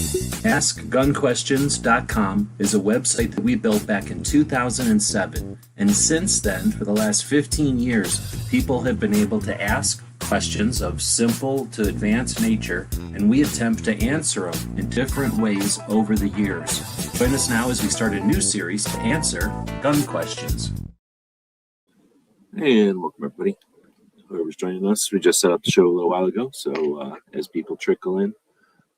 AskGunQuestions.com is a website that we built back in 2007, and since then, for the last 15 years, people have been able to ask questions of simple to advanced nature, and we attempt to answer them in different ways over the years. Join us now as we start a new series to answer gun questions. And welcome everybody. Whoever's joining us, we just set up the show a little while ago, so as people trickle in,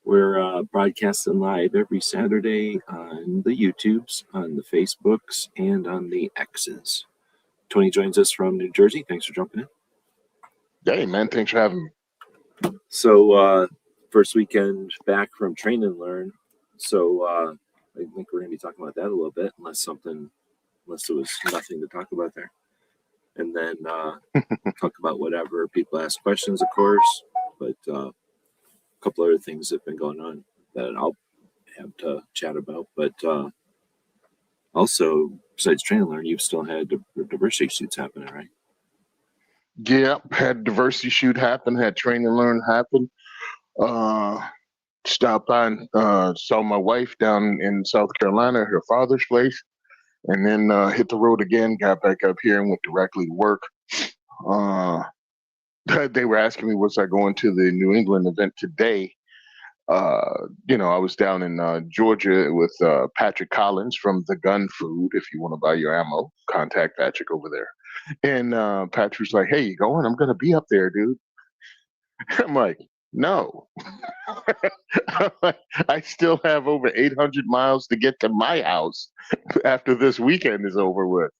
we're broadcasting live every Saturday on the YouTubes, on the Facebooks, and on the X's. Tony joins us from New Jersey. Thanks for jumping in. Hey, man. Thanks for having me. So, first weekend back from Train and Learn. So, I think we're going to be talking about that a little bit, unless there was nothing to talk about there. And then talk about whatever. People ask questions, of course, but a couple other things that have been going on that I'll have to chat about. But also, besides Train and Learn, you've still had diversity shoots happening, right? Yeah, had diversity shoot happen, had Train and Learn happen. Stopped by and saw my wife down in South Carolina at her father's place, and then hit the road again, got back up here and went directly to work. They were asking me, was I going to the New England event today? I was down in Georgia with Patrick Collins from The Gun Food. If you want to buy your ammo, contact Patrick over there. And Patrick's like, hey, you going? I'm going to be up there, dude. I'm like, no. I still have over 800 miles to get to my house after this weekend is over with.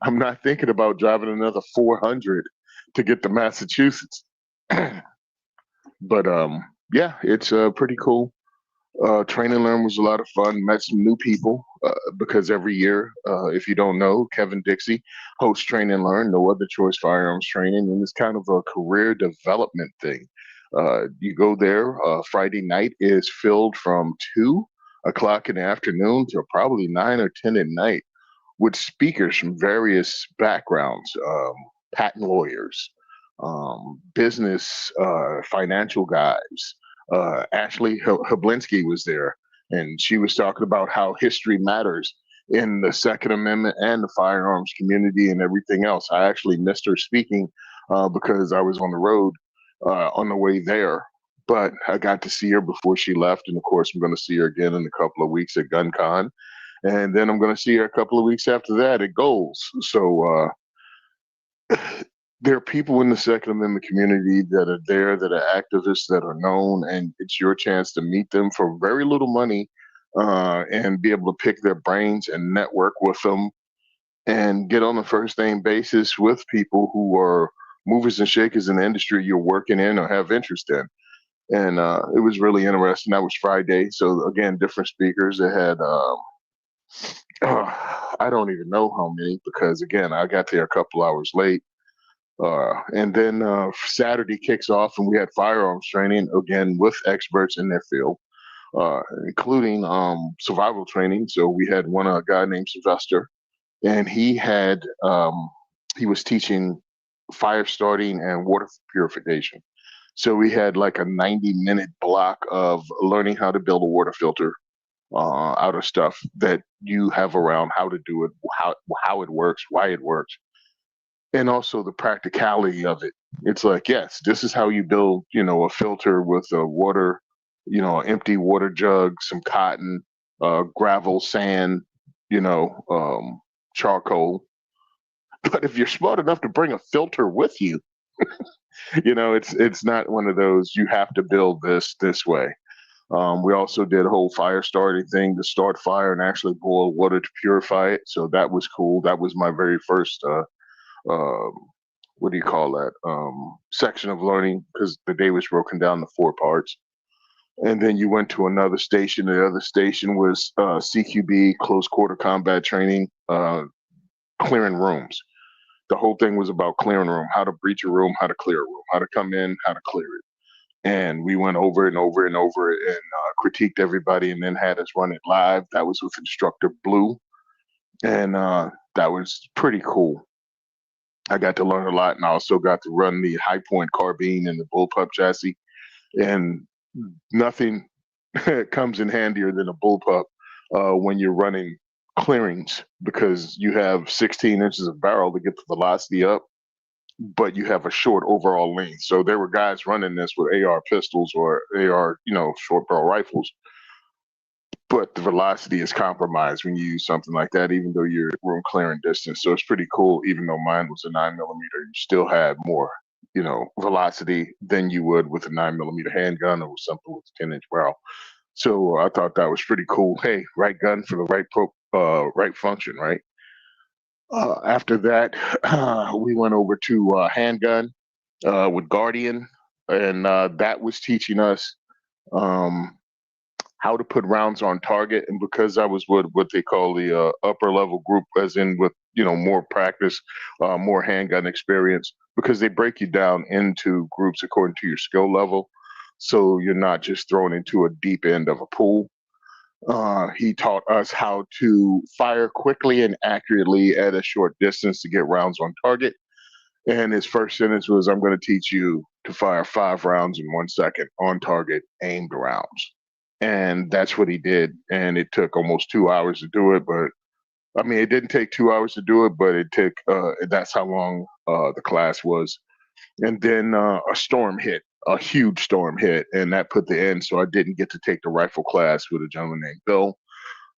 I'm not thinking about driving another 400 to get to Massachusetts. But yeah, it's pretty cool. Train and Learn was a lot of fun. Met some new people because every year, if you don't know, Kevin Dixie hosts Train and Learn, No Other Choice Firearms Training, and it's kind of a career development thing. You go there, Friday night is filled from 2 o'clock in the afternoon to probably 9 or 10 at night with speakers from various backgrounds, patent lawyers, business, financial guys. Ashley Hablinski was there, and she was talking about how history matters in the Second Amendment and the firearms community and everything else. I actually missed her speaking because I was on the road on the way there, but I got to see her before she left, and of course I'm going to see her again in a couple of weeks at GunCon, and then I'm going to see her a couple of weeks after that at Goals. So there are people in the Second Amendment community that are there, that are activists, that are known, and it's your chance to meet them for very little money and be able to pick their brains and network with them and get on a first name basis with people who are movers and shakers in the industry you're working in or have interest in. And it was really interesting. That was Friday. So again, different speakers. They had, I don't even know how many, because again, I got there a couple hours late. And then Saturday kicks off, and we had firearms training again with experts in their field, including survival training. So we had a guy named Sylvester, and he was teaching fire starting and water purification. So we had like a 90-minute block of learning how to build a water filter out of stuff that you have around, how to do it, how it works, why it works. And also the practicality of it. It's like, yes, this is how you build, a filter with a water, empty water jug, some cotton, gravel, sand, charcoal. But if you're smart enough to bring a filter with you, it's not one of those, you have to build this way. We also did a whole fire starting thing to start fire and actually boil water to purify it. So that was cool. That was my very first what do you call that, section of learning, because the day was broken down to 4 parts. And then you went to another station. The other station was CQB, close quarter combat training, clearing rooms. The whole thing was about clearing a room, how to breach a room, how to clear a room, how to come in, how to clear it. And we went over and over and over and critiqued everybody, and then had us run it live. That was with instructor Blue, and that was pretty cool. I got to learn a lot, and I also got to run the high point carbine and the bullpup chassis. And nothing comes in handier than a bullpup when you're running clearings because you have 16 inches of barrel to get the velocity up, but you have a short overall length. So there were guys running this with AR pistols or AR, short barrel rifles, but the velocity is compromised when you use something like that, even though you're room clearing distance. So it's pretty cool. Even though mine was a 9mm, you still had more, velocity than you would with a 9mm handgun or something with a 10-inch barrel. So I thought that was pretty cool. Hey, right gun for the right function, right? After that, we went over to handgun with Guardian, and that was teaching us um, how to put rounds on target. And because I was with what they call the upper level group, as in with more practice, more handgun experience, because they break you down into groups according to your skill level, so you're not just thrown into a deep end of a pool. He taught us how to fire quickly and accurately at a short distance to get rounds on target. And his first sentence was, "I'm going to teach you to fire 5 rounds in 1 second on target, aimed rounds." And that's what he did. And it took almost 2 hours to do it. But I mean, it didn't take 2 hours to do it, but it took, that's how long the class was. And then a storm hit, a huge storm hit, and that put the end. So I didn't get to take the rifle class with a gentleman named Bill,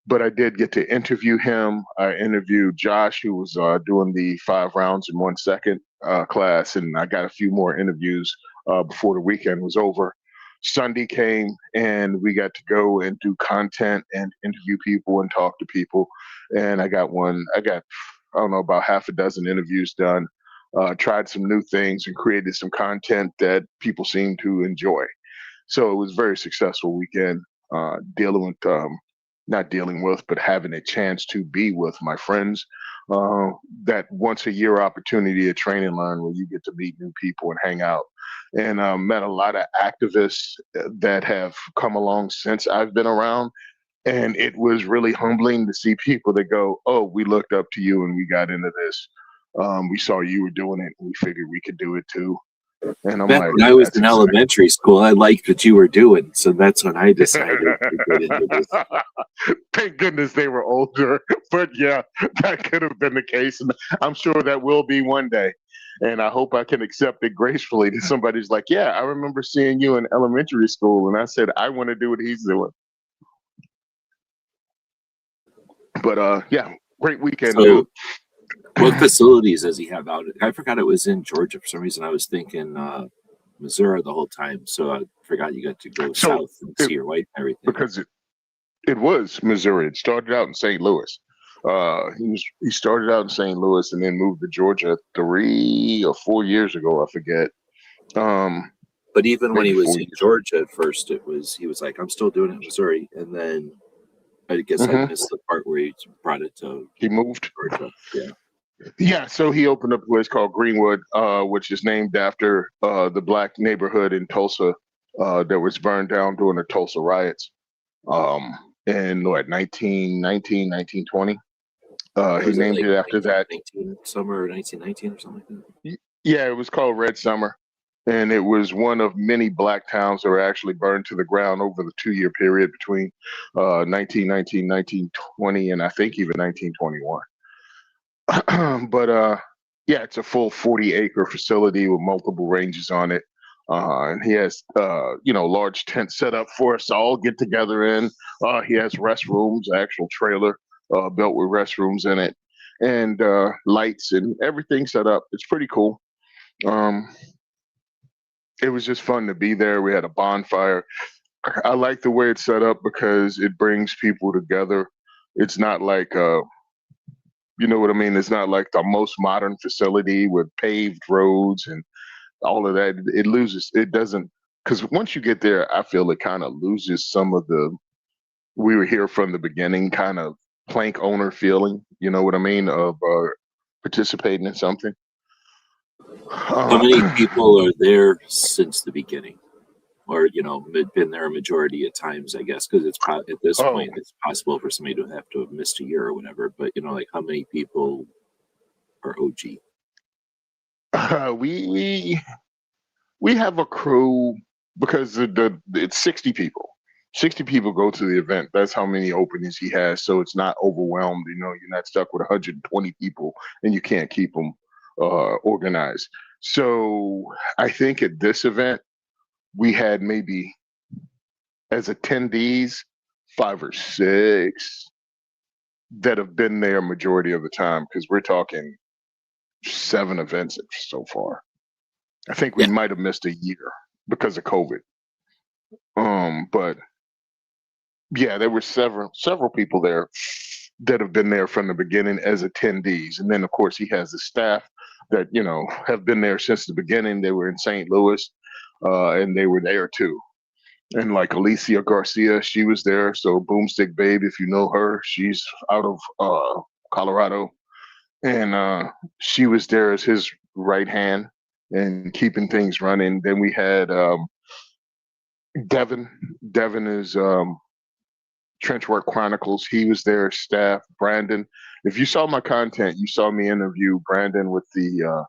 but I did get to interview him. I interviewed Josh, who was doing the 5 rounds in 1 second class, and I got a few more interviews before the weekend was over. Sunday came, and we got to go and do content and interview people and talk to people. And I got, I don't know, about half a dozen interviews done. Tried some new things and created some content that people seem to enjoy. So it was a very successful weekend dealing with not dealing with, but having a chance to be with my friends. That once a year opportunity to train and learn where you get to meet new people and hang out. And met a lot of activists that have come along since I've been around. And it was really humbling to see people that go, "Oh, we looked up to you and we got into this. We saw you were doing it and we figured we could do it too." And I'm Back like, when I was that's in exactly. elementary school, I liked what you were doing, so that's when I decided to get into this. Thank goodness they were older. But yeah, that could have been the case. And I'm sure that will be one day. And I hope I can accept it gracefully that somebody's like, "Yeah, I remember seeing you in elementary school." And I said, "I want to do what he's doing." But yeah, great weekend, dude. So, what facilities does he have out? I forgot it was in Georgia for some reason. I was thinking Missouri the whole time, so I forgot you got to go So south and see your wife and everything. because it was Missouri. It started out in St. Louis. He started out in St. Louis and then moved to Georgia 3 or 4 years ago. I forget. But even when Maybe he was 4 in years. Georgia at first, he was like, "I'm still doing it in Missouri," and then I guess I missed the part where he brought it to He moved. Georgia. Yeah. Yeah, so he opened up a place called Greenwood, which is named after the black neighborhood in Tulsa that was burned down during the Tulsa riots in what 1919, 1920. He Was it named like it after that. 1919 summer, 1919 or something like that? Yeah, it was called Red Summer. And it was one of many black towns that were actually burned to the ground over the 2-year period between 1919, 1920, and I think even 1921. But yeah, it's a full 40-acre facility with multiple ranges on it. And he has, large tent set up for us to all get together in. He has restrooms, actual trailer built with restrooms in it, and lights and everything set up. It's pretty cool. Um, it was just fun to be there. We had a bonfire. I like the way it's set up because it brings people together. It's not like you know what I mean? It's not like the most modern facility with paved roads and all of that. It doesn't, because once you get there, I feel it kind of loses some of the, we were here from the beginning kind of plank owner feeling, you know what I mean, of participating in something. How many people are there since the beginning? Or, been there a majority of times, I guess, because at this Oh, point, it's possible for somebody to have missed a year or whatever. But, like how many people are OG? we have a crew because it's 60 people. 60 people go to the event. That's how many openings he has. So it's not overwhelmed. You're not stuck with 120 people and you can't keep them organized. So I think at this event, we had maybe as attendees, 5 or 6 that have been there majority of the time because we're talking 7 events so far. I think we Yeah. might have missed a year because of COVID. But yeah, there were several people there that have been there from the beginning as attendees. And then of course he has the staff that, have been there since the beginning. They were in St. Louis, and they were there too. And like Alicia Garcia, she was there. So Boomstick Babe, if you know her, she's out of Colorado. And she was there as his right hand and keeping things running. Then we had Devin. Devin is Trenchwork Chronicles. He was there, staff. Brandon. If you saw my content, you saw me interview Brandon with the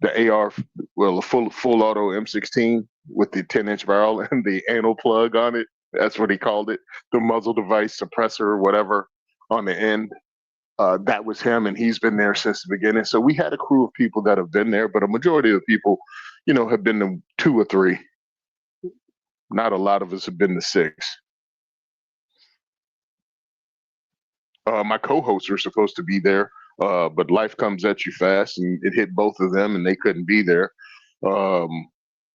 AR, well, a full auto M16 with the 10-inch barrel and the anal plug on it. That's what he called it, the muzzle device suppressor or whatever on the end. That was him, and he's been there since the beginning. So we had a crew of people that have been there, but a majority of the people, have been to 2 or 3. Not a lot of us have been to 6. My co-hosts were supposed to be there, but life comes at you fast, and it hit both of them, and they couldn't be there.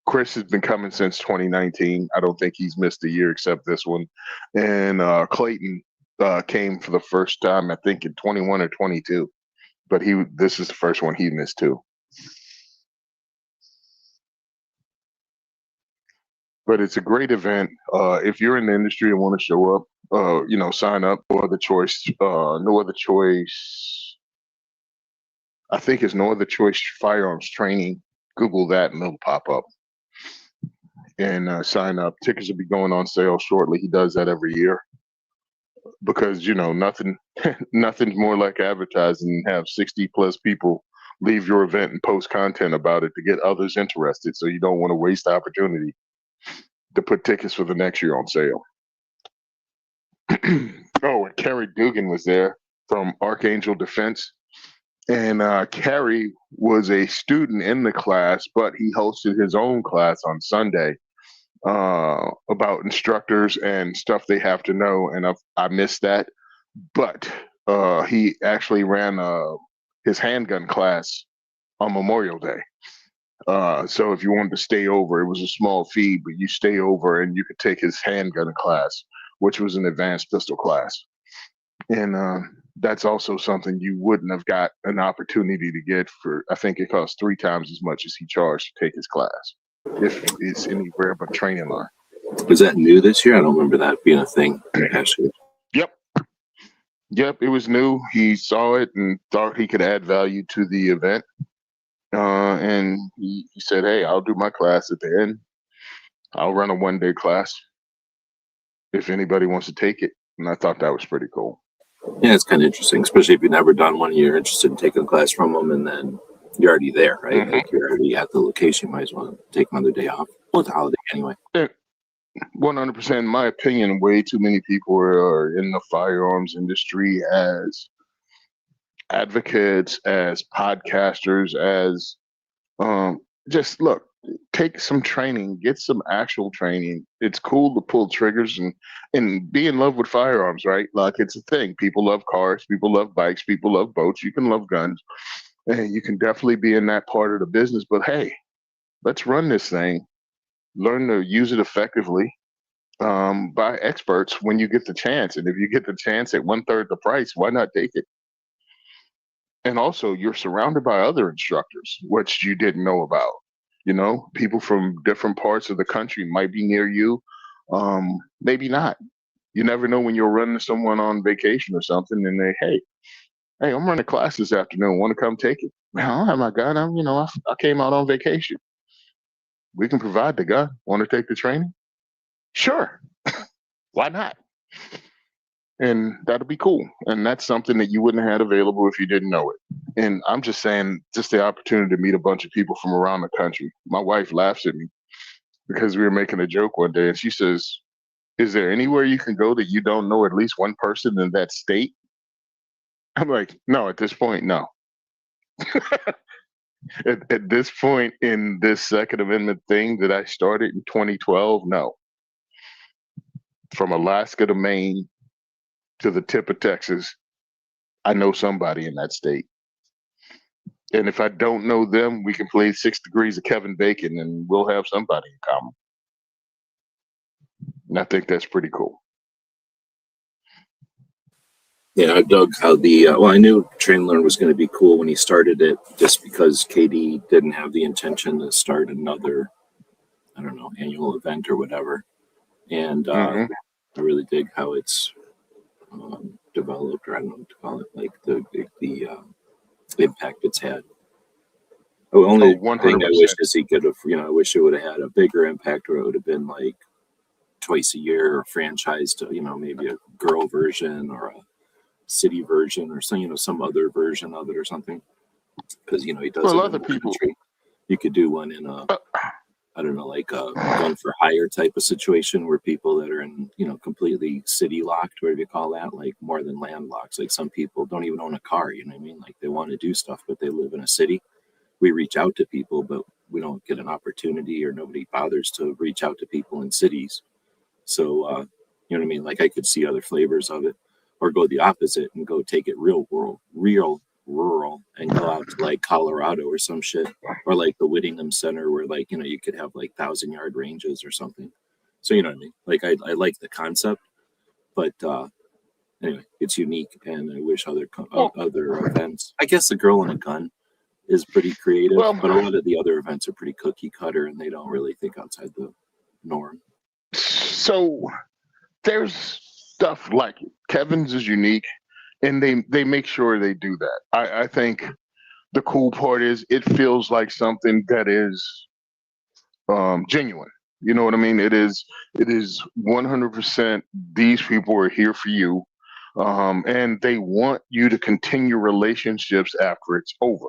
Chris has been coming since 2019. I don't think he's missed a year except this one. And Clayton came for the first time, I think, in 21 or 22. But this is the first one he missed too. But it's a great event. If you're in the industry and want to show up, sign up. No other choice. No other choice. I think it's No Other Choice Firearms Training. Google that and it'll pop up. And sign up. Tickets will be going on sale shortly. He does that every year because nothing's more like advertising and have 60 plus people leave your event and post content about it to get others interested. So you don't want to waste the opportunity to put tickets for the next year on sale. Oh, and Kerry Dugan was there from Archangel Defense. And Kerry was a student in the class, but he hosted his own class on Sunday about instructors and stuff they have to know. And I missed that. But he actually ran his handgun class on Memorial Day. So if you wanted to stay over, it was a small fee, but you stay over and you could take his handgun class, which was an advanced pistol class. And that's also something you wouldn't have got an opportunity to get for, I think it costs 3 times as much as he charged to take his class, if it's anywhere but training line. Was that new this year? I don't remember that being a thing. Yep, it was new. He saw it and thought he could add value to the event. And he said, hey, I'll do my class at the end. I'll run a 1-day class if anybody wants to take it. And I thought that was pretty cool. Yeah, it's kind of interesting, especially if you've never done one and you're interested in taking a class from them, and then you're already there, right? Mm-hmm. Like you're already at the location. You might as well take another day off. Well, it's a holiday anyway. 100%, in my opinion, way too many people are in the firearms industry as advocates, as podcasters, as just look, take some training, get some actual training. It's cool to pull triggers and be in love with firearms, right? Like it's a thing. People love cars, people love bikes, people love boats. You can love guns, and you can definitely be in that part of the business. But hey, let's run this thing. Learn to use it effectively by experts when you get the chance. And if you get the chance at 1/3 the price, why not take it? And also, you're surrounded by other instructors, which you didn't know about. People from different parts of the country might be near you, maybe not. You never know when you'll run into someone on vacation or something, and hey, I'm running a class this afternoon. Want to come take it? Man, I don't have my gun. I came out on vacation. We can provide the gun. Want to take the training? Sure. Why not? And that'll be cool. And that's something that you wouldn't have had available if you didn't know it. And I'm just saying, just the opportunity to meet a bunch of people from around the country. My wife laughs at me because we were making a joke one day, and she says, Is there anywhere you can go that you don't know at least one person in that state? I'm like, no, at this point, no. At this point in this Second Amendment thing that I started in 2012, no. From Alaska to Maine to the tip of Texas, I know somebody in that state. And if I don't know them, we can play 6 Degrees of Kevin Bacon and we'll have somebody in common. And I think that's pretty cool. Yeah, I dug how I knew Train and Learn was going to be cool when he started it, just because KD didn't have the intention to start another, I don't know, annual event or whatever. And Mhm. I really dig how it's developed, or I don't know what to call it, like the impact it's had. The only thing I 100%. wish is he could have, I wish it would have had a bigger impact, or it would have been like twice a year, or franchised to, maybe a girl version or a city version, or some, some other version of it or something. Because, he does Well, it in other the people, country. You could do one in a, uh, I don't know, like a gun for hire type of situation, where people that are in, completely city locked, whatever you call that, like more than landlocked. Like some people don't even own a car, you know what I mean? Like they want to do stuff, but they live in a city. We reach out to people, but we don't get an opportunity, or nobody bothers to reach out to people in cities. So, you know what I mean? Like I could see other flavors of it, or go the opposite and go take it real rural, and go out to like Colorado or some shit, or like the Whittingham Center, where like, you could have like 1,000-yard ranges or something. So, you know what I mean? Like I like the concept, but anyway, it's unique, and I wish well, other events. I guess the girl in a gun is pretty creative, well, but a lot of the other events are pretty cookie cutter, and they don't really think outside the norm. so there's stuff like it. Kevin's is unique, and they make sure they do that. I think the cool part is it feels like something that is genuine. You know what I mean? It is 100%. These people are here for you, and they want you to continue relationships after it's over.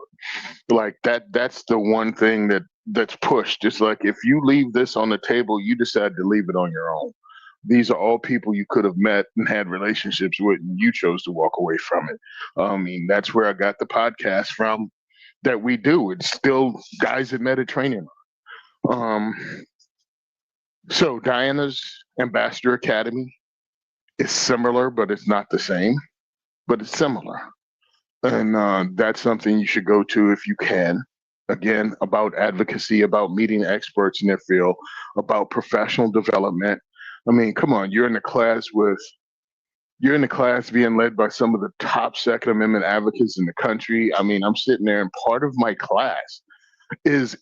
Like that's the one thing that's pushed. It's like if you leave this on the table, you decide to leave it on your own. These are all people you could have met and had relationships with, and you chose to walk away from it. I mean, that's where I got the podcast from that we do. It's still guys that met at training. Um, so Diana's Ambassador Academy is similar, but it's not the same. But it's similar, and that's something you should go to if you can. Again, about advocacy, about meeting experts in their field, about professional development. I mean, come on, you're in the class being led by some of the top Second Amendment advocates in the country. I mean, I'm sitting there, and part of my class is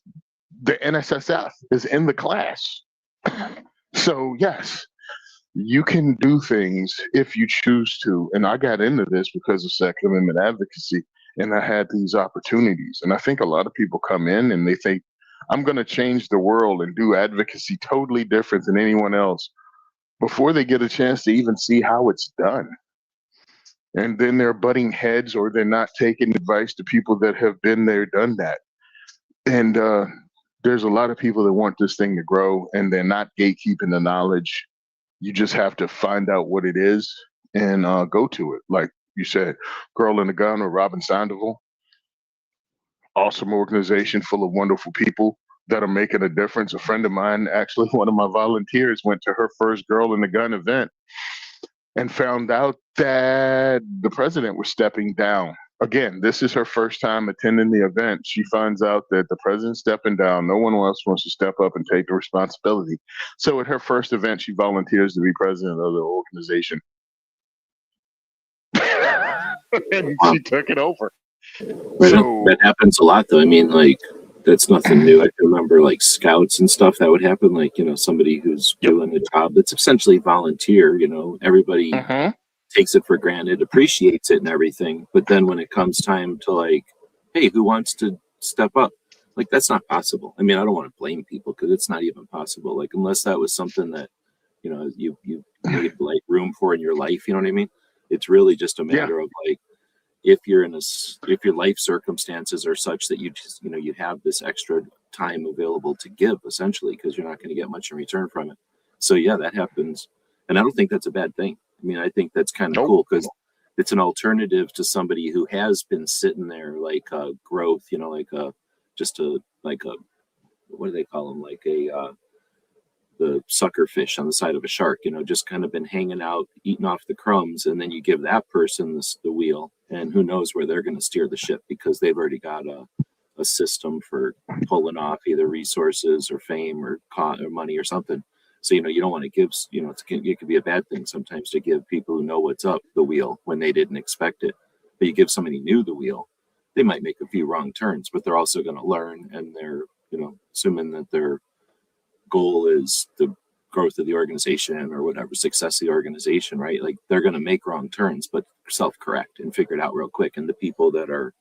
the NSSF is in the class. So yes, you can do things if you choose to. And I got into this because of Second Amendment advocacy, and I had these opportunities. And I think a lot of people come in and they think, I'm going to change the world and do advocacy totally different than anyone else before they get a chance to even see how it's done. And then they're butting heads, or they're not taking advice to people that have been there, done that. And there's a lot of people that want this thing to grow, and they're not gatekeeping the knowledge. You just have to find out what it is and go to it. Like you said, Girl in the Gun or Robin Sandoval, awesome organization full of wonderful people that are making a difference. A friend of mine, actually, one of my volunteers, went to her first Girl in the Gun event and found out that the president was stepping down. Again, this is her first time attending the event. She finds out that the president's stepping down. No one else wants to step up and take the responsibility. So at her first event, she volunteers to be president of the organization. And Wow. she took it over. Right on. So That happens a lot, though. I mean, like, that's nothing new. I can remember, like, scouts and stuff that would happen. Like, somebody who's yep. doing a job that's essentially volunteer, everybody takes it for granted, appreciates it and everything. But then when it comes time to, like, hey, who wants to step up? Like, that's not possible. I mean, I don't want to blame people, because it's not even possible. Like, unless that was something that, you made, like, room for in your life, you know what I mean? It's really just a matter of, like, if your life circumstances are such that you just, you have this extra time available to give, essentially, because you're not going to get much in return from it. So yeah, that happens. And I don't think that's a bad thing. I mean, I think that's kind of Nope. cool because it's an alternative to somebody who has been sitting there like growth, like like a, what do they call them? Like the sucker fish on the side of a shark, just kind of been hanging out, eating off the crumbs. And then you give that person the wheel, and who knows where they're going to steer the ship because they've already got a system for pulling off either resources or fame or money or something. So, you don't want to give, it could be a bad thing sometimes to give people who know what's up the wheel when they didn't expect it. But you give somebody new the wheel, they might make a few wrong turns, but they're also going to learn, and they're, assuming that their goal is the growth of the organization or whatever, success of the organization, right? Like they're going to make wrong turns, but self-correct and figure it out real quick. And the people that are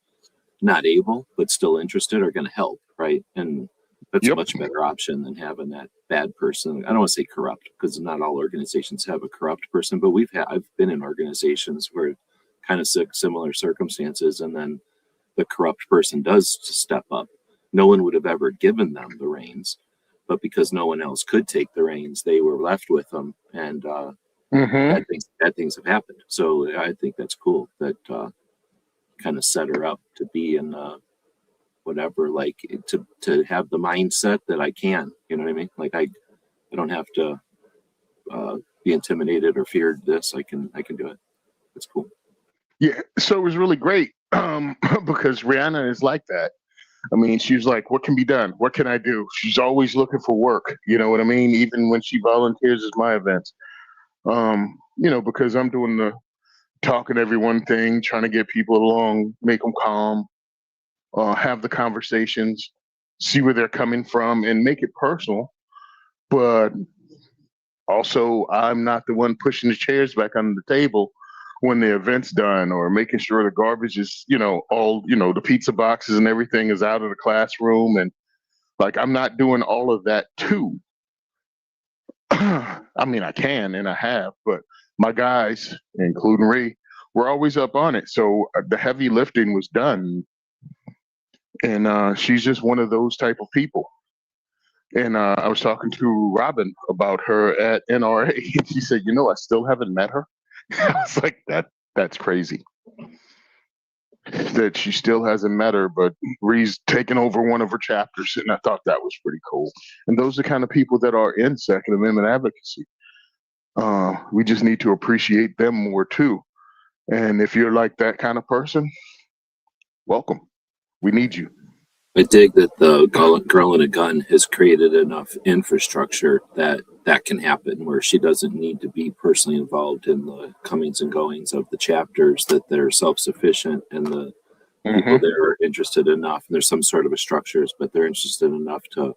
not able but still interested are going to help, right? And that's a much better option than having that bad person. I don't want to say corrupt because not all organizations have a corrupt person, but I've been in organizations where kind of similar circumstances, and then the corrupt person does step up. No one would have ever given them the reins, but because no one else could take the reins, they were left with them, and bad things have happened. So I think that's cool that kind of set her up to be in whatever, like to have the mindset that I can, you know what I mean? Like I don't have to be intimidated or feared this. I can do it. It's cool. Yeah. So it was really great because Rihanna is like that. I mean, she's like, what can be done? What can I do? She's always looking for work. You know what I mean? Even when she volunteers at my events, because I'm doing the talking to everyone thing, trying to get people along, make them calm, have the conversations, see where they're coming from, and make it personal. But also, I'm not the one pushing the chairs back on the table when the event's done, or making sure the garbage is, all, the pizza boxes and everything is out of the classroom. And like, I'm not doing all of that too. I mean, I can and I have, but my guys, including Ray, were always up on it. So the heavy lifting was done. And she's just one of those type of people. And I was talking to Robin about her at NRA. And she said, I still haven't met her. I was like, that's crazy that she still hasn't met her, but Ree's taken over one of her chapters. And I thought that was pretty cool. And those are the kind of people that are in Second Amendment advocacy. We just need to appreciate them more too. And if you're like that kind of person, welcome. We need you. I dig that the Girl in a Gun has created enough infrastructure that can happen, where she doesn't need to be personally involved in the comings and goings of the chapters, that they're self-sufficient, and the people there are interested enough, and there's some sort of a structures, but they're interested enough to,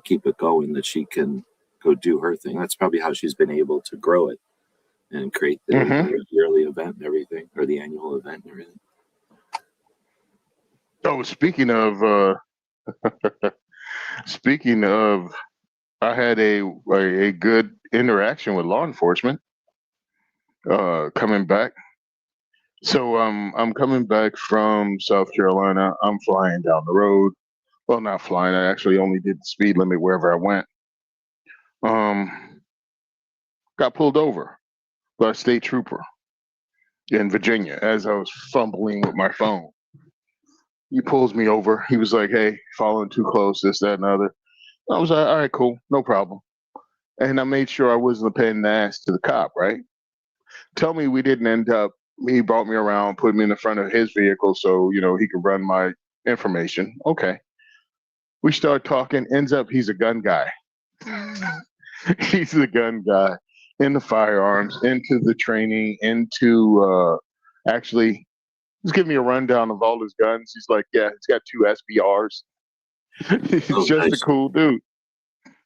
keep it going, that she can go do her thing. That's probably how she's been able to grow it and create the yearly event and everything, or the annual event and everything. Oh, speaking of, I had a good interaction with law enforcement coming back. So I'm coming back from South Carolina. I'm flying down the road. Well, not flying. I actually only did the speed limit wherever I went. Got pulled over by a state trooper in Virginia as I was fumbling with my phone. He pulls me over. He was like, hey, following too close, this, that, and other. I was like, all right, cool, no problem. And I made sure I wasn't a pain in the ass to the cop, right? Tell me we didn't end up, he brought me around, put me in the front of his vehicle so, he could run my information. Okay. We start talking, ends up he's a gun guy. He's a gun guy, into firearms, into the training, into actually, he's giving me a rundown of all his guns. He's like, yeah, he's got 2 SBRs. He's just nice. a cool dude.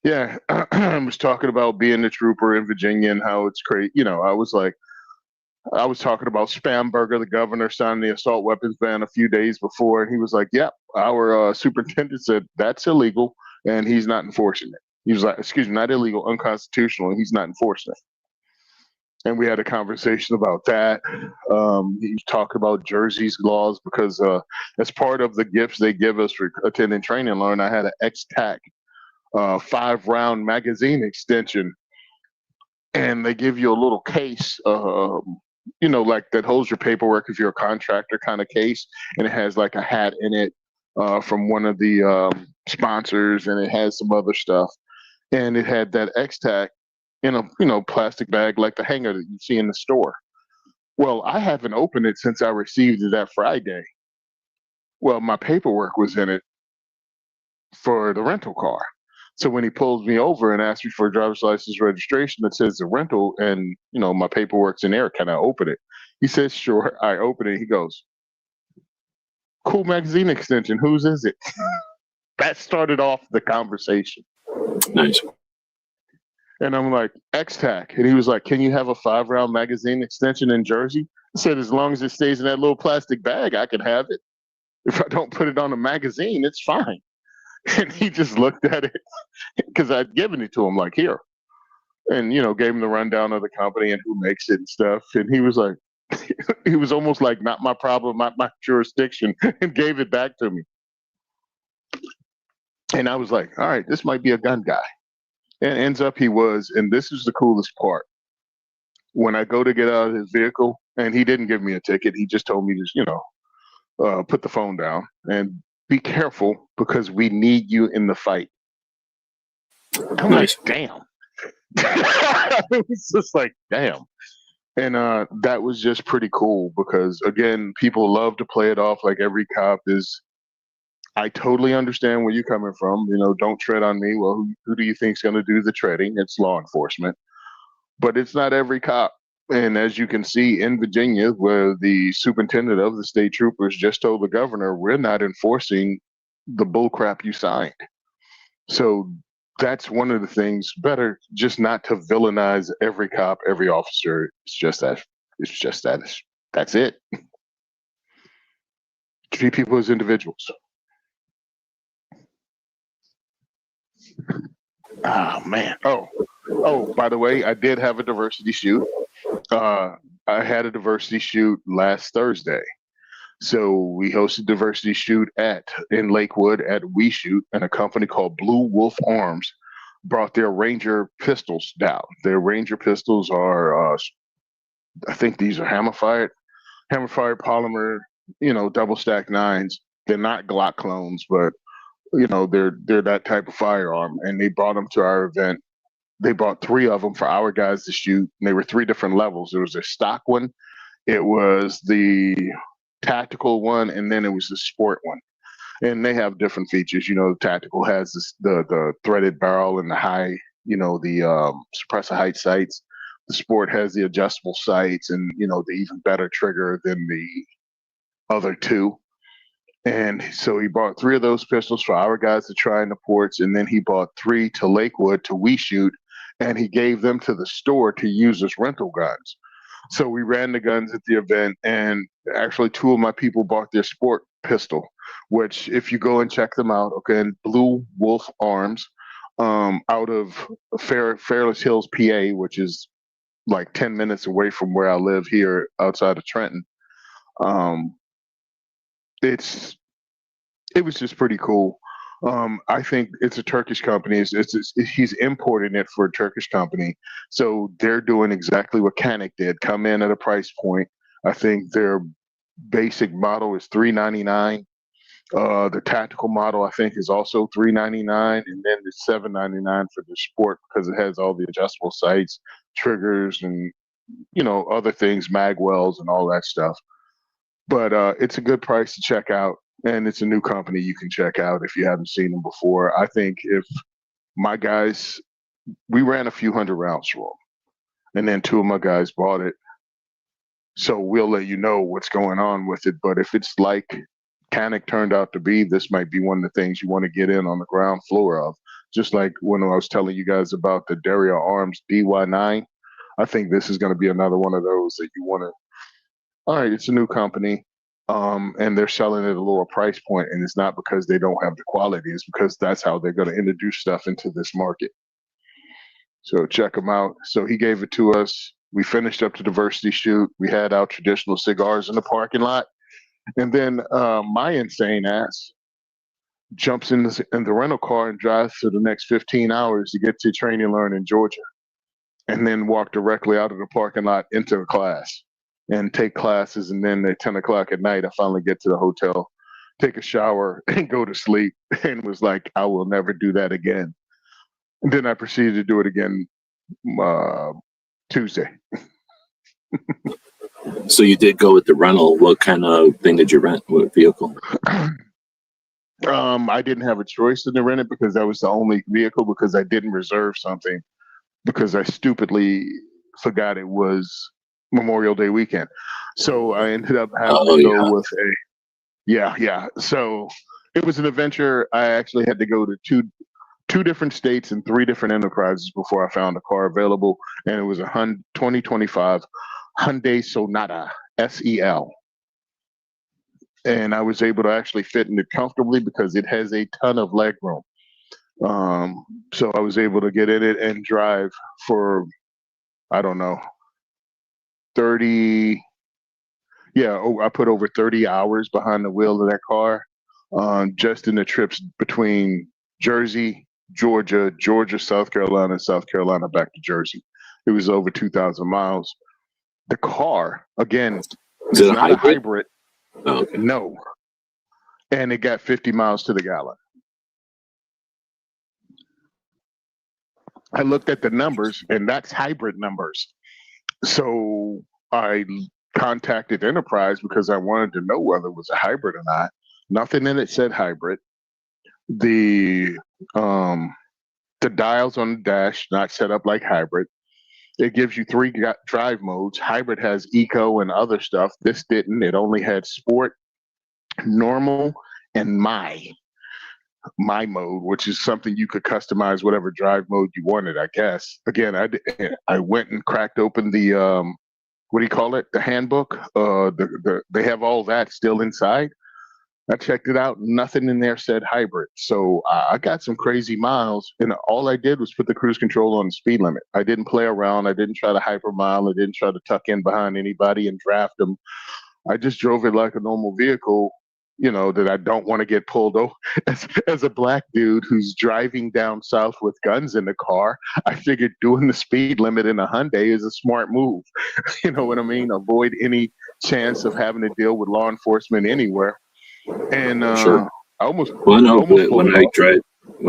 Yeah, I was talking about being a trooper in Virginia and how it's great. I was talking about Spamberger, the governor, signing the assault weapons ban a few days before. And he was like, yep, our superintendent said that's illegal and he's not enforcing it. He was like, excuse me, not illegal, unconstitutional, and he's not enforcing it. And we had a conversation about that. He was talking about Jersey's laws because as part of the gifts they give us for attending Train and Learn, I had an X-TAC 5-round magazine extension. and they give you a little case, like that holds your paperwork if you're a contractor kind of case, and it has like a hat in it from one of the sponsors, and it has some other stuff, and it had that X-Tac in a plastic bag like the hanger that you see in the store. Well, I haven't opened it since I received it that Friday. Well, my paperwork was in it for the rental car. So when he pulls me over and asks me for a driver's license registration that says the rental, and my paperwork's in there, can I open it? He says, sure. I open it. He goes, cool magazine extension. Whose is it? That started off the conversation. Nice. And I'm like, X-Tac. And he was like, can you have a 5-round magazine extension in Jersey? I said, as long as it stays in that little plastic bag, I can have it. If I don't put it on a magazine, it's fine. And he just looked at it because I'd given it to him, like, here. And, gave him the rundown of the company and who makes it and stuff. And he was like, he was almost like, not my problem, not my jurisdiction, and gave it back to me. And I was like, all right, this might be a gun guy. And ends up he was. And this is the coolest part. When I go to get out of his vehicle, and he didn't give me a ticket, he just told me to, put the phone down and be careful because we need you in the fight. I'm Nice. like, damn. It was just like, damn. And that was just pretty cool because, again, people love to play it off like every cop is. I totally understand where you're coming from. Don't tread on me. Well, who do you think's going to do the treading? It's law enforcement. But it's not every cop. And as you can see in Virginia, where the superintendent of the state troopers just told the governor, we're not enforcing the bullcrap you signed. So that's one of the things. Better just not to villainize every cop, every officer. It's just that. That's it. Treat people as individuals. Oh man. Oh, by the way, I did have a diversity shoot. I had a diversity shoot last Thursday. So we hosted diversity shoot in Lakewood at We Shoot, and a company called Blue Wolf Arms brought their Ranger pistols down. Their Ranger pistols are, I think these are hammer fired polymer, double stack 9s. They're not Glock clones, but they're that type of firearm. And they brought them to our event. They bought 3 of them for our guys to shoot. And they were 3 different levels. There was a stock one, it was the tactical one, and then it was the sport one. And they have different features. The tactical has the threaded barrel and the high, the suppressor height sights. The sport has the adjustable sights and, the even better trigger than the other 2. And so he bought 3 of those pistols for our guys to try in the ports. And then he bought 3 to Lakewood to We Shoot. And he gave them to the store to use as rental guns. So we ran the guns at the event, and actually 2 of my people bought their sport pistol, which if you go and check them out, okay, Blue Wolf Arms, out of Fairless Hills, PA, which is like 10 minutes away from where I live here outside of Trenton. It was just pretty cool. I think it's a Turkish company. He's importing it for a Turkish company. So they're doing exactly what Canik did, come in at a price point. I think their basic model is $399. The tactical model, I think, is also $399, and then it's $799 for the sport because it has all the adjustable sights, triggers, and other things, mag wells, and all that stuff. But it's a good price to check out. And it's a new company you can check out if you haven't seen them before. I think if my guys, we ran a few hundred rounds for them, and then 2 of my guys bought it. So we'll let you know what's going on with it. But if it's like Canik turned out to be, this might be one of the things you want to get in on the ground floor of. Just like when I was telling you guys about the Daria Arms DY9, I think this is going to be another one of those that you want to. All right, it's a new company. And they're selling it at a lower price point, and it's not because they don't have the quality, it's because that's how they're going to introduce stuff into this market. So check them out. So he gave it to us. We finished up the diversity shoot. We had our traditional cigars in the parking lot, and then my insane ass jumps in the rental car and drives for the next 15 hours to get to Train and Learn in Georgia. and then walk directly out of the parking lot into a class and take classes. And then at 10 o'clock at night, I finally get to the hotel, take a shower, and go to sleep. And was like, I will never do that again. And then I proceeded to do it again Tuesday. So you did go with the rental. What kind of thing did you rent? What vehicle? I didn't have a choice to rent it because that was the only vehicle, because I didn't reserve something because I stupidly forgot it was Memorial Day weekend. So I ended up having to go with a, yeah. So it was an adventure. I actually had to go to two different states and 3 different enterprises before I found a car available. And it was a 2025 Hyundai Sonata SEL. And I was able to actually fit in it comfortably because it has a ton of leg room. So I was able to get in it and drive for, I don't know, 30. Yeah, I put over 30 hours behind the wheel of that car, just in the trips between Jersey, Georgia, South Carolina, South Carolina, back to Jersey. It was over 2,000 miles. The car, again, Is it not a hybrid. Oh, okay. No. And it got 50 miles to the gallon. I looked at the numbers, and that's hybrid numbers. So I contacted Enterprise because I wanted to know whether it was a hybrid or not. Nothing in it said hybrid. The dials on the dash not set up like hybrid. It gives you 3 drive modes. Hybrid has eco and other stuff. This didn't. It only had sport, normal, and my mode, which is something you could customize whatever drive mode you wanted, I guess. Again, I went and cracked open the what do you call it? The handbook. They have all that still inside. I checked it out. Nothing in there said hybrid. So I got some crazy miles, and all I did was put the cruise control on the speed limit. I didn't play around. I didn't try to hyper mile. I didn't try to tuck in behind anybody and draft them. I just drove it like a normal vehicle, that I don't want to get pulled over. As a black dude who's driving down south with guns in the car, I figured doing the speed limit in a Hyundai is a smart move. You know what I mean? Avoid any chance of having to deal with law enforcement anywhere. And Sure. I almost when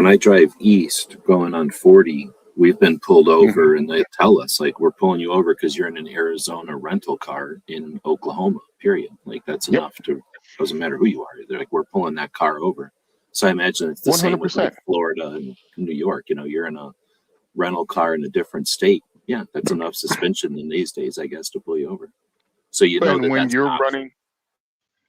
I drive east going on 40, we've been pulled over, and they tell us, like, we're pulling you over because you're in an Arizona rental car in Oklahoma, period. Like, that's enough to, doesn't matter who you are. They're like, we're pulling that car over. So I imagine it's the 100%. Same with like Florida and New York. You're in a rental car in a different state. Yeah, that's enough suspension in these days, I guess, to pull you over. So and when you're running.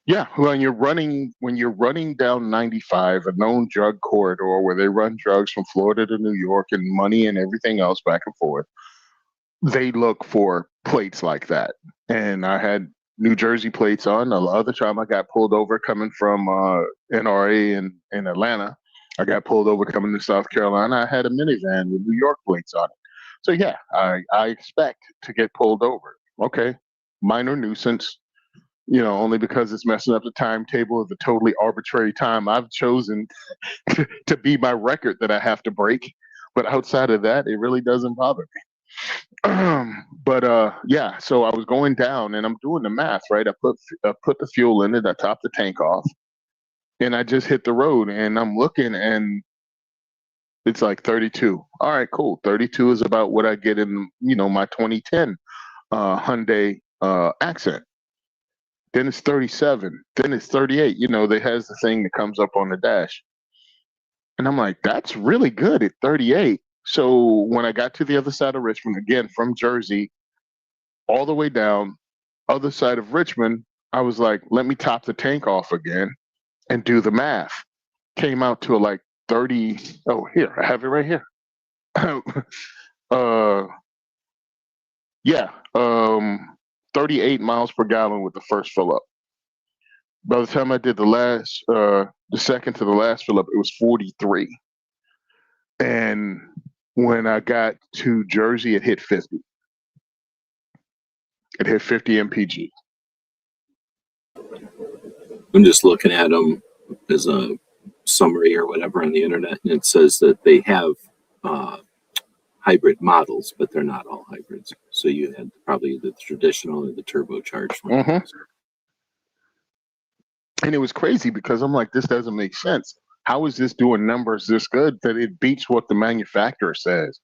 Yeah, when you're running down 95, a known drug corridor where they run drugs from Florida to New York and money and everything else back and forth, they look for plates like that. And I had New Jersey plates on. The other time I got pulled over coming from NRA in Atlanta, I got pulled over coming to South Carolina. I had a minivan with New York plates on it. So yeah, I expect to get pulled over. Okay, minor nuisance. Only because it's messing up the timetable of the totally arbitrary time I've chosen to be my record that I have to break. But outside of that, it really doesn't bother me. Yeah, so I was going down, and I'm doing the math, right? I put the fuel in it, I topped the tank off, and I just hit the road, and I'm looking, and it's like 32. All right, cool. 32 is about what I get in, my 2010 Hyundai Accent. Then it's 37. Then it's 38. They has the thing that comes up on the dash. And I'm like, that's really good at 38. So when I got to the other side of Richmond, again, from Jersey, all the way down, other side of Richmond, I was like, let me top the tank off again and do the math. Came out to like 30. Oh, here, I have it right here. Yeah. 38 miles per gallon with the first fill up. By the time I did the second to the last fill up, it was 43. And when I got to Jersey, it hit 50. It hit 50 mpg. I'm just looking at them as a summary or whatever on the internet, and it says that they have hybrid models, but they're not all hybrids. So you had probably the traditional or the turbocharged one. hmm And it was crazy because I'm like, this doesn't make sense. How is this doing numbers this good that it beats what the manufacturer says?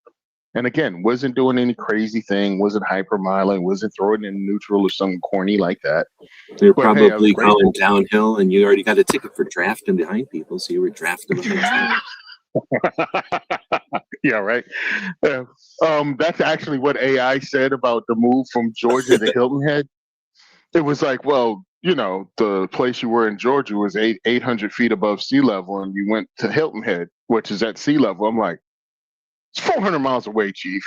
And again, wasn't doing any crazy thing, wasn't hypermiling, wasn't throwing in neutral or something corny like that. They're But hey, I was probably going grateful. downhill, and you already got a ticket for drafting behind people, so you were drafting behind Yeah, right. Yeah. That's actually what AI said about the move from Georgia to Hilton Head. It was like, well, the place you were in Georgia was 800 feet above sea level, and you went to Hilton Head, which is at sea level. I'm like, it's 400 miles away, Chief.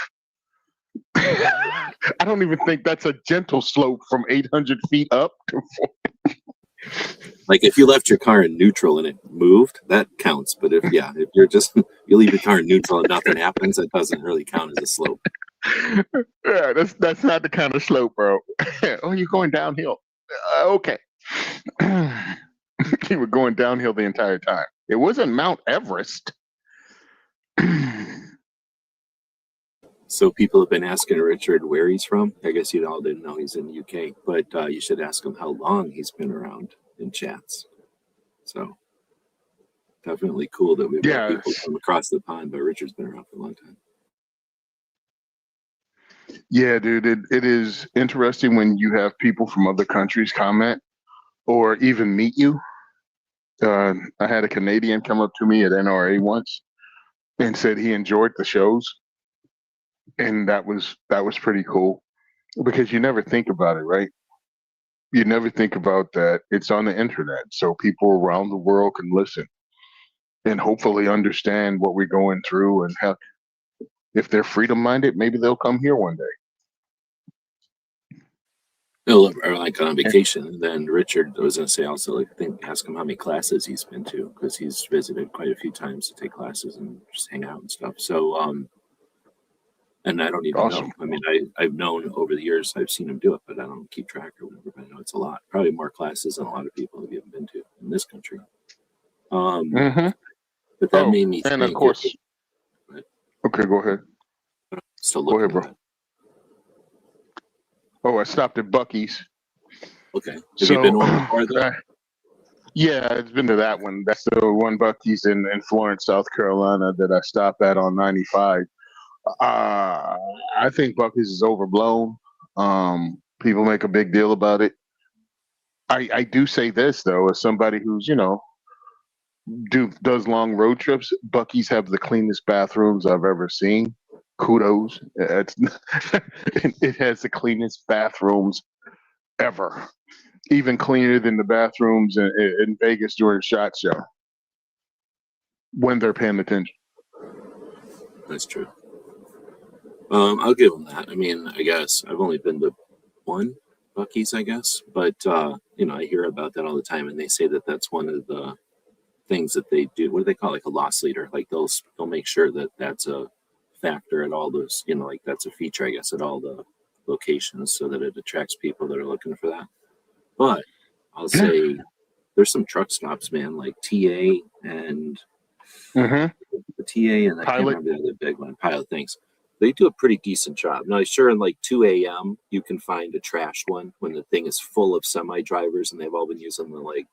I don't even think that's a gentle slope from 800 feet up to Like if you left your car in neutral and it moved, that counts. But if you're just you leave your car in neutral and nothing happens, that doesn't really count as a slope. Yeah, that's not the kind of slope, bro. Oh, you're going downhill. Okay. You were going downhill the entire time. It wasn't Mount Everest. So people have been asking Richard where he's from. I guess you all didn't know he's in the UK, but you should ask him how long he's been around in chats. So definitely cool that we've got people Yes. from across the pond, but Richard's been around for a long time. Yeah, dude, it is interesting when you have people from other countries comment or even meet you. I had a Canadian come up to me at NRA once and said he enjoyed the shows, and that was pretty cool because you never think about it, right? You never think about that it's on the internet, so people around the world can listen and hopefully understand what we're going through, and heck, if they're freedom minded, maybe they'll come here one day. Or like on vacation. Then Richard, I was going to say also, like, ask him how many classes he's been to because he's visited quite a few times to take classes and just hang out and stuff. So, and I don't even know. Awesome. I mean, I've known over the years, I've seen him do it, but I don't keep track or whatever. But I know it's a lot. Probably more classes than a lot of people have even been to in this country. hmm But that made me and of think. course, okay, go ahead. Still Go looking ahead, bro. at it. Oh, I stopped at Bucky's. Okay. Have you been one before though? Yeah, it's been to that one. That's the one Bucky's in Florence, South Carolina that I stopped at on 95. I think Bucky's is overblown. People make a big deal about it. I do say this though, as somebody who's does long road trips, Bucky's have the cleanest bathrooms I've ever seen. Kudos. It has the cleanest bathrooms ever, even cleaner than the bathrooms in Vegas during SHOT Show when they're paying attention. That's true. I'll give them that. I mean, I guess I've only been to one Bucky's, I guess, but I hear about that all the time, and they say that that's one of the things that they do. What do they call it? Like a loss leader? Like they'll make sure that that's a factor at all those. Like that's a feature, I guess, at all the locations, so that it attracts people that are looking for that. But I'll say there's some truck stops, man, like TA and the TA, and I can't Pilot. remember the other big one. Pilot, thanks. They do a pretty decent job. Now, sure, in like 2 a.m., you can find a trashed one when the thing is full of semi drivers and they've all been using the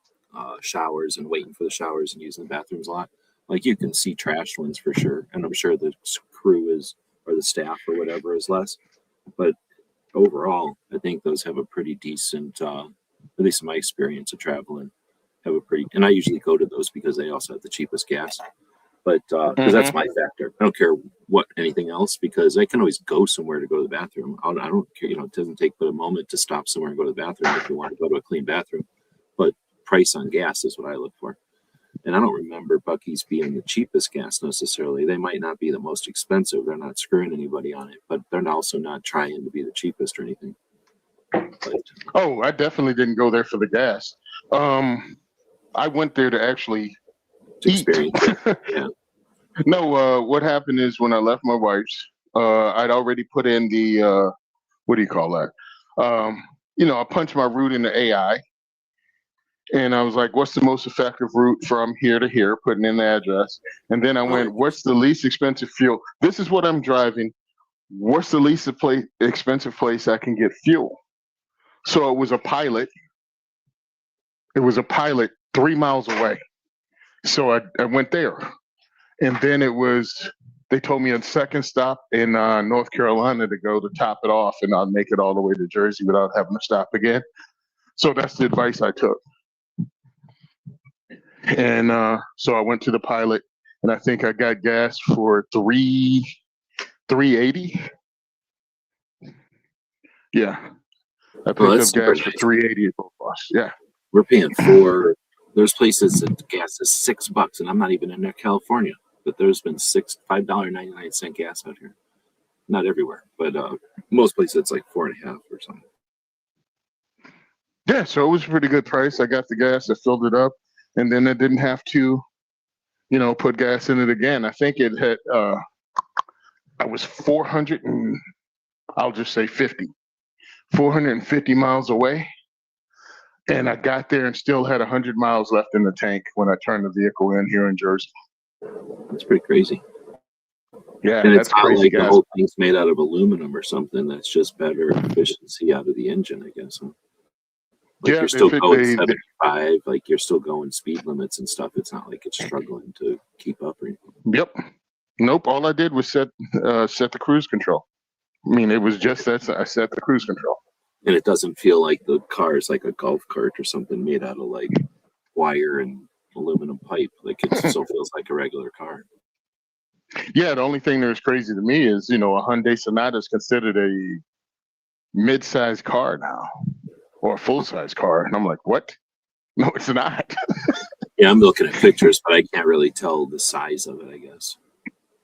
showers and waiting for the showers and using the bathrooms a lot. Like you can see trashed ones for sure, and I'm sure the crew or the staff or whatever is less. But overall, I think those have a pretty decent, at least in my experience of traveling, and I usually go to those because they also have the cheapest gas. But because that's my factor. I don't care what anything else because I can always go somewhere to go to the bathroom. I don't care. It doesn't take but a moment to stop somewhere and go to the bathroom if you want to go to a clean bathroom. But price on gas is what I look for. And I don't remember Bucky's being the cheapest gas necessarily. They might not be the most expensive. They're not screwing anybody on it, but they're also not trying to be the cheapest or anything. But, I definitely didn't go there for the gas. I went there to actually experience it. Yeah. No, what happened is when I left my wife's, I'd already put in the what do you call that? I punched my route into AI, And I was like, what's the most effective route from here to here, putting in the address. And then I went, what's the least expensive fuel? This is what I'm driving. What's the least expensive place I can get fuel? So it was a pilot. It was a pilot 3 miles away. So I went there. And then they told me a second stop in North Carolina to go to top it off, and I'll make it all the way to Jersey without having to stop again. So that's the advice I took. And so I went to the pilot, and I think I got gas for $3.80. Yeah, I picked up gas for $3.80 at both bus. Yeah, we're paying $4. There's places that gas is $6, and I'm not even in California. But there's been $5.99 gas out here. Not everywhere, but most places it's like $4.50 or something. Yeah, so it was a pretty good price. I got the gas, I filled it up, and then I didn't have to, put gas in it again. I think it had, I was 400 and I'll just say 450 miles away. And I got there and still had 100 miles left in the tank when I turned the vehicle in here in Jersey. That's pretty crazy. Yeah, and that's it's not crazy like gas. the whole thing's made out of aluminum or something. That's just better efficiency out of the engine, I guess. Huh? Like Yeah, you're still going 75, like you're still going speed limits and stuff. It's not like it's struggling to keep up or anything. Yep. Nope. All I did was set the cruise control. I mean, it was just that I set the cruise control. And it doesn't feel like the car is like a golf cart or something made out of like wire and aluminum pipe. Like it still feels like a regular car. Yeah, the only thing that was crazy to me is, a Hyundai Sonata is considered a mid-sized car now, or a full-size car. And I'm like, what? No, it's not. Yeah, I'm looking at pictures, but I can't really tell the size of it, I guess.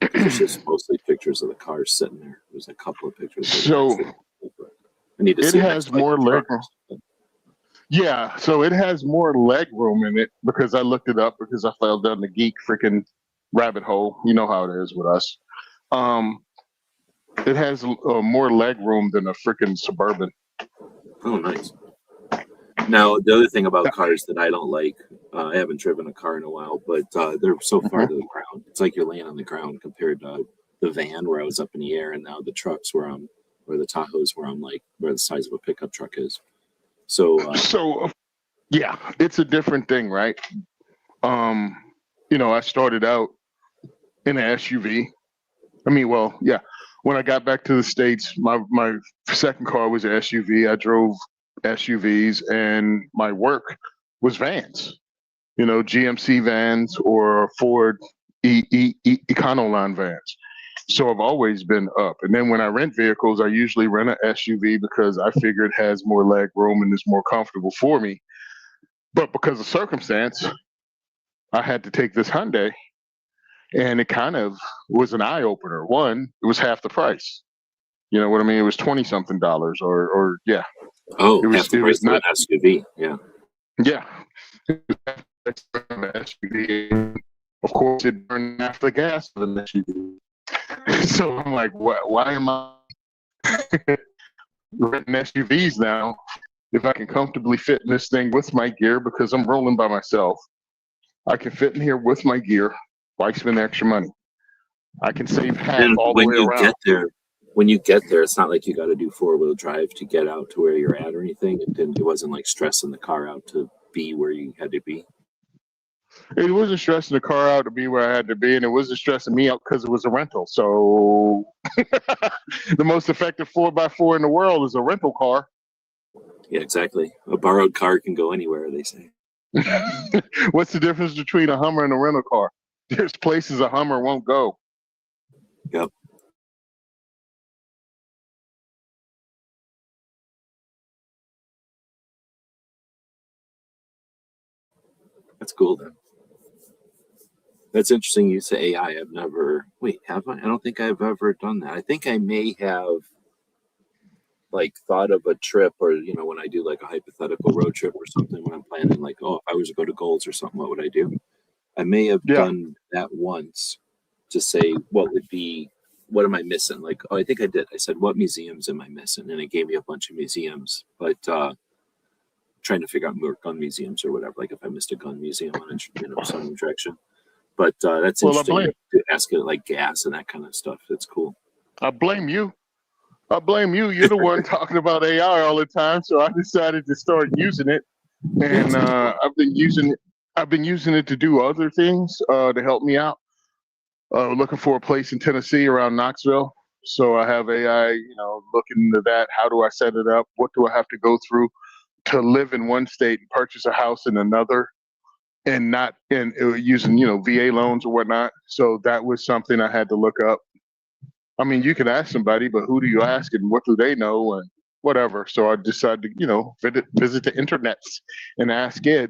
It's just mostly pictures of the cars sitting there. There's a couple of pictures. So I need to see it has more leg room. Yeah, so it has more leg room in it because I looked it up because I fell down the geek freaking rabbit hole. You know how it is with us. It has more leg room than a freaking Suburban. Oh, nice. Now, the other thing about cars that I don't like, I haven't driven a car in a while, but they're so far to the ground. It's like you're laying on the ground compared to the van where I was up in the air, and now the trucks or the Tahoes where I'm like, where the size of a pickup truck is. So yeah, it's a different thing, right? I started out in an SUV. When I got back to the States, my second car was an SUV. I drove SUVs, and my work was vans, GMC vans or Ford Econoline vans. So I've always been up. And then when I rent vehicles, I usually rent an SUV because I figure it has more leg room and is more comfortable for me. But because of circumstance, I had to take this Hyundai, and it kind of was an eye opener. One, it was half the price. You know what I mean? It was $20-something, or yeah. Oh, half the price of an SUV. Yeah. Yeah. SUV. Of course, it burned half the gas of an SUV. So I'm like, why am I renting SUVs now if I can comfortably fit in this thing with my gear because I'm rolling by myself? I can fit in here with my gear. Why spend extra money? I can save half all the way around. When you get there, it's not like you got to do 4-wheel drive to get out to where you're at or anything. It wasn't like stressing the car out to be where you had to be. It wasn't stressing the car out to be where I had to be, and it wasn't stressing me out because it was a rental. So the most effective 4x4 in the world is a rental car. Yeah, exactly. A borrowed car can go anywhere, they say. What's the difference between a Hummer and a rental car? There's places a Hummer won't go. Yep. That's cool, then. That's interesting you say AI. Have I? I don't think I've ever done that. I think I may have like thought of a trip or, when I do like a hypothetical road trip or something, when I'm planning like, if I was to go to Gold's or something, what would I do? I may have done that once to say, what am I missing? Like, I think I did. I said, what museums am I missing? And it gave me a bunch of museums, but trying to figure out more gun museums or whatever. Like if I missed a gun museum on some direction. But that's Well, interesting to ask it like gas and that kind of stuff. It's cool. I blame you. I blame you. You're the one talking about AI all the time, so I decided to start using it, and I've been using it. I've been using it to do other things to help me out. Looking for a place in Tennessee around Knoxville, so I have AI. Looking into that. How do I set it up? What do I have to go through to live in one state and purchase a house in another, and not using VA loans or whatnot. So that was something I had to look up. I mean, you can ask somebody, but who do you ask and what do they know and whatever. So I decided to, visit the internets and ask it.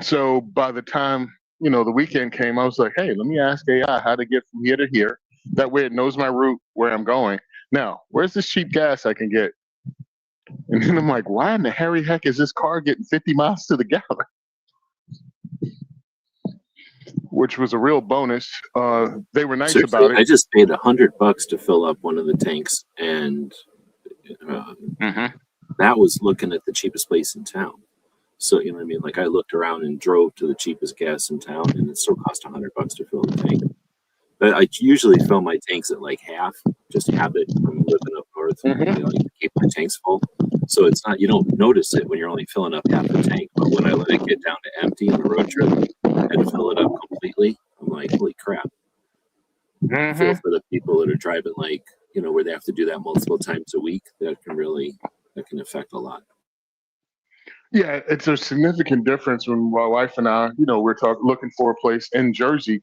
So by the time, the weekend came, I was like, hey, let me ask AI how to get from here to here. That way it knows my route, where I'm going. Now, where's this cheap gas I can get? And then I'm like, why in the hairy heck is this car getting 50 miles to the gallon? Which was a real bonus. They were nice Seriously, about it. I just paid $100 to fill up one of the tanks, and that was looking at the cheapest place in town. So you know what I mean? Like I looked around and drove to the cheapest gas in town, and it still cost $100 to fill the tank. But I usually fill my tanks at like half, just habit from living up north. Keep my tanks full. So it's not, you don't notice it when you're only filling up half the tank. But when I let it get down to empty on a road trip and fill it up completely, I'm like, holy crap. I feel for the people that are driving where they have to do that multiple times a week. That can affect a lot. Yeah, it's a significant difference when my wife and I, we're looking for a place in Jersey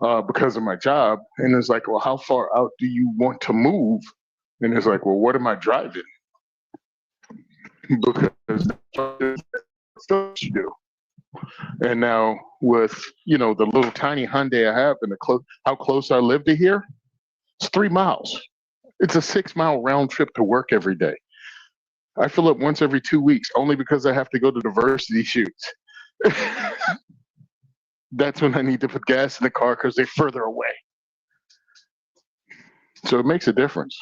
because of my job. And it's like, well, how far out do you want to move? And it's like, well, what am I driving? Because that's what you do. And now with, the little tiny Hyundai I have and how close I live to here, it's 3 miles. It's a 6-mile round trip to work every day. I fill up once every 2 weeks only because I have to go to diversity shoots. That's when I need to put gas in the car because they're further away. So it makes a difference.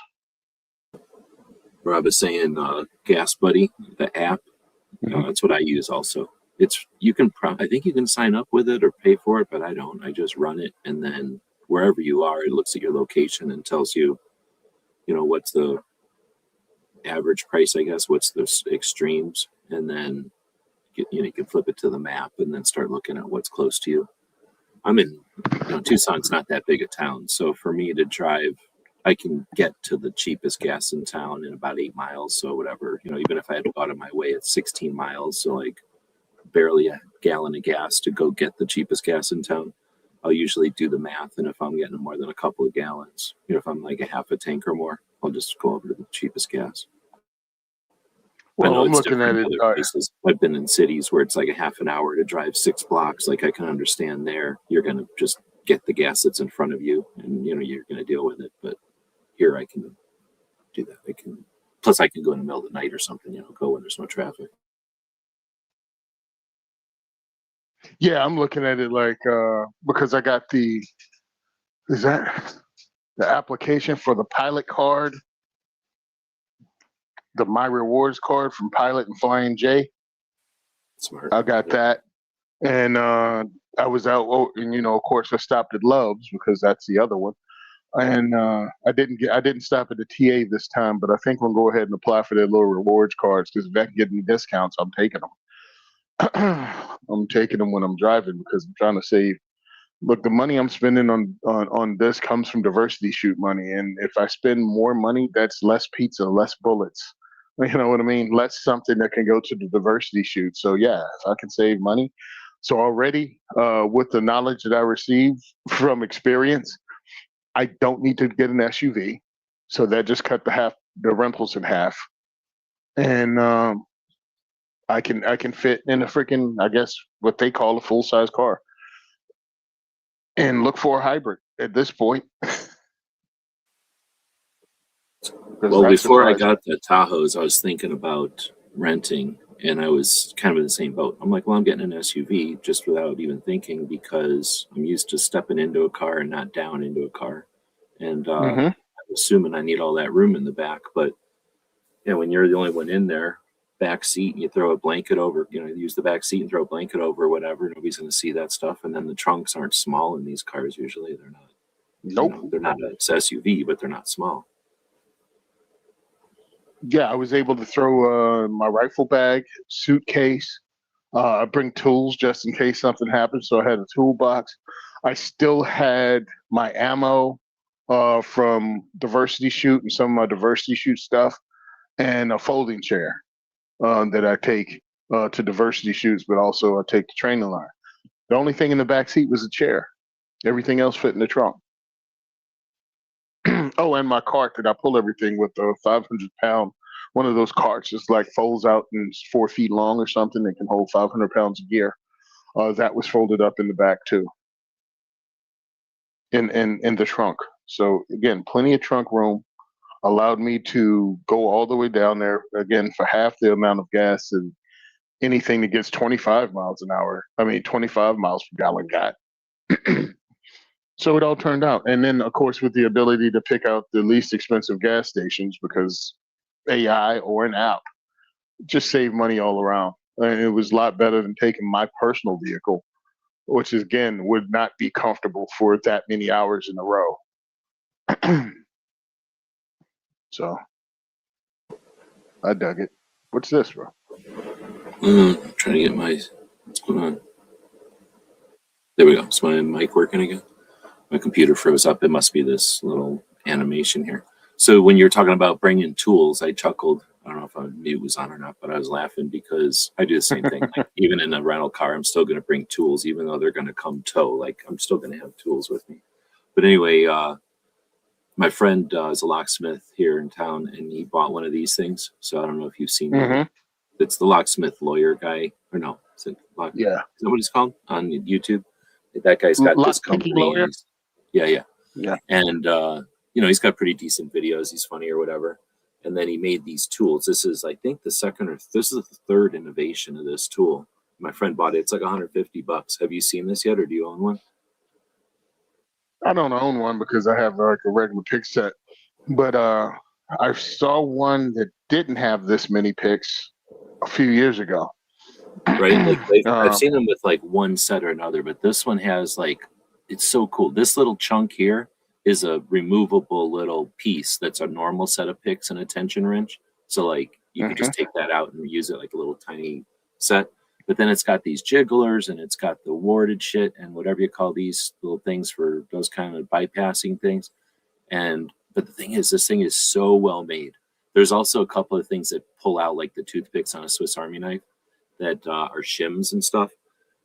Rob is saying Gas Buddy, the app. That's what I use also. I think you can sign up with it or pay for it, but I don't. I just run it, and then wherever you are, it looks at your location and tells you, what's the average price, I guess, what's the extremes, and then you can flip it to the map and then start looking at what's close to you. I'm in Tucson's not that big a town, so for me to drive, I can get to the cheapest gas in town in about 8 miles. So whatever, even if I had to go out of my way, it's 16 miles, so like barely a gallon of gas to go get the cheapest gas in town. I'll usually do the math, and if I'm getting more than a couple of gallons, if I'm like a half a tank or more, I'll just go over to the cheapest gas. Well, I know I'm it's looking at different it. in other places. I've been in cities where it's like a half an hour to drive 6 blocks. Like I can understand there, you're going to just get the gas that's in front of you, and you're going to deal with it. But here, I can do that. Plus I can go in the middle of the night or something. Go when there's no traffic. Yeah, I'm looking at it like because I got the application for the pilot card, the My Rewards card from Pilot and Flying J. Smart. I got that, and I was out, and of course, I stopped at Love's because that's the other one, and I didn't stop at the TA this time, but I think we'll go ahead and apply for their little rewards cards because if that can get me discounts, I'm taking them. I'm taking them when I'm driving because I'm trying to save. Look, the money I'm spending on this comes from diversity shoot money, and if I spend more money, that's less pizza, less bullets. You know what I mean? Less something that can go to the diversity shoot. So yeah, if I can save money. So already, with the knowledge that I received from experience, I don't need to get an SUV. So that just cut the rentals in half, and I can fit in a freaking, I guess, what they call a full-size car, and look for a hybrid at this point. Well, before I got the Tahoes, I was thinking about renting, and I was kind of in the same boat. I'm like, well, I'm getting an SUV just without even thinking because I'm used to stepping into a car and not down into a car. And I'm assuming I need all that room in the back. But yeah, when you're the only one in there, back seat and you throw a blanket over, use the back seat and throw a blanket over or whatever. Nobody's going to see that stuff. And then the trunks aren't small in these cars. Usually they're not, Nope. they're not an SUV, but they're not small. Yeah, I was able to throw my rifle bag, suitcase, bring tools just in case something happens. So I had a toolbox. I still had my ammo from diversity shoot and some of my diversity shoot stuff, and a folding chair that I take to diversity shoots, but also I take to train and learn. The only thing in the back seat was a chair. Everything else fit in the trunk. Oh, and my cart that I pull everything with, a 500-pound, one of those carts, just like folds out and is 4 feet long or something. That can hold 500 pounds of gear. That was folded up in the back too, in the trunk. So again, plenty of trunk room. Allowed me to go all the way down there again for half the amount of gas and anything that gets 25 miles an hour. 25 miles per gallon got. So it all turned out. And then, of course, with the ability to pick out the least expensive gas stations, because AI or an app just saved money all around. And it was a lot better than taking my personal vehicle, which again would not be comfortable for that many hours in a row. So I dug it. What's this, bro? I'm trying to get what's going on? There we go. Is my mic working again? My computer froze up. It must be this little animation here. So when you're talking about bringing tools, I chuckled. I don't know if my mute was on or not, but I was laughing because I do the same thing. Like, even in a rental car, I'm still going to bring tools, even though they're going to come tow. Like, I'm still going to have tools with me. But anyway, my friend is a locksmith here in town, and he bought one of these things. So I don't know if you've seen it. It's the locksmith lawyer guy, or no? Is it Yeah. Is that what he's called on YouTube? That guy's got this company. Lawyer? Yeah. Yeah. And he's got pretty decent videos. He's funny or whatever. And then he made these tools. This is, I think, this is the third innovation of this tool. My friend bought it. It's like $150. Have you seen this yet, or do you own one? I don't own one because I have like a regular pick set. But I saw one that didn't have this many picks a few years ago. Right? Like I've seen them with like one set or another, but this one has like, it's so cool. This little chunk here is a removable little piece that's a normal set of picks and a tension wrench. So like you can just take that out and use it like a little tiny set. But then it's got these jigglers and it's got the warded shit and whatever you call these little things for those kind of bypassing things. But the thing is, this thing is so well made. There's also a couple of things that pull out like the toothpicks on a Swiss Army knife that are shims and stuff.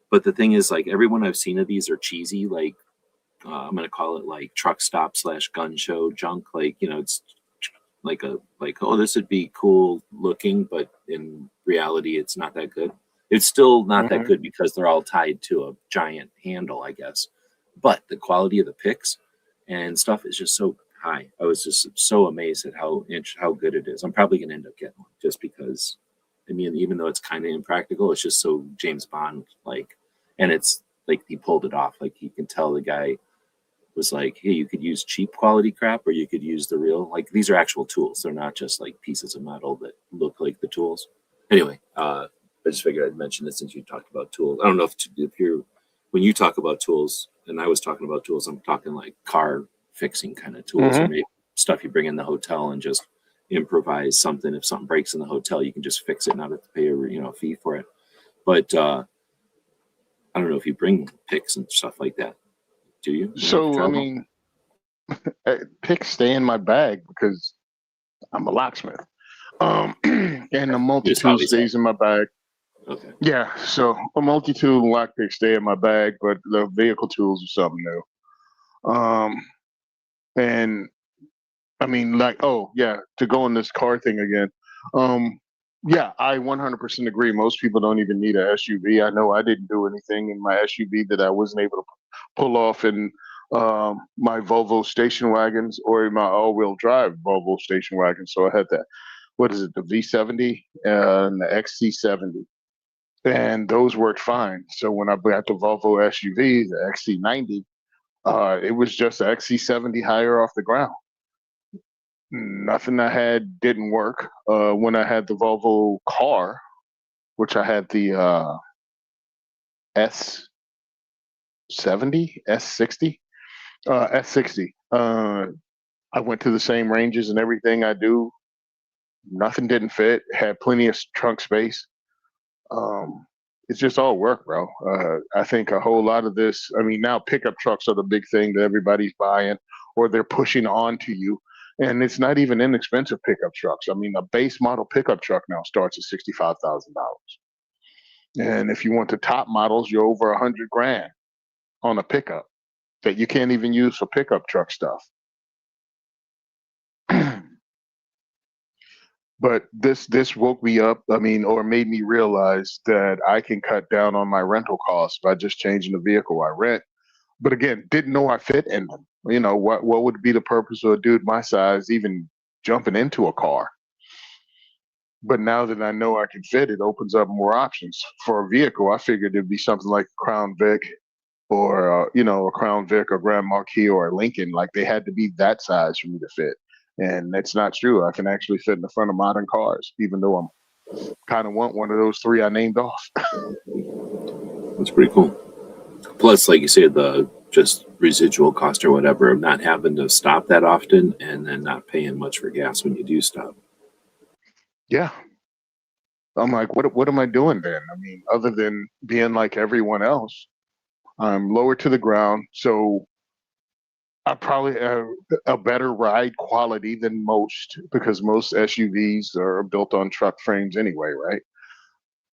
But the thing is, like, every one I've seen of these are cheesy. Like, I'm going to call it like truck stop / gun show junk. Like, it's like oh, this would be cool looking, but in reality, it's not that good. It's still not that good because they're all tied to a giant handle, I guess. But the quality of the picks and stuff is just so high. I was just so amazed at how good it is. I'm probably going to end up getting one just because, even though it's kind of impractical, it's just so James Bond like. And it's like he pulled it off. Like, you can tell the guy was like, hey, you could use cheap quality crap or you could use the real. Like, these are actual tools. They're not just like pieces of metal that look like the tools. Anyway, I just figured I'd mention this since you talked about tools. I don't know when you talk about tools, and I was talking about tools, I'm talking like car fixing kind of tools, or maybe stuff you bring in the hotel and just improvise something. If something breaks in the hotel, you can just fix it, not have to pay a fee for it. But I don't know if you bring picks and stuff like that. Do you? So, picks stay in my bag because I'm a locksmith. And the multi-tool stays in my bag. Okay. Yeah, so a multi-tool and lockpick stay in my bag, but the vehicle tools are something new. And to go on this car thing again. Yeah, I 100% agree. Most people don't even need an SUV. I know I didn't do anything in my SUV that I wasn't able to pull off in my Volvo station wagons or in my all-wheel drive Volvo station wagon. So I had that. What is it? The V70 and the XC70. And those worked fine. So when I got the Volvo SUV, the XC90, it was just the XC70 higher off the ground. Nothing I had didn't work. When I had the Volvo car, which I had the S70, S60, S60. I went to the same ranges and everything I do. Nothing didn't fit. Had plenty of trunk space. It's just all work, bro. I think a whole lot of this. I mean, now pickup trucks are the big thing that everybody's buying, or they're pushing onto you. And it's not even inexpensive pickup trucks. I mean, a base model pickup truck now starts at $65,000. And if you want the top models, you're over 100 grand on a pickup that you can't even use for pickup truck stuff. But this woke me up, I mean, or made me realize that I can cut down on my rental costs by just changing the vehicle I rent. But again, didn't know I fit in them. You know, what would be the purpose of a dude my size even jumping into a car? But now that I know I can fit, it opens up more options for a vehicle. I figured it'd be something like a Crown Vic, or a Crown Vic or Grand Marquis or a Lincoln. Like they had to be that size for me to fit, and that's not true. I can actually fit in the front of modern cars, even though I'm kind of want one of those three I named off. That's pretty cool. Plus, like you said, the just residual cost or whatever of not having to stop that often, and then not paying much for gas when you do stop. Yeah, I'm like, what am I doing then? I mean, other than being like everyone else, I'm lower to the ground, so I probably have a better ride quality than most, because most SUVs are built on truck frames anyway, right?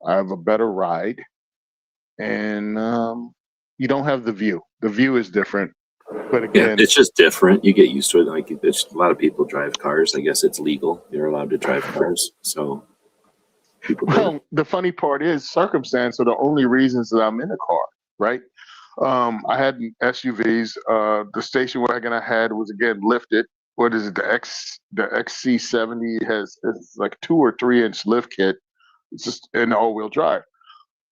I have a better ride, and you don't have the view. The view is different, but Yeah, again, it's just different. You get used to it. Like it's, a lot of people drive cars. I guess it's legal. You're allowed to drive cars, so people do it. well, the funny part is circumstance are the only reasons that I'm in a car, right? I had SUVs. The station wagon I had was again lifted. What is it? The XC70 has it's like 2 or 3 inch lift kit. It's just an all-wheel drive.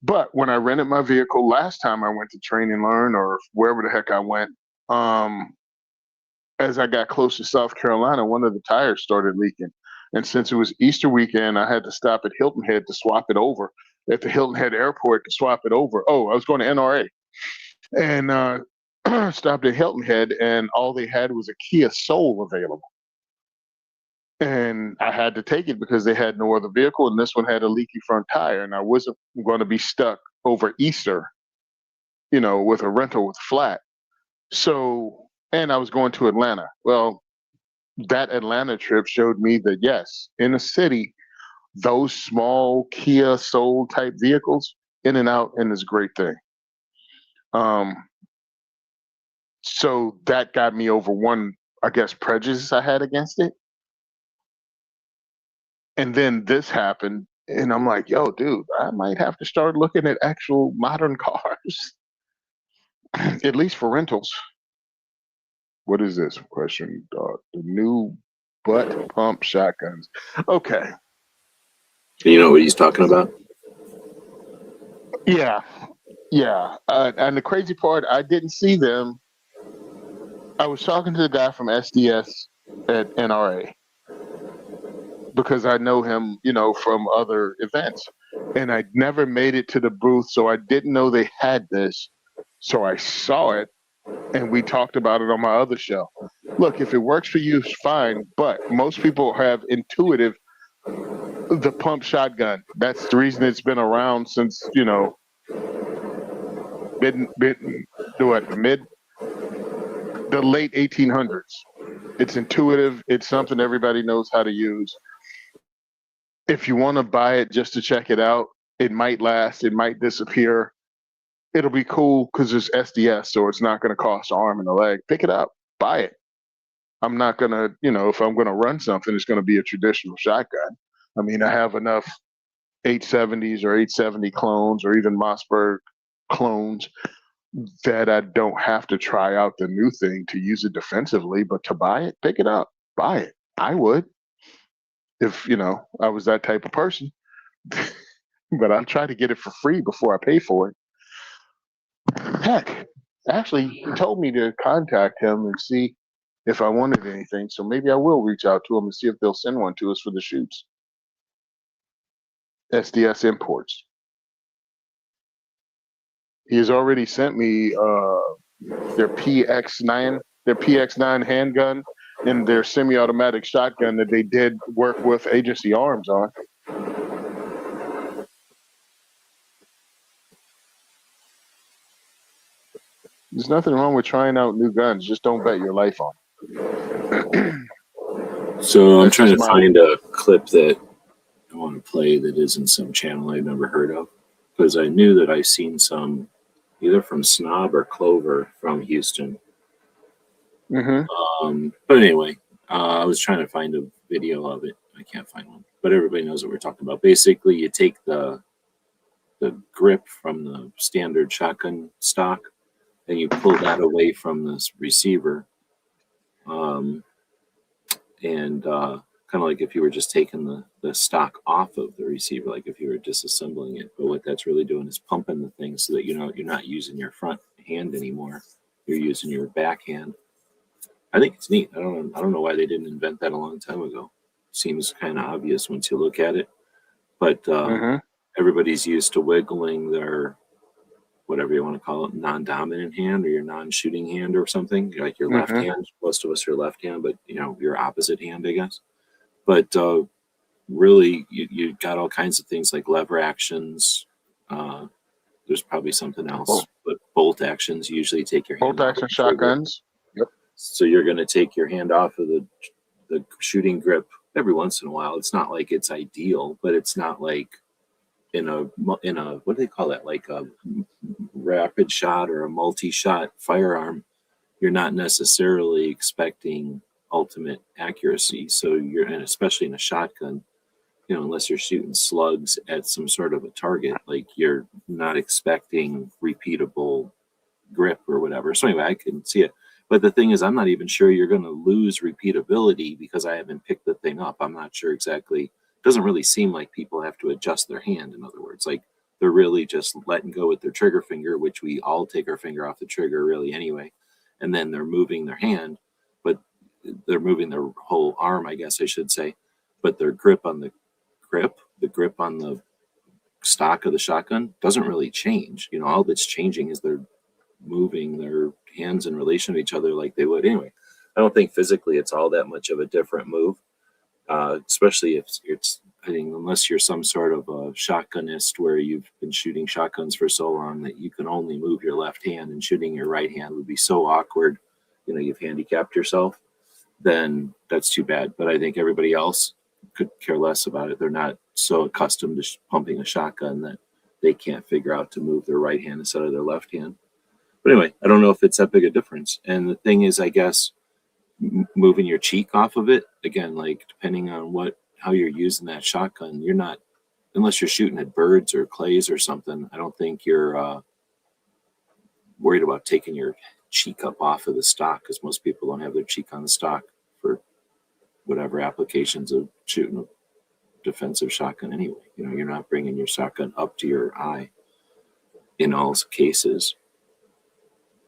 But when I rented my vehicle last time I went to Train and Learn, or wherever the heck I went, um, as I got close to South Carolina, one of the tires started leaking. And since it was Easter weekend, I had to stop at Hilton Head to swap it over. At the Hilton Head Airport to swap it over. Oh, I was going to NRA, and stopped at Hilton Head, and all they had was a Kia Soul available. And I had to take it because they had no other vehicle, and this one had a leaky front tire, and I wasn't going to be stuck over Easter, with a rental with flat. So, and I was going to Atlanta. Well, that Atlanta trip showed me that yes, in a city, those small Kia Soul type vehicles, in and out, and is a great thing. So that got me over one, I guess, prejudice I had against it. And then this happened, and I'm like, yo, dude, I might have to start looking at actual modern cars, at least for rentals. What is this question? The new butt pump shotguns. Okay. You know what he's talking about? Yeah. Yeah. And the crazy part, I didn't see them. I was talking to the guy from SDS at NRA because I know him, from other events. And I never made it to the booth, so I didn't know they had this. So I saw it, and we talked about it on my other show. Look, if it works for you, fine. But most people have intuitive the pump shotgun. That's the reason it's been around since mid the late 1800s. It's intuitive. It's something everybody knows how to use. If you want to buy it just to check it out, it might last. It might disappear. It'll be cool because it's SDS, so it's not going to cost an arm and a leg. Pick it up, buy it. I'm not going to, if I'm going to run something, it's going to be a traditional shotgun. I mean, I have enough 870s or 870 clones or even Mossberg clones that I don't have to try out the new thing to use it defensively, but to buy it, pick it up, buy it. I would if, I was that type of person, but I'll try to get it for free before I pay for it. Heck, actually, he told me to contact him and see if I wanted anything. So maybe I will reach out to them and see if they'll send one to us for the shoots. SDS Imports. He has already sent me their PX9 handgun and their semi-automatic shotgun that they did work with Agency Arms on. There's nothing wrong with trying out new guns. Just don't bet your life on it. So I'm trying to find a clip that I want to play that isn't some channel I've never heard of, because I knew that I've seen some either from Snob or Clover from Houston. But anyway, I was trying to find a video of it. I can't find one, but everybody knows what we're talking about. Basically, you take the grip from the standard shotgun stock and you pull that away from this receiver, and kind of like if you were just taking the stock off of the receiver, like if you were disassembling it. But what that's really doing is pumping the thing so that you're not using your front hand anymore. You're using your back hand. I think it's neat. I don't know why they didn't invent that a long time ago. Seems kind of obvious once you look at it. But everybody's used to wiggling their, whatever you want to call it, non-dominant hand or your non-shooting hand or something, like your left hand. Most of us are left hand, but your opposite hand, I guess. But really, you got all kinds of things like lever actions. There's probably something else, but bolt actions. You usually take your hand bolt action shotguns. Yep. So you're going to take your hand off of the shooting grip every once in a while. It's not like it's ideal, but it's not like in a what do they call that? Like a rapid shot or a multi-shot firearm. You're not necessarily expecting ultimate accuracy. So and especially in a shotgun, unless you're shooting slugs at some sort of a target, like you're not expecting repeatable grip or whatever. So anyway, I can see it. But the thing is, I'm not even sure you're going to lose repeatability because I haven't picked the thing up. I'm not sure exactly. It doesn't really seem like people have to adjust their hand. In other words, like they're really just letting go with their trigger finger, which we all take our finger off the trigger really anyway. And then they're moving their hand, but they're moving their whole arm, I guess I should say. But their grip on the grip on the stock of the shotgun doesn't really change. All that's changing is they're moving their hands in relation to each other like they would anyway. I don't think physically it's all that much of a different move, especially if I think unless you're some sort of a shotgunist where you've been shooting shotguns for so long that you can only move your left hand, and shooting your right hand would be so awkward, you've handicapped yourself, then that's too bad. But I think everybody else could care less about it. They're not so accustomed to pumping a shotgun that they can't figure out to move their right hand instead of their left hand. But anyway, I don't know if it's that big a difference. And the thing is, I guess, moving your cheek off of it, again, like depending on how you're using that shotgun, you're not, unless you're shooting at birds or clays or something, I don't think you're worried about taking your cheek up off of the stock, because most people don't have their cheek on the stock for whatever applications of shooting a defensive shotgun anyway. You're not bringing your shotgun up to your eye in all cases,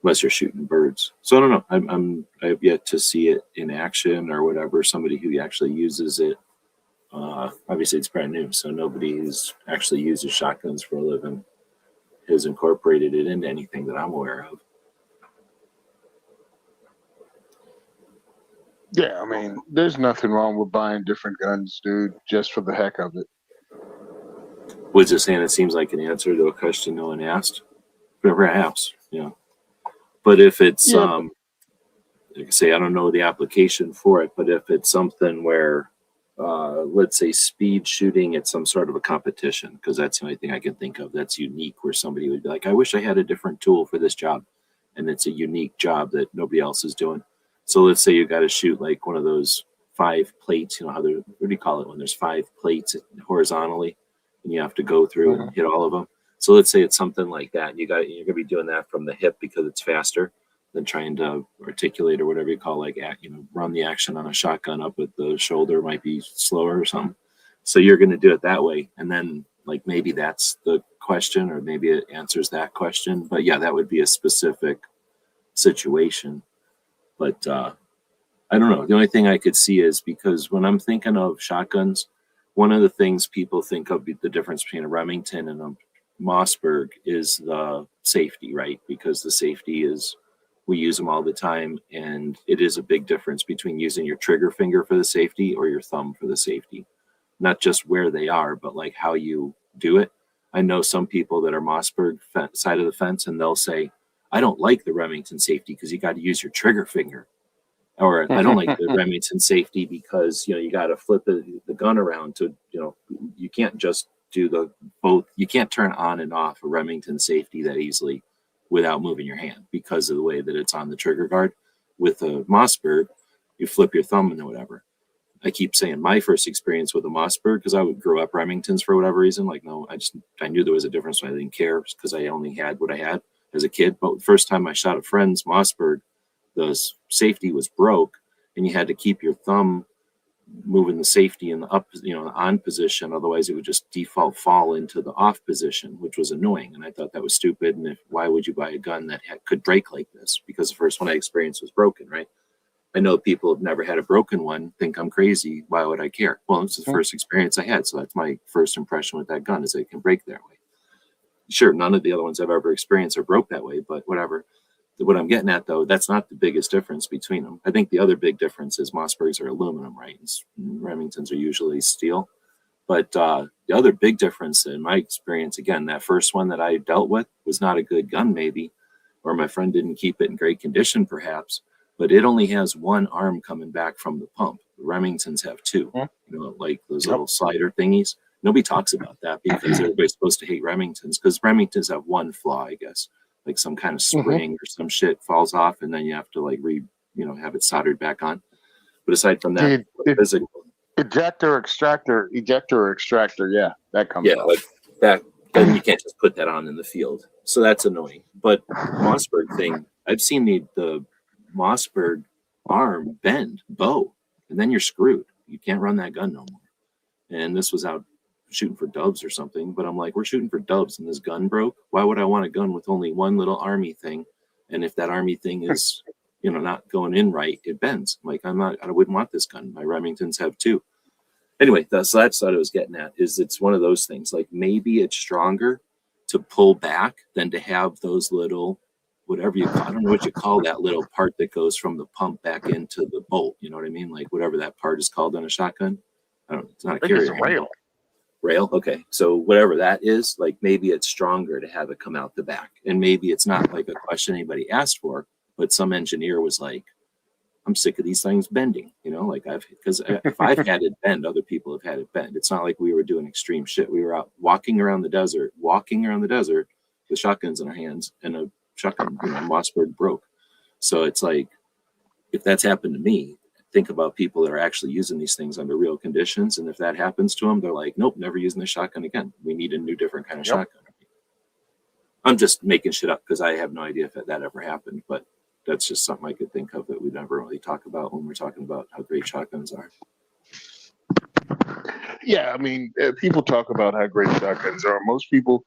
unless you're shooting birds. So I don't know. I've yet to see it in action or whatever. Somebody who actually uses it. Obviously, it's brand new, so nobody who's actually uses shotguns for a living has incorporated it into anything that I'm aware of. Yeah, I mean, there's nothing wrong with buying different guns, dude, just for the heck of it. Was just saying it seems like an answer to a question no one asked. Perhaps, But if it's, like I say, I don't know the application for it, but if it's something where, let's say, speed shooting at some sort of a competition, because that's the only thing I can think of that's unique, where somebody would be like, I wish I had a different tool for this job. And it's a unique job that nobody else is doing. So let's say you got to shoot like one of those 5 plates, what do you call it when there's 5 plates horizontally and you have to go through and hit all of them. So let's say it's something like that. You're going to be doing that from the hip because it's faster than trying to articulate or whatever you call, like, run the action on a shotgun up with the shoulder might be slower or something. So you're going to do it that way. And then like maybe that's the question, or maybe it answers that question. But yeah, that would be a specific situation. But I don't know. The only thing I could see is because when I'm thinking of shotguns, one of the things people think of the difference between a Remington and a Mossberg is the safety, right? Because the safety is, we use them all the time, and it is a big difference between using your trigger finger for the safety or your thumb for the safety. Not just where they are, but like how you do it. I know some people that are Mossberg side of the fence, and they'll say, I don't like the Remington safety because you got to use your trigger finger. Or I don't like the Remington safety because, you know, you got to flip the gun around to, you know, you can't just do the both. You can't turn on and off a Remington safety that easily without moving your hand because of the way that it's on the trigger guard. With a Mossberg, you flip your thumb and whatever. I keep saying my first experience with a Mossberg, because I would grow up Remingtons for whatever reason. Like, no, I knew there was a difference, so I didn't care because I only had what I had as a kid. But the first time I shot a friend's Mossberg, the safety was broke, and you had to keep your thumb moving the safety in the up, you know, on position. Otherwise, it would just default fall into the off position, which was annoying. And I thought that was stupid. And why would you buy a gun that could break like this? Because the first one I experienced was broken, right? I know people have never had a broken one, think I'm crazy. Why would I care? Well, it's the first experience I had. So that's my first impression with that gun, is it can break that way. Sure, none of the other ones I've ever experienced are broke that way, but whatever. What I'm getting at, though, that's not the biggest difference between them. I think the other big difference is Mossbergs are aluminum, right? And Remingtons are usually steel. But the other big difference in my experience, again, that first one that I dealt with was not a good gun, maybe, or my friend didn't keep it in great condition, perhaps, but it only has one arm coming back from the pump. The Remingtons have two, you know, like those little slider thingies. Nobody talks about that because everybody's supposed to hate Remingtons, because Remingtons have one flaw, I guess, like some kind of spring or some shit falls off, and then you have to like have it soldered back on. But aside from that, physical ejector, extractor, yeah, that comes yeah, off. like that, then you can't just put that on in the field. So that's annoying. But Mossberg thing, I've seen the Mossberg arm bend, bow, and then you're screwed. You can't run that gun no more. And this was out shooting for doves or something, but I'm like, we're shooting for doves and this gun broke. Why would I want a gun with only one little army thing? And if that army thing is, not going in right, it bends. I'm like, I wouldn't want this gun. My Remingtons have two. Anyway, that's what I was getting at, is it's one of those things, like maybe it's stronger to pull back than to have those little, whatever you call, I don't know what you call that little part that goes from the pump back into the bolt. You know what I mean? Like whatever that part is called on a shotgun. I don't know. It's not a carrier. It's a rail. Rail. Okay. So whatever that is, like maybe it's stronger to have it come out the back. And maybe it's not like a question anybody asked for, but some engineer was like, I'm sick of these things bending, because if I've had it bend, other people have had it bend. It's not like we were doing extreme shit. We were out walking around the desert with shotguns in our hands, and a shotgun, Mossberg broke. So it's like, if that's happened to me, think about people that are actually using these things under real conditions. And if that happens to them, they're like, nope, never using this shotgun again. We need a new, different kind of shotgun. I'm just making shit up because I have no idea if that ever happened, but that's just something I could think of that we never really talk about when we're talking about how great shotguns are. Yeah, I mean, people talk about how great shotguns are. Most people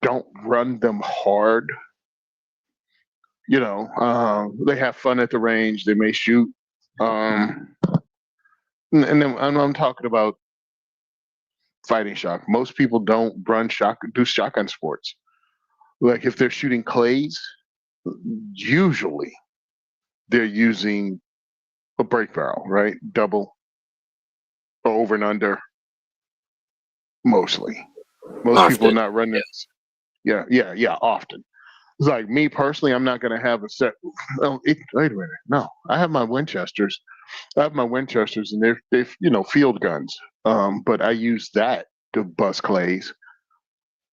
don't run them hard. They have fun at the range. They may shoot. And then I'm talking about fighting shot. Most people don't do shotgun sports. Like if they're shooting clays, usually they're using a break barrel, right? Double, over and under. Mostly, most Often. people are not running. Yeah, often. It's like me personally, I'm not going to have a set. Wait a minute. No, I have my Winchesters. And they're field guns. But I use that to bust clays.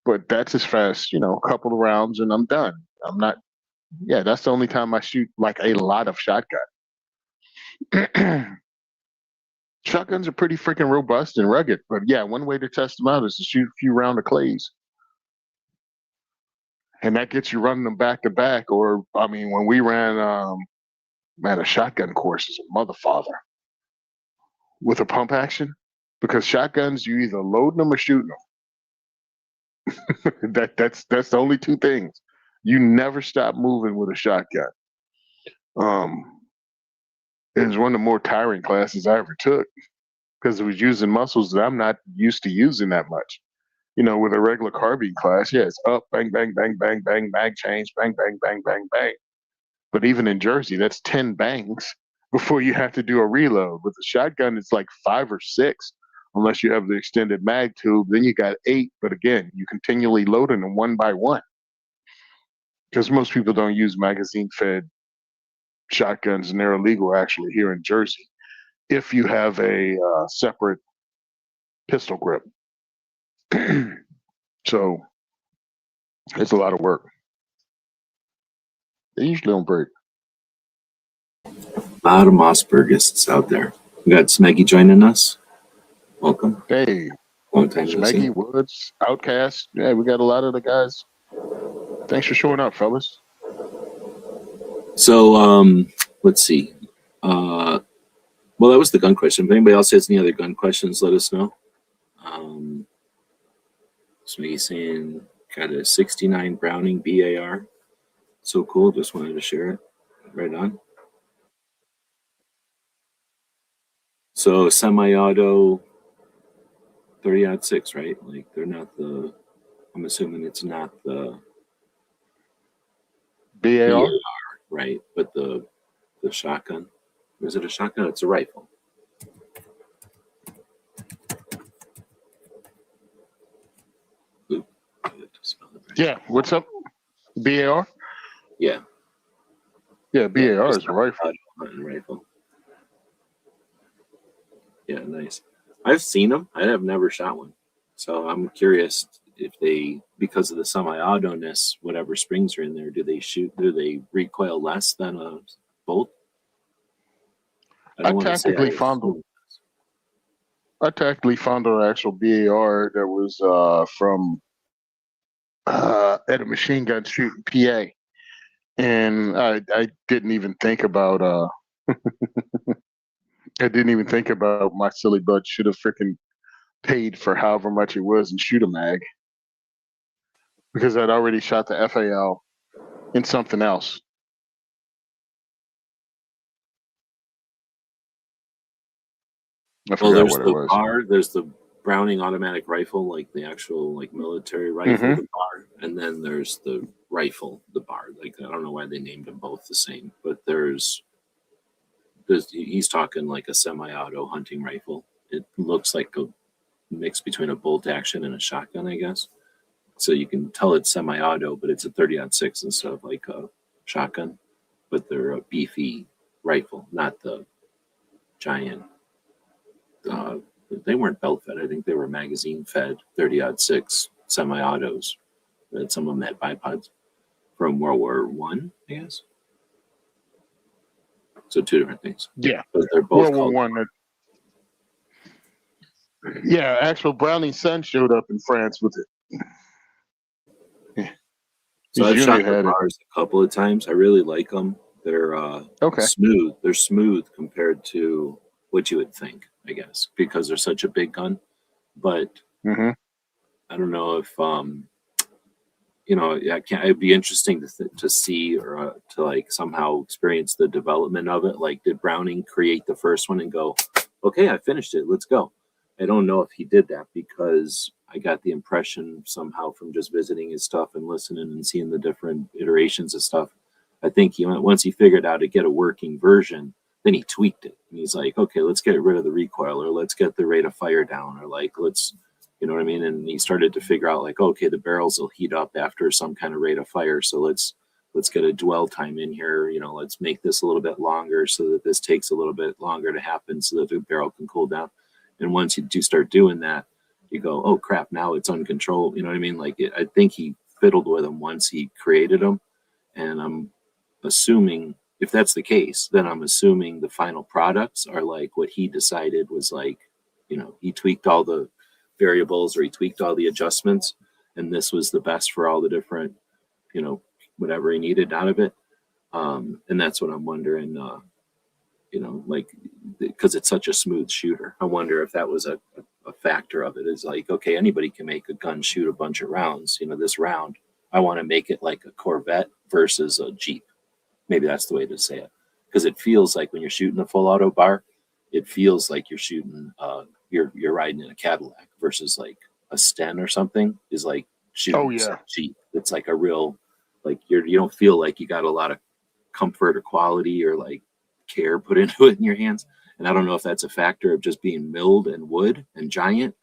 But that's as fast, a couple of rounds and I'm done. I'm not. Yeah, that's the only time I shoot like a lot of shotgun. Shotguns are pretty freaking robust and rugged, but yeah, one way to test them out is to shoot a few rounds of clays. And that gets you running them back to back. Or, I mean, when we ran, a shotgun course is a mother father with a pump action, because shotguns, you either loading them or shooting them. That's the only two things. You never stop moving with a shotgun. It was one of the more tiring classes I ever took because it was using muscles that I'm not used to using that much. With a regular carbine class, yeah, it's up, bang, bang, bang, bang, bang, bang, change, bang, bang, bang, bang, bang. But even in Jersey, that's 10 bangs before you have to do a reload. With a shotgun, it's like 5 or 6, unless you have the extended mag tube. Then you got 8, but again, you continually loading them one by one because most people don't use magazine-fed shotguns, and they're illegal actually here in Jersey if you have a separate pistol grip. So it's a lot of work. They usually don't break. A lot of Mossbergists out there. We got Smeggy joining us. Welcome. Hey, Long time no see. Smeggy, Woods, Outcast. Yeah, we got a lot of the guys. Thanks for showing up, fellas. So, let's see. Well, that was the gun question. If anybody else has any other gun questions, let us know. Smeggy saying got a 69 Browning BAR. So cool. Just wanted to share it. Right on. So semi-auto 30-06, right? Like they're not the. I'm assuming it's not the BAR, right? But the shotgun. Or is it a shotgun? It's a rifle. Ooh, I have to spell it right. Yeah. What's up? BAR? Yeah. Yeah, BAR is a rifle. Hunting rifle. Yeah, nice. I've seen them. I have never shot one. So I'm curious if they, because of the semi-auto-ness, whatever springs are in there, do they recoil less than a bolt? I tactically found an actual BAR that was from at a machine gun shoot in PA, and I didn't even think about I didn't even think about my silly butt should have freaking paid for however much it was and shoot a mag because I'd already shot the FAL in something else. I Well, forgot there's what it the was. bar, there's the Browning automatic rifle, like the actual like military rifle, the bar, and then there's the rifle, the bar. Like I don't know why they named them both the same, but there's he's talking like a semi-auto hunting rifle. It looks like a mix between a bolt action and a shotgun, I guess. So you can tell it's semi-auto, but it's a 30-06 instead of like a shotgun. But they're a beefy rifle, not the giant. They weren't belt fed. I think they were magazine fed 30-06 semi-autos. That some of them had bipods from World War One, I guess. So two different things. Yeah, but they're both World War One. Yeah, actual Browning's son showed up in France with it. Yeah. So I've shot the bars a couple of times. I really like them. They're smooth. They're smooth compared to what you would think, I guess, because they're such a big gun. But I don't know if it'd be interesting to see or to like somehow experience the development of it. Like, did Browning create the first one and go, okay, I finished it, let's go? I don't know if he did that because I got the impression somehow from just visiting his stuff and listening and seeing the different iterations of stuff. I think once he figured out to get a working version, then he tweaked it. And he's like, okay, let's get rid of the recoil, or let's get the rate of fire down, or like, let's, you know what I mean? And he started to figure out like, okay, the barrels will heat up after some kind of rate of fire. So let's get a dwell time in here. Let's make this a little bit longer so that this takes a little bit longer to happen so that the barrel can cool down. And once you do start doing that, you go, oh crap, now it's uncontrolled. You know what I mean? Like I think he fiddled with them once he created them. And I'm assuming if that's the case, then I'm assuming the final products are like what he decided was like, he tweaked all the variables or he tweaked all the adjustments. And this was the best for all the different, whatever he needed out of it. And that's what I'm wondering, like, because it's such a smooth shooter. I wonder if that was a factor of it. Is like, okay, anybody can make a gun shoot a bunch of rounds. This round, I want to make it like a Corvette versus a Jeep. Maybe that's the way to say it. because it feels like when you're shooting a full auto bar, it feels like you're shooting you're riding in a Cadillac versus like a Sten or something is like shooting Oh, yeah. something cheap. It's like a real, like you don't feel like you got a lot of comfort or quality or like care put into it in your hands. And I don't know if that's a factor of just being milled and wood and giant,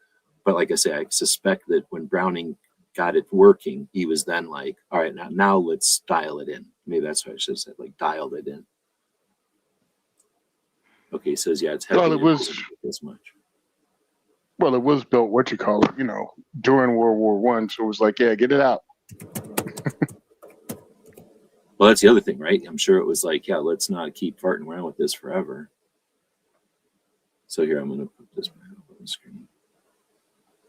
but like I say, I suspect that when Browning got it working, he was then like, all right, now let's dial it in. Maybe that's what I should have said, like dialed it in. Okay, he says, yeah, it's heavy. Well, it was this much. Well, it was built, during World War One. So it was like, yeah, get it out. Well, that's the other thing, right? I'm sure it was like, yeah, let's not keep farting around with this forever. So here, I'm going to put this back up on the screen.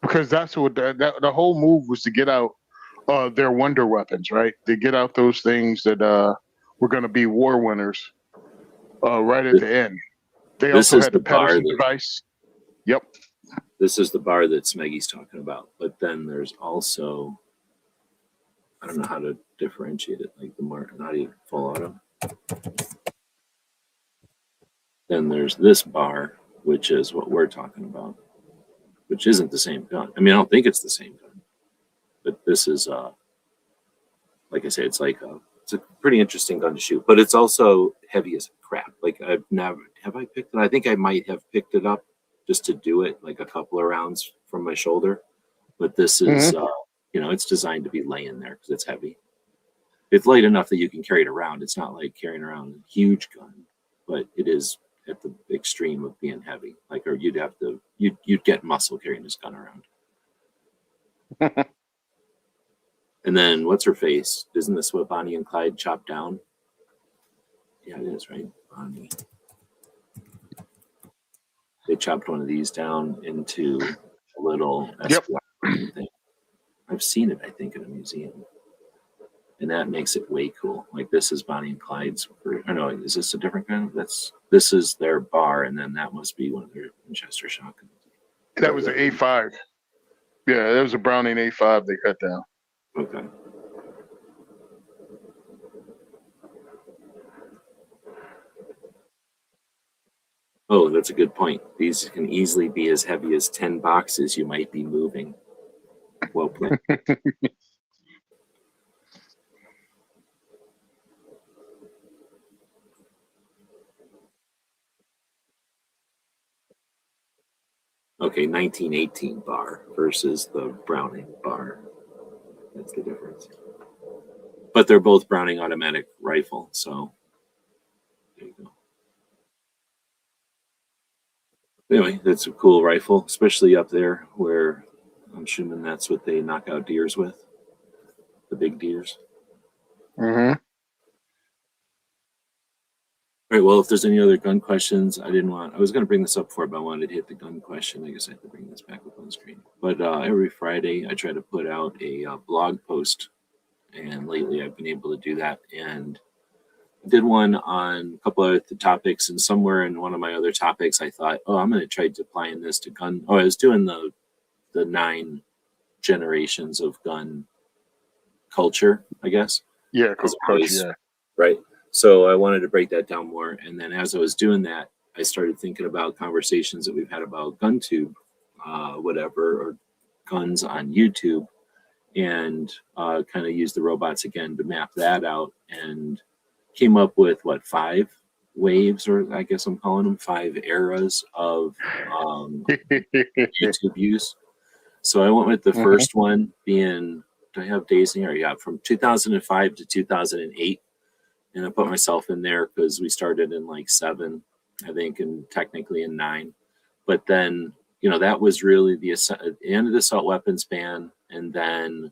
Because that's what the whole move was, to get out their wonder weapons, right? To get out those things that were going to be war winners right at the end. They also had the Pedersen device. Yep. This is the bar that Smeggy's talking about. But then there's also, I don't know how to differentiate it, like the not even full auto. Then there's this bar, which is what we're talking about, which isn't the same gun. I mean, I don't think it's the same gun, but this is, like I say, it's a pretty interesting gun to shoot, but it's also heavy as crap. Like have I picked it? I think I might have picked it up just to do it, like a couple of rounds from my shoulder. But this is, it's designed to be laying there because it's heavy. It's light enough that you can carry it around. It's not like carrying around a huge gun, but it is at the extreme of being heavy. Like, or you'd get muscle carrying this gun around. And then what's her face? Isn't this what Bonnie and Clyde chopped down? Yeah, it is, right? Bonnie. They chopped one of these down into a little SPR thing. I've seen it, I think, in a museum. And that makes it way cool. Like this is Bonnie and Clyde's. Or no, is this a different kind? This is their bar, and then that must be one of their Winchester shotguns. That was an A5. Yeah, that was a Browning A5 they cut down. Okay. Oh, that's a good point. These can easily be as heavy as 10 boxes you might be moving. Well played. Okay, 1918 bar versus the Browning bar. That's the difference. But they're both Browning automatic rifle, so there you go. Anyway, that's a cool rifle, especially up there where I'm assuming that's what they knock out deers with, the big deers. Mm-hmm. All right, well, if there's any other gun questions, I was going to bring this up before, but I wanted to hit the gun question. I guess I have to bring this back up on the screen. But every Friday, I try to put out a blog post, and lately I've been able to do that. And I did one on a couple of the topics, and somewhere in one of my other topics, I thought, I'm going to try applying this to gun. Oh, I was doing the 9 generations of gun culture, I guess. Yeah, culture, yeah. Right. So I wanted to break that down more. And then as I was doing that, I started thinking about conversations that we've had about GunTube, or guns on YouTube, and kind of used the robots again to map that out, and came up with 5 waves, or I guess I'm calling them 5 eras of YouTube use. So I went with the first one being, do I have days in here? Yeah, from 2005 to 2008. And I put myself in there because we started in like 7, I think, and technically in 9. But then, that was really the end of the assault weapons ban. And then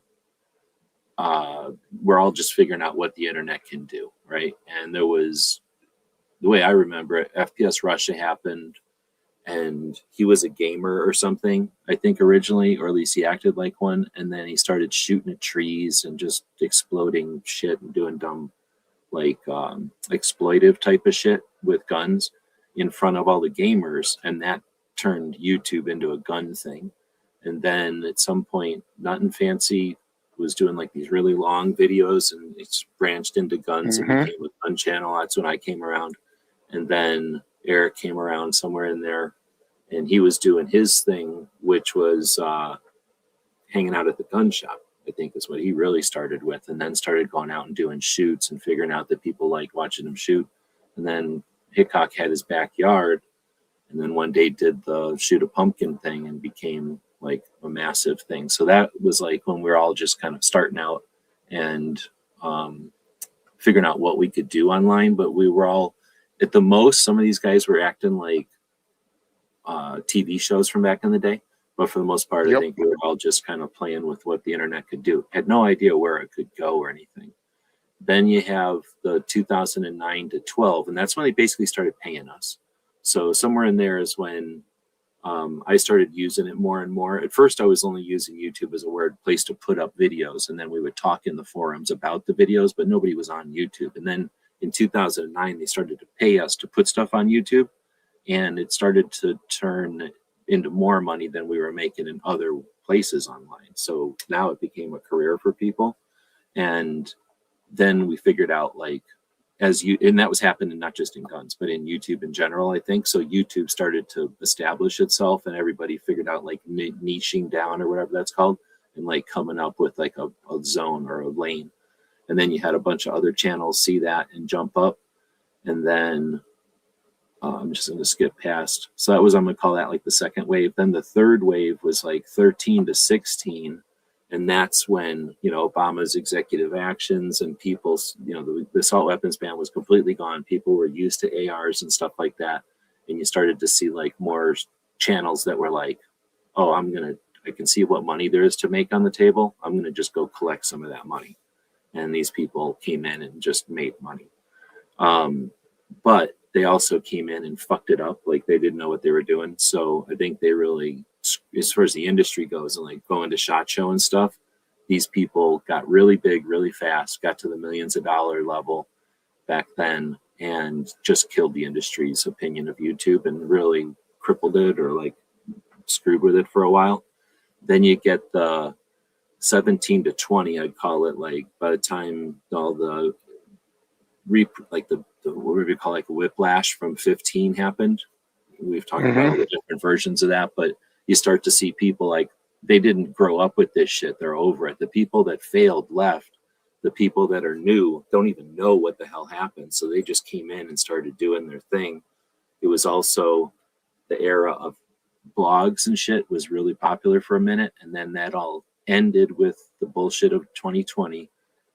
we're all just figuring out what the internet can do, right? And there was, the way I remember it, FPS Russia happened, and he was a gamer or something, I think, originally, or at least he acted like one. And then he started shooting at trees and just exploding shit and doing dumb, like exploitive type of shit with guns in front of all the gamers, and that turned YouTube into a gun thing. And then at some point, Nothing Fancy was doing like these really long videos, and it's branched into guns and became a gun channel. That's when I came around. And then Eric came around somewhere in there, and he was doing his thing, which was hanging out at the gun shop. I think is what he really started with, and then started going out and doing shoots and figuring out that people liked watching him shoot. And then Hickok had his backyard, and then one day did the shoot a pumpkin thing and became like a massive thing. So that was like when we were all just kind of starting out and figuring out what we could do online. But we were all, at the most, some of these guys were acting like TV shows from back in the day. But for the most part, I think we were all just kind of playing with what the internet could do. Had no idea where it could go or anything. Then you have the 2009 to 12, and that's when they basically started paying us. So somewhere in there is when I started using it more and more. At first, I was only using YouTube as a place to put up videos, and then we would talk in the forums about the videos, but nobody was on YouTube. And then in 2009, they started to pay us to put stuff on YouTube, and it started to turn into more money than we were making in other places online. So now it became a career for people. And then we figured out like, and that was happening not just in guns, but in YouTube in general, I think. So YouTube started to establish itself, and everybody figured out like niching down or whatever that's called, and like coming up with like a zone or a lane. And then you had a bunch of other channels see that and jump up. And then I'm just going to skip past. So that was, I'm going to call that like the second wave. Then the third wave was like 13 to 16. And that's when, Obama's executive actions and people's, the assault weapons ban was completely gone. People were used to ARs and stuff like that. And you started to see like more channels that were like, oh, I can see what money there is to make on the table. I'm going to just go collect some of that money. And these people came in and just made money. But they also came in and fucked it up. Like they didn't know what they were doing. So I think they really, as far as the industry goes and like going to SHOT Show and stuff, these people got really big, really fast, got to the millions of dollar level back then, and just killed the industry's opinion of YouTube and really crippled it or like screwed with it for a while. Then you get the 17 to 20, I'd call it, like by the time all the what we call like a whiplash from 15 happened. We've talked about all the different versions of that, but you start to see people like they didn't grow up with this shit. They're over it. The people that failed left. The people that are new don't even know what the hell happened. So they just came in and started doing their thing. It was also the era of blogs and shit was really popular for a minute. And then that all ended with the bullshit of 2020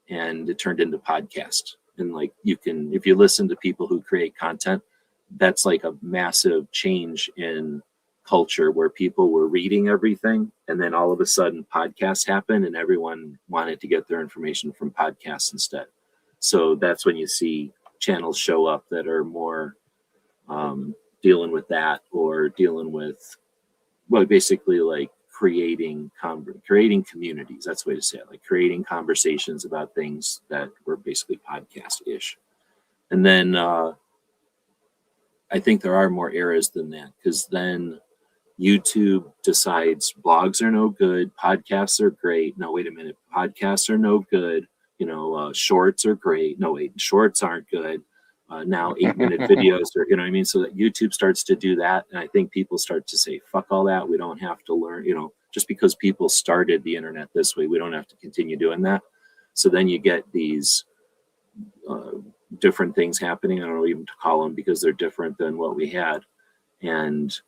and it turned into podcasts. And like if you listen to people who create content, that's like a massive change in culture where people were reading everything. And then all of a sudden podcasts happened and everyone wanted to get their information from podcasts instead. So that's when you see channels show up that are more dealing with that or dealing with, well, basically like creating communities. That's the way to say it, like creating conversations about things that were basically podcast-ish. And then I think there are more eras than that, because then YouTube decides blogs are no good, podcasts are great. No, wait a minute, podcasts are no good. Shorts are great. No, wait, shorts aren't good. Now 8-minute videos are, what I mean? So that YouTube starts to do that. And I think people start to say, fuck all that. We don't have to learn, just because people started the internet this way, we don't have to continue doing that. So then you get these different things happening. I don't know even to call them because they're different than what we had. And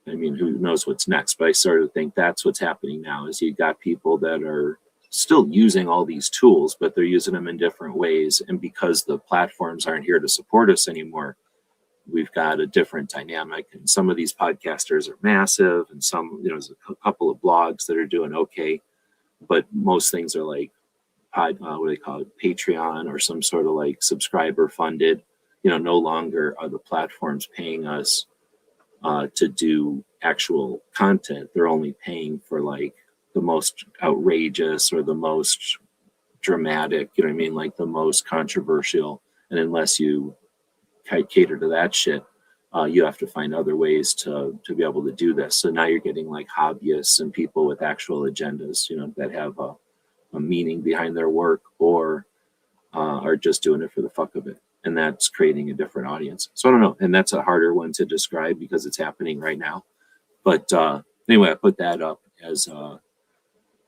I mean, who knows what's next, but I sort of think that's what's happening now is you got people that are still using all these tools, but they're using them in different ways. And because the platforms aren't here to support us anymore, we've got a different dynamic. And some of these podcasters are massive and some, there's a couple of blogs that are doing okay, but most things are like, what do they call it? Patreon or some sort of like subscriber funded, no longer are the platforms paying us to do actual content. They're only paying for like the most outrageous or the most dramatic, like the most controversial. And unless you cater to that shit, you have to find other ways to be able to do this. So now you're getting like hobbyists and people with actual agendas, that have a meaning behind their work or are just doing it for the fuck of it. and that's creating a different audience. So I don't know, and that's a harder one to describe because it's happening right now. But anyway, I put that up as I don't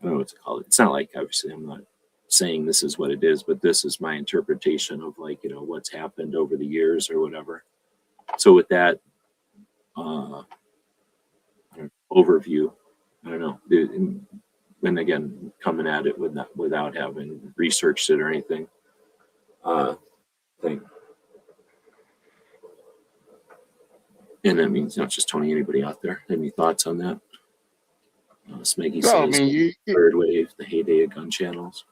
know what to call it. It's not like, obviously I'm not saying this is what it is, but this is my interpretation of, like, you know, what's happened over the years or whatever. So with that overview, I don't know. And again, coming at it without having researched it or anything. Thing. And that means not just Tony, anybody out there. Any thoughts on that? Smeggy No, I says mean, third wave, the heyday of gun channels.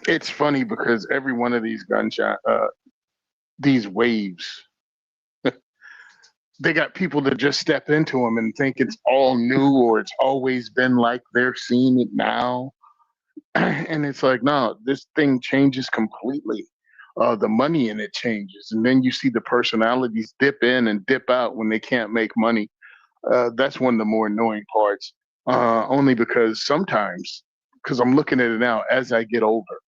it's funny because every one of these these waves, they got people to just step into them and think it's all new or it's always been like they're seeing it now. And it's like, no, this thing changes completely. The money in it changes. And then you see the personalities dip in and dip out when they can't make money. That's one of the more annoying parts, only because sometimes, because I'm looking at it now as I get older,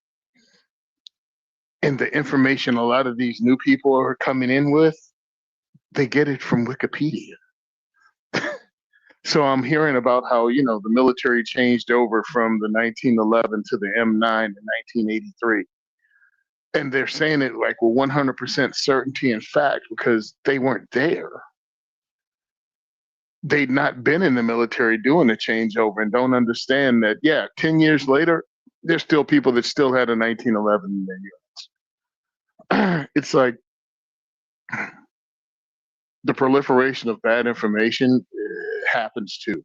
and the information a lot of these new people are coming in with, they get it from Wikipedia. So I'm hearing about how, you know, the military changed over from the 1911 to the M9 in 1983. And they're saying it like with 100% certainty and fact because they weren't there. They'd not been in the military doing the changeover and don't understand that, yeah, 10 years later, there's still people that still had a 1911 in their units. It's like the proliferation of bad information happens too.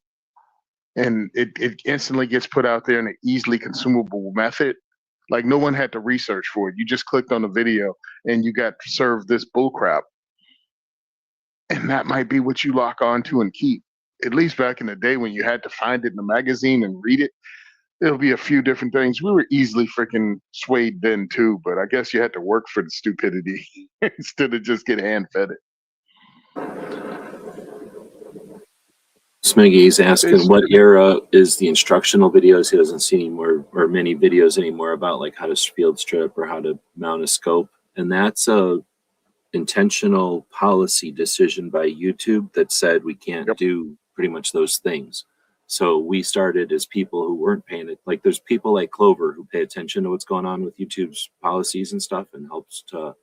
And it instantly gets put out there in an easily consumable method. Like no one had to research for it. You just clicked on a video and you got served this bullcrap. And that might be what you lock onto and keep. At least back in the day when you had to find it in a magazine and read it, there'll be a few different things. We were easily freaking swayed then too, but I guess you had to work for the stupidity instead of just get hand fed it. Smeggy's asking what era is the instructional videos. He doesn't see any more or many videos anymore about like how to field strip or how to mount a scope. And that's a intentional policy decision by YouTube that said we can't do pretty much those things. So we started as people who weren't paying it. Like there's people like Clover who pay attention to what's going on with YouTube's policies and stuff and helps to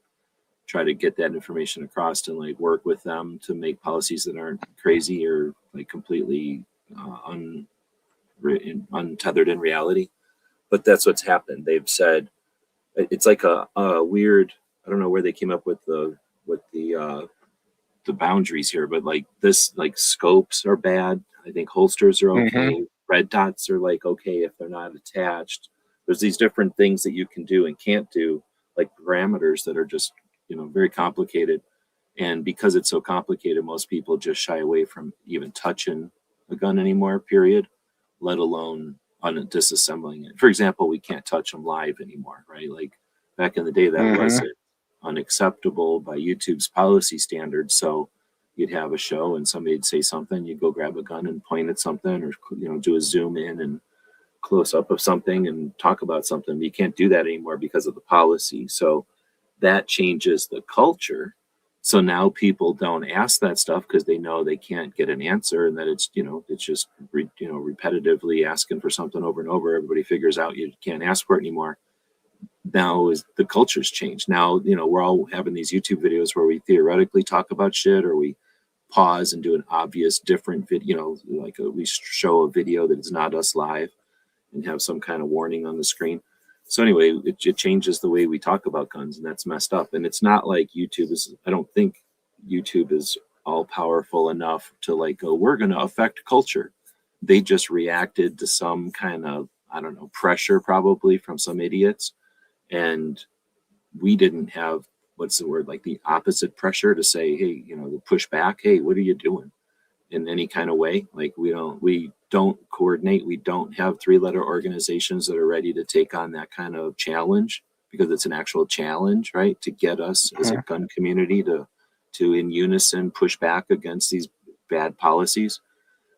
try to get that information across and like work with them to make policies that aren't crazy or like completely untethered in reality. But that's what's happened. They've said it's like a weird, I don't know where they came up with the boundaries here, but like this, like scopes are bad. I think holsters are okay. Red dots are like okay if they're not attached. There's these different things that you can do and can't do, like parameters that are just, you know, very complicated. And because it's so complicated, most people just shy away from even touching a gun anymore, period, let alone on disassembling it. For example, we can't touch them live anymore, right? Like back in the day, that was unacceptable by YouTube's policy standards. So you'd have a show and somebody'd say something, you'd go grab a gun and point at something, or, you know, do a zoom in and close up of something and talk about something. You can't do that anymore because of the policy. So that changes the culture. So now people don't ask that stuff because they know they can't get an answer, and that it's, you know, it's just repetitively asking for something over and over. Everybody figures out you can't ask for it anymore. Now is the culture's changed. Now, you know, we're all having these YouTube videos where we theoretically talk about shit, or we pause and do an obvious different video, you know, like we show a video that is not us live and have some kind of warning on the screen. So anyway, it changes the way we talk about guns, and that's messed up. And it's not like YouTube is, I don't think YouTube is all powerful enough to like go, we're going to affect culture. They just reacted to some kind of, I don't know, pressure probably from some idiots. And we didn't have, what's the word, like the opposite pressure to say, hey, you know, the push back, hey, what are you doing? In any kind of way. Like we don't coordinate. We don't have 3-letter organizations that are ready to take on that kind of challenge, because it's an actual challenge, right? To get us as a gun community to in unison push back against these bad policies.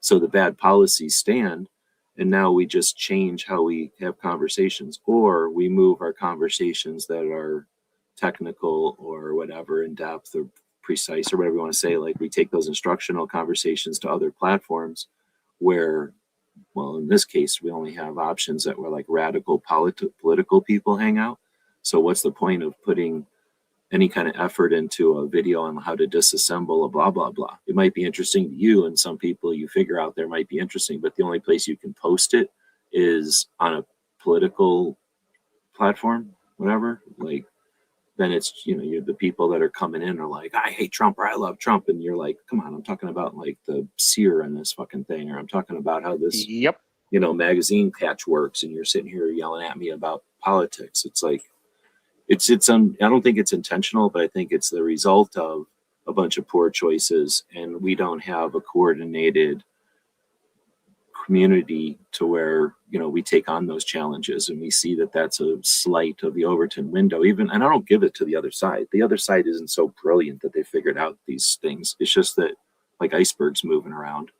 So the bad policies stand, and now we just change how we have conversations, or we move our conversations that are technical or whatever, in depth or precise or whatever you want to say. Like we take those instructional conversations to other platforms where, well, in this case, we only have options that were like radical political people hang out. So what's the point of putting any kind of effort into a video on how to disassemble a blah, blah, blah? It might be interesting to you, and some people you figure out there might be interesting, but the only place you can post it is on a political platform, whatever. Like, then it's, you're the people that are coming in are like, I hate Trump or I love Trump. And you're like, come on, I'm talking about like the sear in this fucking thing, or I'm talking about how this, Yep. magazine patch works, and you're sitting here yelling at me about politics. It's like, I don't think it's intentional, but I think it's the result of a bunch of poor choices, and we don't have a coordinated community to where we take on those challenges, and we see that that's a slight of the Overton window. Even, and I don't give it to the other side. The other side isn't so brilliant that they figured out these things. It's just that, like icebergs moving around,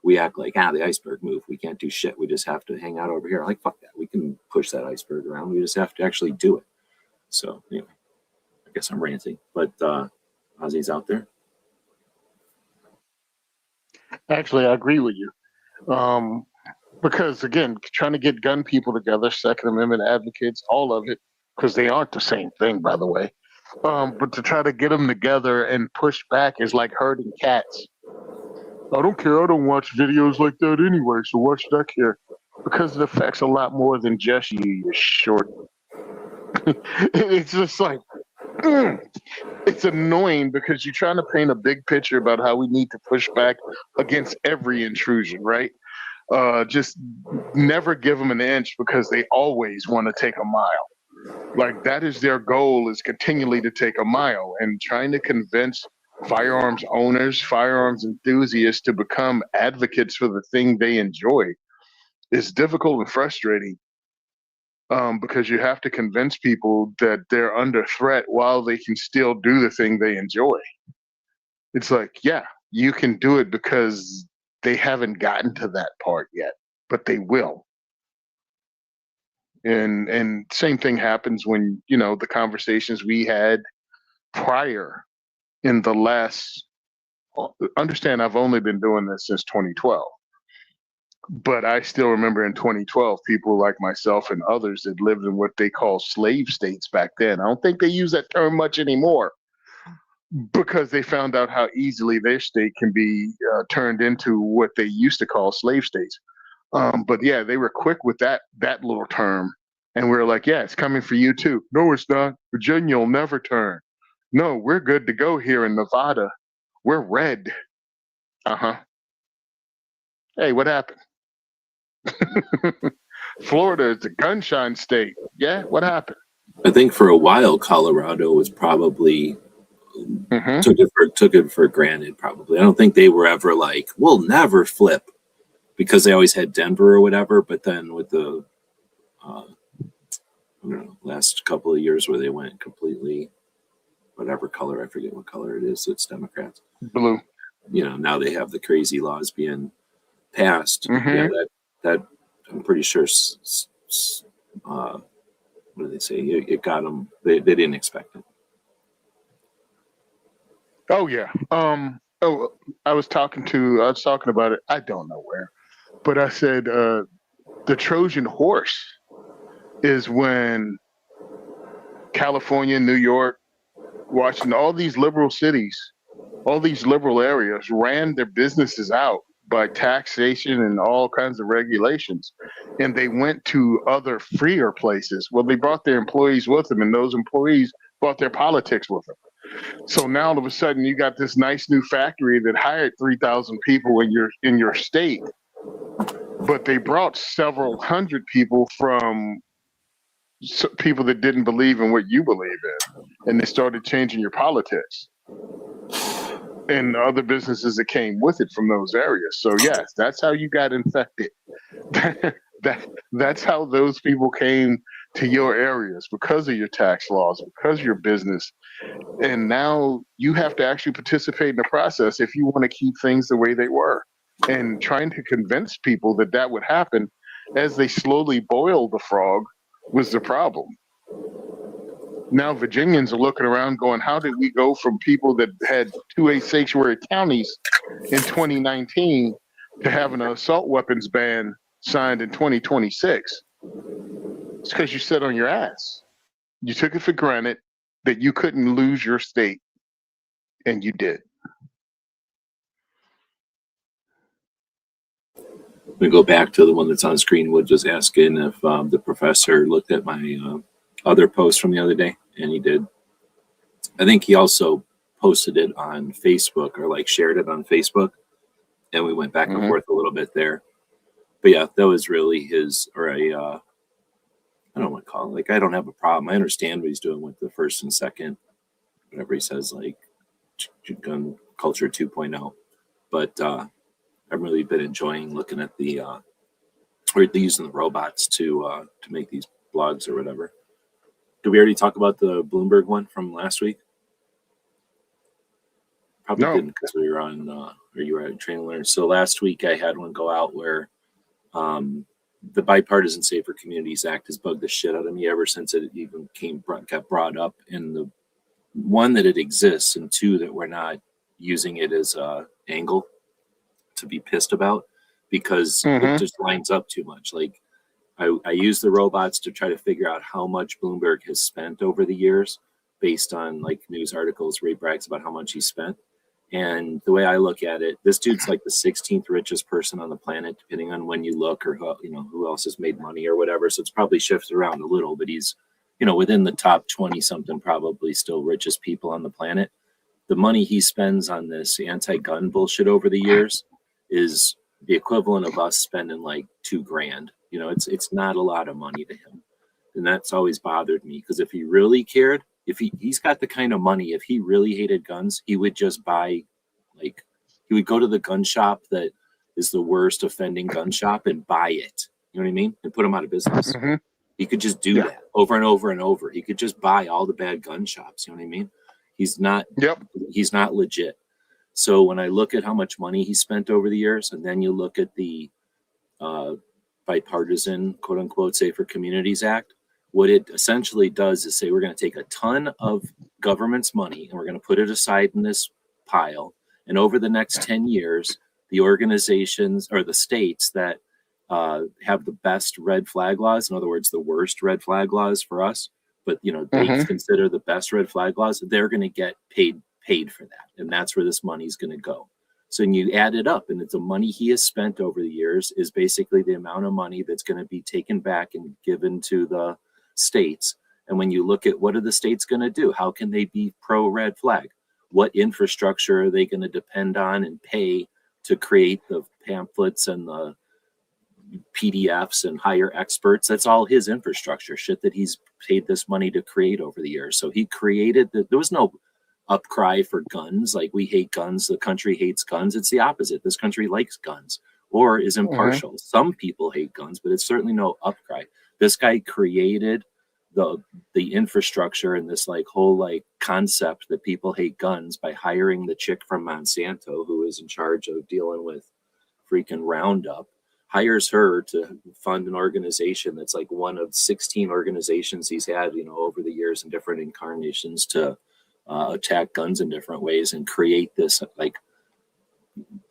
we act like the iceberg moved. We can't do shit. We just have to hang out over here. Like, fuck that. We can push that iceberg around. We just have to actually do it. So anyway, I guess I'm ranting, but Ozzy's out there. Actually, I agree with you. Because again, trying to get gun people together, Second Amendment advocates, all of it, because they aren't the same thing, by the way. But to try to get them together and push back is like herding cats. I don't care. I don't watch videos like that anyway, so why should I care? Because it affects a lot more than just you, you short. It's just like, it's annoying because you're trying to paint a big picture about how we need to push back against every intrusion, right? Just never give them an inch because they always want to take a mile. Like that is their goal, is continually to take a mile, and trying to convince firearms owners, firearms enthusiasts to become advocates for the thing they enjoy is difficult and frustrating. Because you have to convince people that they're under threat while they can still do the thing they enjoy. It's like, yeah, you can do it because they haven't gotten to that part yet, but they will. And same thing happens when, the conversations we had prior in the last, understand I've only been doing this since 2012. But I still remember in 2012, people like myself and others that lived in what they call slave states back then. I don't think they use that term much anymore because they found out how easily their state can be turned into what they used to call slave states. But yeah, they were quick with that little term. And we were like, yeah, it's coming for you too. No, it's not. Virginia will never turn. No, we're good to go here in Nevada. We're red. Uh-huh. Hey, what happened? Florida is the gunshine state. Yeah, what happened? I think for a while, Colorado was probably took it for granted. Probably, I don't think they were ever like, we'll never flip, because they always had Denver or whatever. But then with the I don't know, last couple of years where they went completely whatever color, I forget what color it is. It's Democrats. Blue. Now they have the crazy laws being passed. Yeah, that I'm pretty sure. What do they say? It got them. They didn't expect it. Oh yeah. I was talking about it. I don't know where, but I said the Trojan horse is when California, New York, Washington, all these liberal cities, all these liberal areas ran their businesses out by taxation and all kinds of regulations. And they went to other freer places. Well, they brought their employees with them, and those employees brought their politics with them. So now all of a sudden you got this nice new factory that hired 3,000 people in your state, but they brought several hundred people from people that didn't believe in what you believe in, and they started changing your politics and other businesses that came with it from those areas. So yes, that's how you got infected. That's how those people came to your areas, because of your tax laws, because of your business. And now you have to actually participate in the process if you want to keep things the way they were. And trying to convince people that would happen as they slowly boil the frog was the problem. Now Virginians are looking around going, how did we go from people that had 2A sanctuary counties in 2019 to having an assault weapons ban signed in 2026? It's because you sat on your ass. You took it for granted that you couldn't lose your state, and you did. We go back to the one that's on screen. Wood was asking if the professor looked at my other post from the other day, and he did. I think he also posted it on Facebook or like shared it on Facebook, and we went back and forth a little bit there. But yeah, that was really his, or I don't want to call it, like, I don't have a problem. I understand what he's doing with the first and second, whatever he says, like gun culture 2.0. But I've really been enjoying looking at the or using the robots to make these blogs or whatever. Did we already talk about the Bloomberg one from last week? Probably didn't, because we were on or you were at Train and Learn. So last week I had one go out where the Bipartisan Safer Communities Act has bugged the shit out of me ever since it even got brought up. And the one, that it exists, and two, that we're not using it as a angle to be pissed about, because it just lines up too much. Like I use the robots to try to figure out how much Bloomberg has spent over the years based on like news articles where he brags about how much he spent. And the way I look at it, this dude's like the 16th richest person on the planet, depending on when you look, or who else has made money or whatever. So it's probably shifted around a little, but he's, within the top 20 something, probably still richest people on the planet. The money he spends on this anti-gun bullshit over the years is the equivalent of us spending like $2,000. It's not a lot of money to him. And that's always bothered me, because if he really cared, if he's got the kind of money, if he really hated guns, he would just buy, like, he would go to the gun shop that is the worst offending gun shop and buy it. You know what I mean? And put them out of business. He could just do that over and over and over. He could just buy all the bad gun shops. You know what I mean? He's not legit. So when I look at how much money he spent over the years, and then you look at the bipartisan, quote unquote, Safer Communities Act, what it essentially does is say, we're going to take a ton of government's money and we're going to put it aside in this pile. And over the next 10 years, the organizations or the states that have the best red flag laws, in other words, the worst red flag laws for us, but they consider the best red flag laws, they're going to get paid for that. And that's where this money is going to go. So when you add it up, and it's the money he has spent over the years is basically the amount of money that's going to be taken back and given to the states. And when you look at what are the states going to do, how can they be pro red flag? What infrastructure are they going to depend on and pay to create the pamphlets and the PDFs and hire experts? That's all his infrastructure shit that he's paid this money to create over the years. So he created there was no upcry for guns, like we hate guns, the country hates guns. It's the opposite. This country likes guns or is impartial. Some people hate guns, but it's certainly no upcry. This guy created the infrastructure and this like whole like concept that people hate guns by hiring the chick from Monsanto who is in charge of dealing with freaking Roundup, hires her to fund an organization that's like one of 16 organizations he's had, over the years in different incarnations to attack guns in different ways and create this like,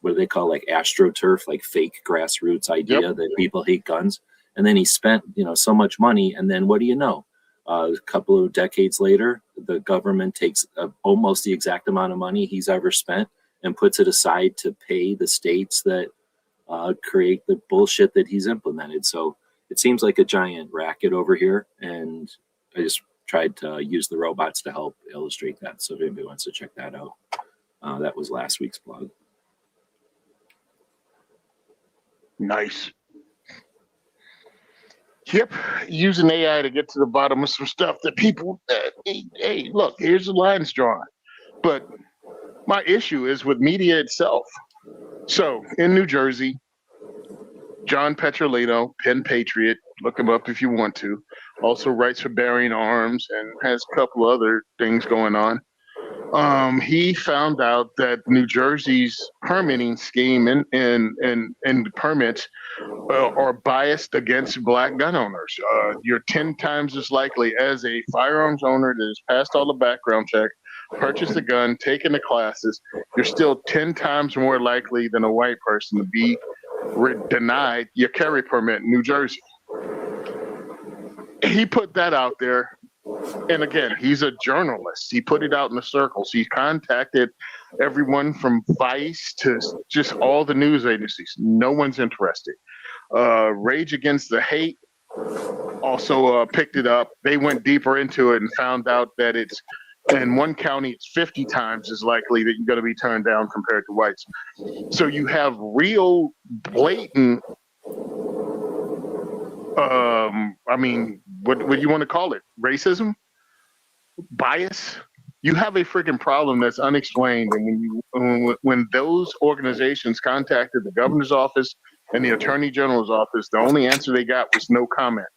what do they call, like astroturf, like fake grassroots idea that people hate guns. And then he spent, so much money. And then what do you know? A couple of decades later, the government takes almost the exact amount of money he's ever spent and puts it aside to pay the states that create the bullshit that he's implemented. So it seems like a giant racket over here. And I just tried to use the robots to help illustrate that. So if anybody wants to check that out, that was last week's blog. Nice. Yep, using AI to get to the bottom of some stuff that people, hey, look, here's the lines drawn. But my issue is with media itself. So in New Jersey, John Petrolino, Penn Patriot, look him up if you want to, also writes for Bearing Arms and has a couple other things going on. He found out that New Jersey's permitting scheme and permits are biased against black gun owners. You're 10 times as likely as a firearms owner that has passed all the background check, purchased a gun, taken the classes. You're still 10 times more likely than a white person to be denied your carry permit in New Jersey. He put that out there. And again, he's a journalist. He put it out in the circles. He contacted everyone from Vice to just all the news agencies. No one's interested. Rage Against the Hate also picked it up. They went deeper into it and found out that it's in one county, it's 50 times as likely that you're going to be turned down compared to whites. So you have real blatant, I mean, what do you want to call it? Racism? Bias? You have a freaking problem that's unexplained. And when those organizations contacted the governor's office and the attorney general's office, the only answer they got was no comment.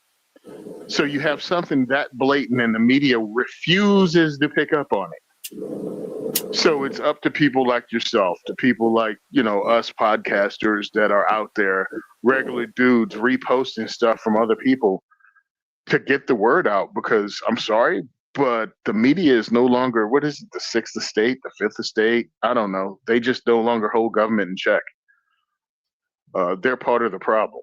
So you have something that blatant and the media refuses to pick up on it. So it's up to people like yourself, to people like, you know, us podcasters that are out there, regular dudes reposting stuff from other people to get the word out, because I'm sorry, but the media is no longer, what is it, the sixth estate, the fifth estate? I don't know. They just no longer hold government in check. They're part of the problem.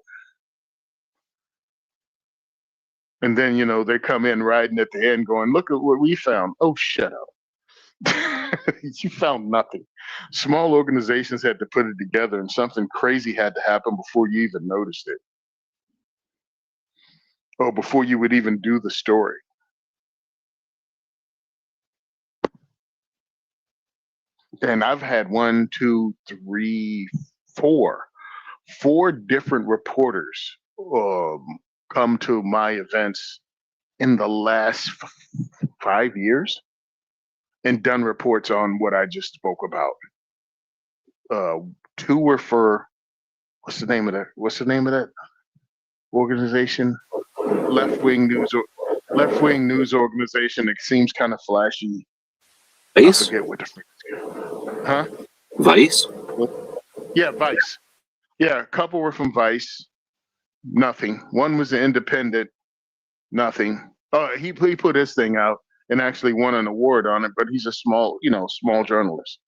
And then, you know, they come in riding at the end going, look at what we found. Oh, shut up. You found nothing. Small organizations had to put it together, and something crazy had to happen before you even noticed it. Or before you would even do the story. And I've had one, two, three, four different reporters come to my events in the last 5 years and done reports on what I just spoke about. Two were for, what's the name of that organization? Left-wing news organization. It seems kind of flashy. Vice? I forget what the frick it's called. Huh? Vice? Yeah, Vice. Yeah, a couple were from Vice. Nothing. One was an independent. Nothing. He put his thing out and actually won an award on it, but he's a small journalist.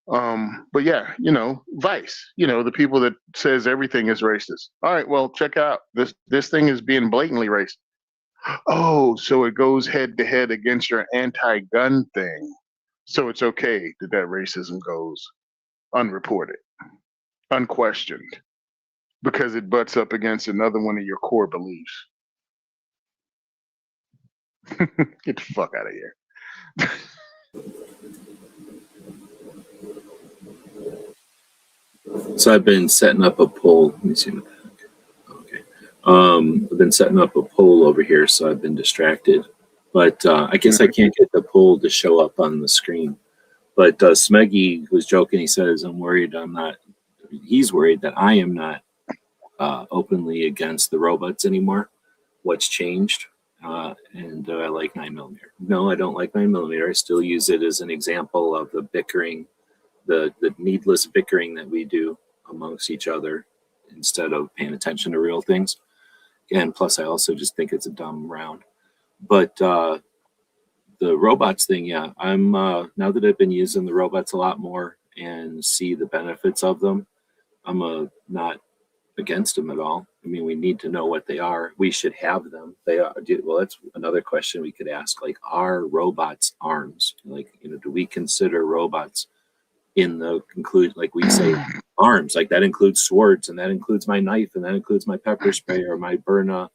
But yeah, you know, Vice, you know, the people that says everything is racist. All right, well, check out this thing is being blatantly racist. Oh, so it goes head to head against your anti-gun thing. So it's okay that racism goes unreported, unquestioned, because it butts up against another one of your core beliefs. Get the fuck out of here. So I've been setting up a poll. Let me see in the back. Okay. I've been setting up a poll over here, so I've been distracted. But I guess I can't get the poll to show up on the screen. But Smeggy was joking. He says, he's worried that I am not openly against the robots anymore. What's changed? And I like 9mm. No, I don't like 9mm. I still use it as an example of the bickering, the needless bickering that we do amongst each other instead of paying attention to real things. And plus, I also just think it's a dumb round. But the robots thing, yeah, I'm now that I've been using the robots a lot more and see the benefits of them, I'm not against them at all. I mean, we need to know what they are. We should have them. They are. Well, that's another question we could ask. Like, are robots arms? Like, you know, do we consider robots in the like we say arms? Like that includes swords, and that includes my knife, and that includes my pepper spray or my Burna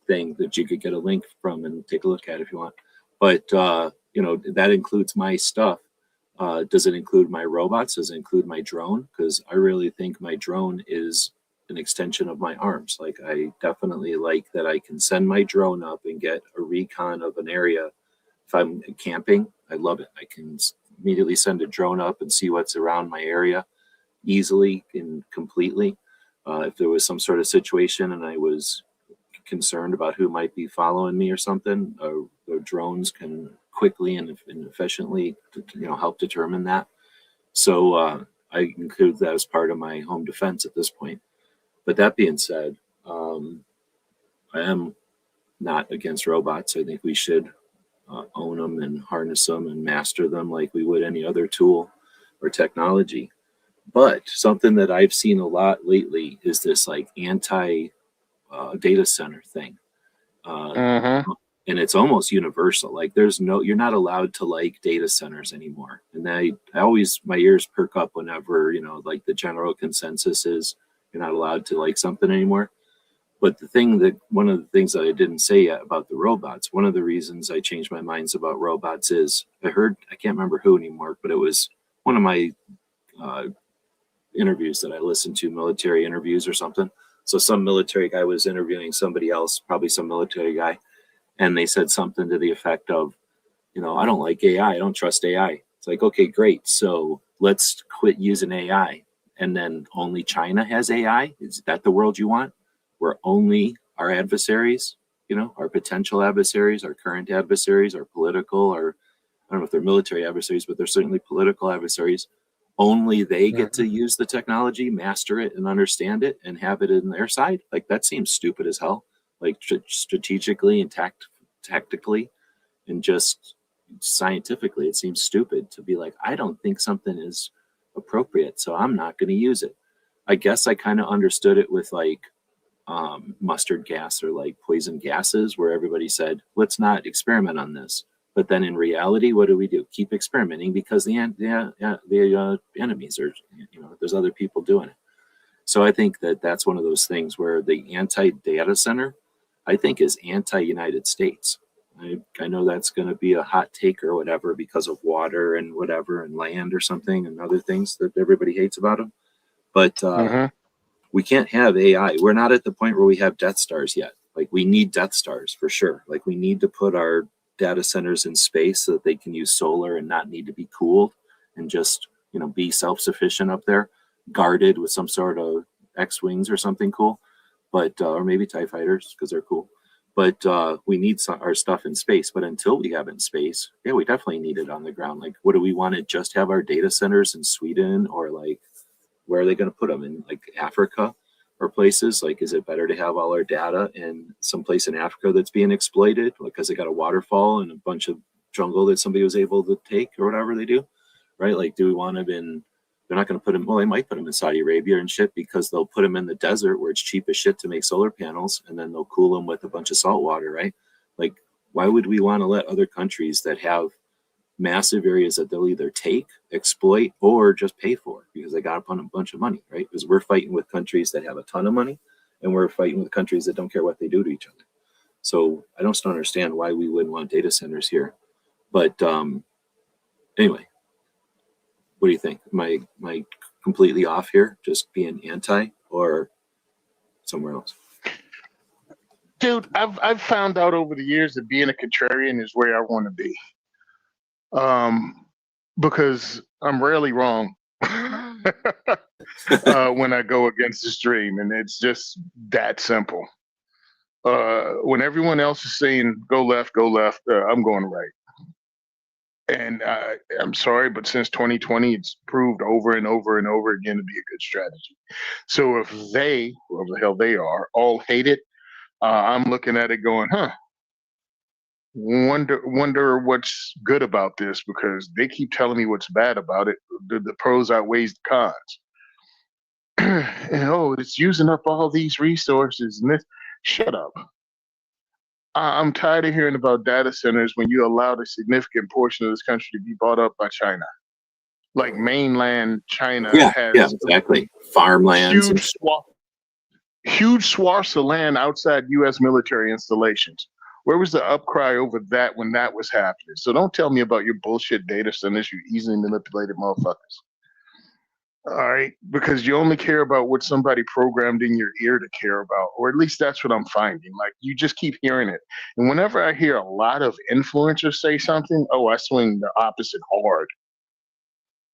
thing that you could get a link from and take a look at if you want. But you know, that includes my stuff. Does it include my robots? Does it include my drone? Because I really think my drone is an extension of my arms. Like, I definitely like that I can send my drone up and get a recon of an area. If I'm camping, I love it. I can immediately send a drone up and see what's around my area easily and completely. If there was some sort of situation and I was concerned about who might be following me or something, the drones can quickly and efficiently to help determine that. So I include that as part of my home defense at this point. But that being said, I am not against robots. I think we should own them and harness them and master them like we would any other tool or technology. But something that I've seen a lot lately is this like anti data center thing. Mm-hmm. And it's almost universal. Like you're not allowed to like data centers anymore. And I always, my ears perk up whenever, like the general consensus is you're not allowed to like something anymore. But one of the things that I didn't say yet about the robots, one of the reasons I changed my minds about robots is I can't remember who anymore, but it was one of my uh, interviews that I listened to, military interviews or something. So some military guy was interviewing somebody else, probably some military guy, and they said something to the effect of, I don't like AI. I don't trust AI. It's like, okay, great. So let's quit using AI. And then only China has AI? Is that the world you want? Where only our adversaries, our potential adversaries, our current adversaries, our political, or I don't know if they're military adversaries, but they're certainly political adversaries. Only they get to use the technology, master it, and understand it, and have it in their side. Like that seems stupid as hell. Like strategically and tactically, and just scientifically, it seems stupid to be like, I don't think something is appropriate, so I'm not going to use it. I guess I kind of understood it with like mustard gas or like poison gases, where everybody said, let's not experiment on this. But then in reality, what do? Keep experimenting because the enemies are, there's other people doing it. So I think that that's one of those things where the anti-data center, I think, is anti-United States. I know that's going to be a hot take or whatever because of water and whatever and land or something and other things that everybody hates about them. But we can't have AI. We're not at the point where we have Death Stars yet. Like we need Death Stars for sure. Like we need to put our data centers in space so that they can use solar and not need to be cooled and just, be self-sufficient up there, guarded with some sort of X-wings or something cool. But or maybe TIE fighters because they're cool. But we need our stuff in space. But until we have it in space, yeah, we definitely need it on the ground. Like, what do we want to just have our data centers in Sweden, or like, where are they going to put them in, like Africa or places? Like, is it better to have all our data in some place in Africa that's being exploited because they got a waterfall and a bunch of jungle that somebody was able to take or whatever they do, right? Like, do we want them in? They're not going to put them. Well, they might put them in Saudi Arabia and shit because they'll put them in the desert where it's cheap as shit to make solar panels, and then they'll cool them with a bunch of salt water, right? Like, why would we want to let other countries that have massive areas that they'll either take, exploit, or just pay for because they got up on a bunch of money, right? Because we're fighting with countries that have a ton of money, and we're fighting with countries that don't care what they do to each other. So I don't understand why we wouldn't want data centers here. But anyway, what do you think? Am I completely off here, just being anti, or somewhere else? Dude, I've found out over the years that being a contrarian is where I want to be. Because I'm rarely wrong when I go against the stream, and it's just that simple. When everyone else is saying go left, I'm going right. And I'm sorry, but since 2020, it's proved over and over and over again to be a good strategy. So if they, whoever the hell they are, all hate it, I'm looking at it going, wonder what's good about this, because they keep telling me what's bad about it. The pros outweighs the cons. And, it's using up all these resources and this. Shut up. I'm tired of hearing about data centers when you allowed a significant portion of this country to be bought up by China. Like mainland China has exactly. Farmlands, huge swaths of land outside U.S. military installations. Where was the upcry over that when that was happening? So don't tell me about your bullshit data centers, you easily manipulated motherfuckers. All right, because you only care about what somebody programmed in your ear to care about, or at least that's what I'm finding. Like, you just keep hearing it. And whenever I hear a lot of influencers say something, I swing the opposite hard.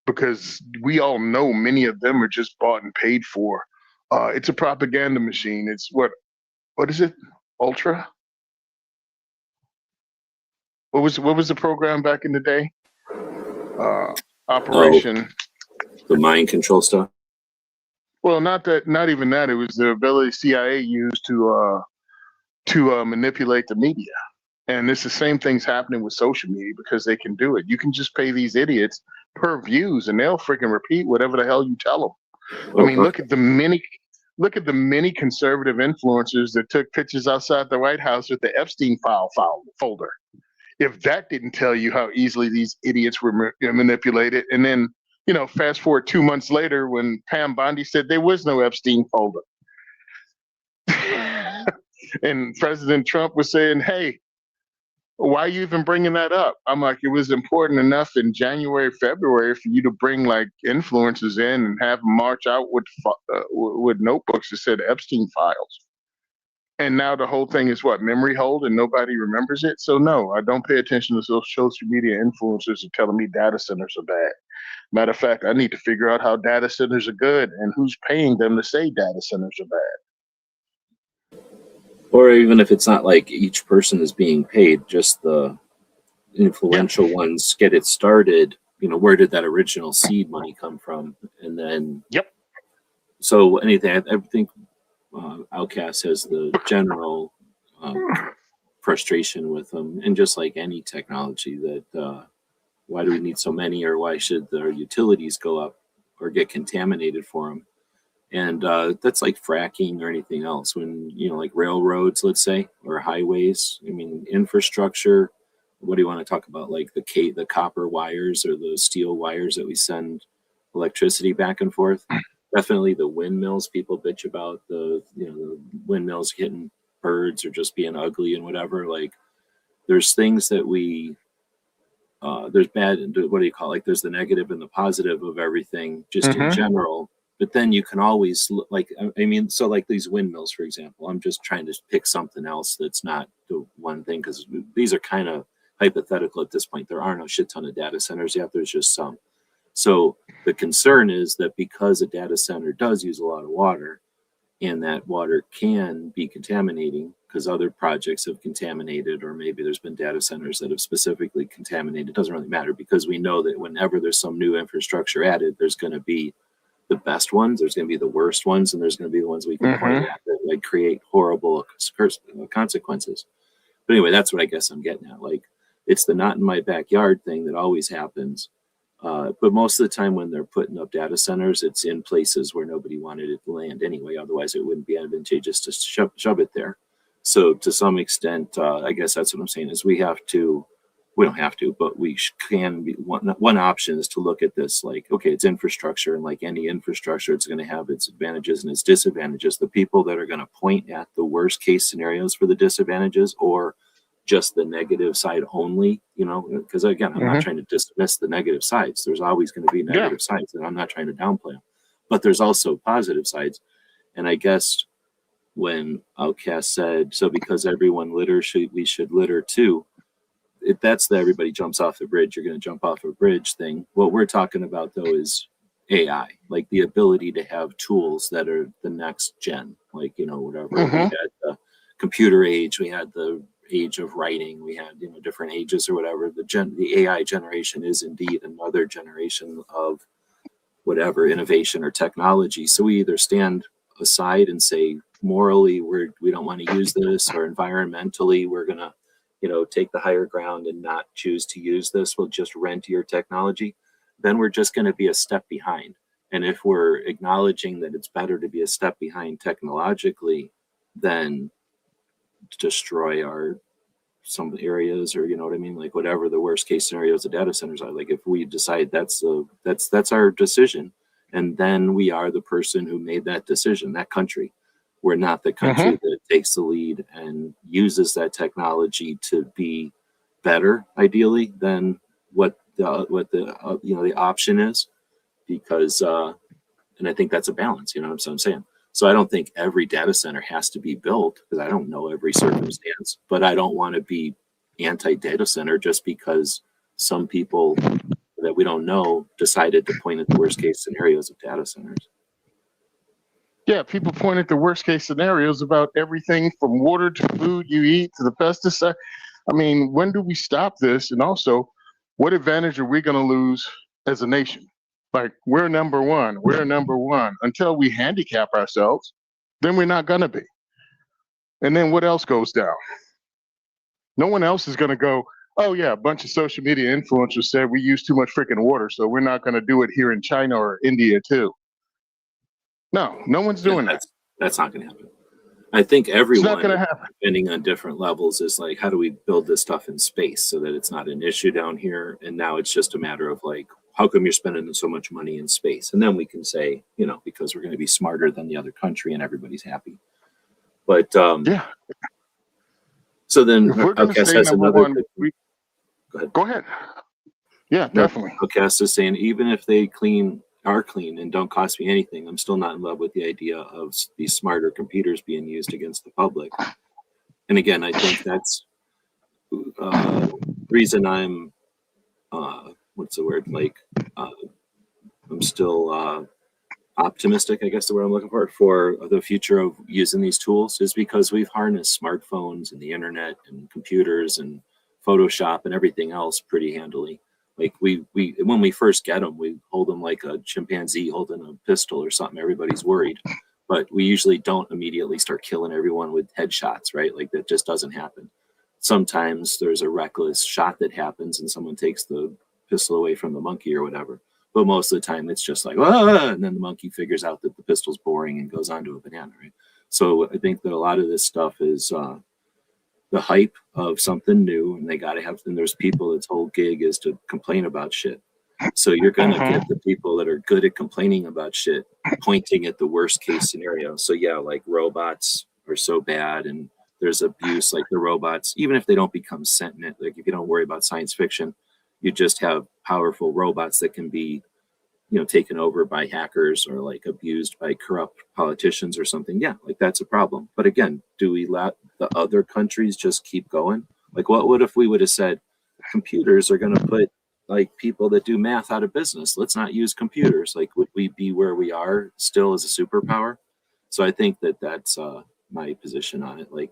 Because we all know many of them are just bought and paid for. It's a propaganda machine. It's what is it? Ultra? what was the program back in the day? Uh, Oh, Operation. the mind control stuff. Well, not even that. It was the ability CIA used to manipulate the media. And it's the same thing's happening with social media because they can do it. You can just pay these idiots per views, and they'll freaking repeat whatever the hell you tell them. I Oh, mean, look at the many conservative influencers that took pictures outside the White House with the Epstein file folder. If that didn't tell you how easily these idiots were manipulated, and then fast forward 2 months later when Pam Bondi said there was no Epstein folder, and President Trump was saying, "Hey, why are you even bringing that up?" I'm like, it was important enough in January, February for you to bring like influencers in and have them march out with notebooks that said Epstein files. And now the whole thing is what, memory hold, and nobody remembers it. So no, I don't pay attention to those social media influencers who telling me data centers are bad. Matter of fact, I need to figure out how data centers are good and who's paying them to say data centers are bad. Or even if it's not like each person is being paid, just the influential ones get it started. Where did that original seed money come from? And then, Yep. so anything, I think Outcast has the general frustration with them, and just like any technology, that why do we need so many, or why should their utilities go up or get contaminated for them? And that's like fracking or anything else. When like railroads, let's say, or highways. I mean, infrastructure. What do you want to talk about? Like the copper wires or the steel wires that we send electricity back and forth. Definitely the windmills. People bitch about the windmills hitting birds or just being ugly and whatever. Like there's things that there's bad. What do you call it? Like there's the negative and the positive of everything, just in general. But then you can always like, I mean, so like these windmills, for example. I'm just trying to pick something else that's not the one thing, because these are kind of hypothetical at this point. There are no shit ton of data centers yet. There's just some. So the concern is that because a data center does use a lot of water, and that water can be contaminating because other projects have contaminated, or maybe there's been data centers that have specifically contaminated. It doesn't really matter, because we know that whenever there's some new infrastructure added, there's going to be the best ones, there's going to be the worst ones, and there's going to be the ones we can point at that like create horrible consequences. But anyway, that's what I guess I'm getting at. Like, it's the not in my backyard thing that always happens. But most of the time when they're putting up data centers, it's in places where nobody wanted it to land anyway. Otherwise, it wouldn't be advantageous to shove it there. So to some extent, I guess that's what I'm saying is we don't have to, but we can be. One option is to look at this like, okay, it's infrastructure, and like any infrastructure, it's going to have its advantages and its disadvantages. The people that are going to point at the worst case scenarios for the disadvantages, or just the negative side only, because again, I'm not trying to dismiss the negative sides. There's always going to be negative sides, and I'm not trying to downplay them, but there's also positive sides. And I guess when Outcast said, so because everyone litters, we should litter too, that's the everybody jumps off the bridge, you're going to jump off a bridge thing. What we're talking about though is AI, like the ability to have tools that are the next gen, like, whatever. We had the computer age, we had the age of writing, we had different ages or whatever. The AI generation is indeed another generation of whatever innovation or technology. So we either stand aside and say morally we don't want to use this, or environmentally we're gonna take the higher ground and not choose to use this, we'll just rent your technology. Then we're just going to be a step behind. And if we're acknowledging that it's better to be a step behind technologically than destroy some areas, or what I mean, like whatever the worst case scenarios of data centers are, like if we decide that's our decision, and then we are the person who made that decision, that country. We're not the country that takes the lead and uses that technology to be better, ideally, than what the option is, because and I think that's a balance. So I'm saying. So I don't think every data center has to be built, because I don't know every circumstance, but I don't want to be anti-data center just because some people that we don't know decided to point at the worst case scenarios of data centers. Yeah, people point at the worst case scenarios about everything from water to food you eat to the pesticide. I mean, when do we stop this? And also, what advantage are we going to lose as a nation? Like, we're number one. We're number one. Until we handicap ourselves, then we're not going to be. And then what else goes down? No one else is going to go, oh, yeah, a bunch of social media influencers said we use too much freaking water, so we're not going to do it here in China or India, too. No, no one's Yeah, doing that. that's not going to happen. I think It's not everyone, going to happen. depending on different levels, is like, how do we build this stuff in space so that it's not an issue down here? And now it's just a matter of like, how come you're spending so much money in space? And then we can say, because we're going to be smarter than the other country and everybody's happy. But Yeah. so then If we're going to Outcast stay has number another. one, Go ahead. go ahead. Yeah, No, definitely. Outcast is saying even if they are clean and don't cost me anything, I'm still not in love with the idea of these smarter computers being used against the public. And again, I think that's reason I'm what's the word, like I'm still optimistic, I guess the word I'm looking for the future of using these tools, is because we've harnessed smartphones and the internet and computers and Photoshop and everything else pretty handily. Like we when we first get them, we hold them like a chimpanzee holding a pistol or something. Everybody's worried, but we usually don't immediately start killing everyone with headshots, right? Like that just doesn't happen. Sometimes there's a reckless shot that happens and someone takes the pistol away from the monkey or whatever. But most of the time it's just like, ah, and then the monkey figures out that the pistol's boring and goes on to a banana, right? So I think that a lot of this stuff is the hype of something new, and they got to have, and there's people that's whole gig is to complain about shit. So you're going to get the people that are good at complaining about shit pointing at the worst case scenario. So yeah, like robots are so bad and there's abuse, like the robots, even if they don't become sentient, like if you don't worry about science fiction, you just have powerful robots that can be, taken over by hackers or like abused by corrupt politicians or something. Yeah, like that's a problem. But again, do we let the other countries just keep going? Like what if we would have said computers are going to put like people that do math out of business? Let's not use computers. Like would we be where we are still as a superpower? So I think that that's my position on it. Like,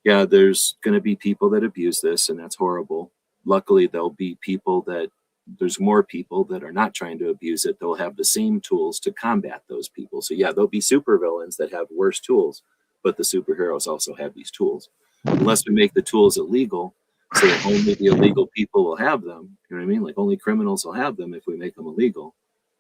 yeah, there's going to be people that abuse this and that's horrible. Luckily, there's more people that are not trying to abuse it. They'll have the same tools to combat those people. So yeah, there'll be supervillains that have worse tools, but the superheroes also have these tools. Unless we make the tools illegal, so that only the illegal people will have them. You know what I mean? Like only criminals will have them if we make them illegal.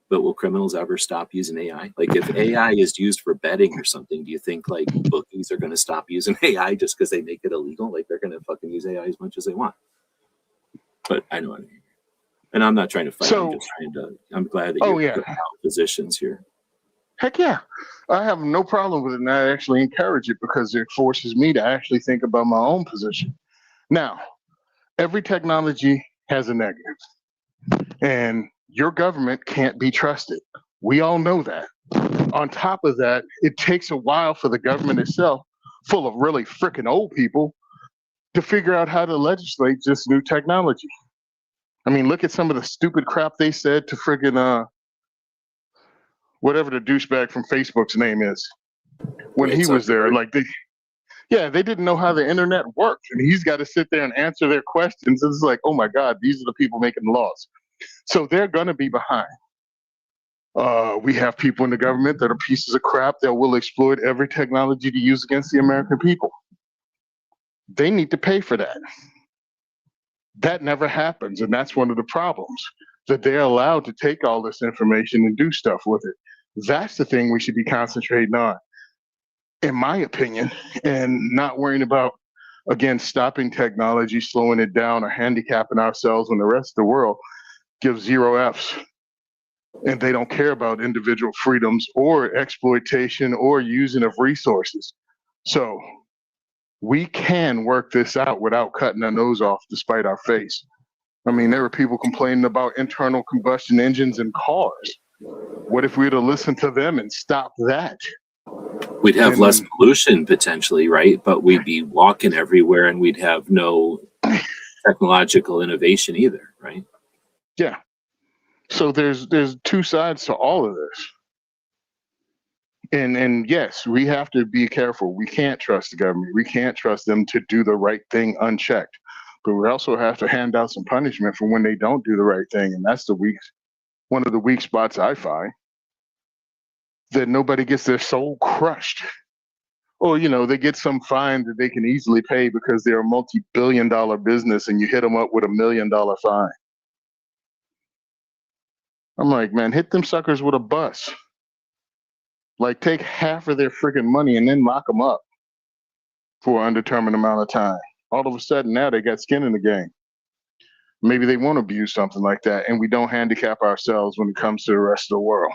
But will criminals ever stop using AI? Like if AI is used for betting or something, do you think like bookies are going to stop using AI just because they make it illegal? Like they're going to fucking use AI as much as they want. But I know what I mean. And I'm not trying to fight. So, I'm glad that you're putting out positions here. heck yeah. I have no problem with it, and I actually encourage it because it forces me to actually think about my own position. Now, every technology has a negative, and your government can't be trusted. We all know that. On top of that, it takes a while for the government itself, full of really freaking old people, to figure out how to legislate this new technology. I mean, look at some of the stupid crap they said to friggin' whatever the douchebag from Facebook's name is when he was there. Like they didn't know how the internet worked, and he's got to sit there and answer their questions. It's like, oh my God, these are the people making the laws. So they're gonna be behind. We have people in the government that are pieces of crap that will exploit every technology to use against the American people. They need to pay for that. That never happens, and that's one of the problems, that they're allowed to take all this information and do stuff with it. That's the thing we should be concentrating on, in my opinion, and not worrying about, again, stopping technology, slowing it down, or handicapping ourselves when the rest of the world gives 0 Fs. And they don't care about individual freedoms or exploitation or using of resources. So we can work this out without cutting our nose off despite our face. I mean, there were people complaining about internal combustion engines in cars. What if we were to listen to them and stop that? We'd have less pollution potentially, right? But we'd be walking everywhere and we'd have no technological innovation either, right? Yeah. So there's two sides to all of this. And yes, we have to be careful. We can't trust the government. We can't trust them to do the right thing unchecked. but we also have to hand out some punishment for when they don't do the right thing. And that's one of the weak spots I find, that nobody gets their soul crushed. Or, they get some fine that they can easily pay because they're a multi-billion-dollar business and you hit them up with $1 million fine. I'm like, man, hit them suckers with a bus. Like, take half of their freaking money and then lock them up for an undetermined amount of time. All of a sudden, now they got skin in the game. Maybe they won't abuse something like that, and we don't handicap ourselves when it comes to the rest of the world.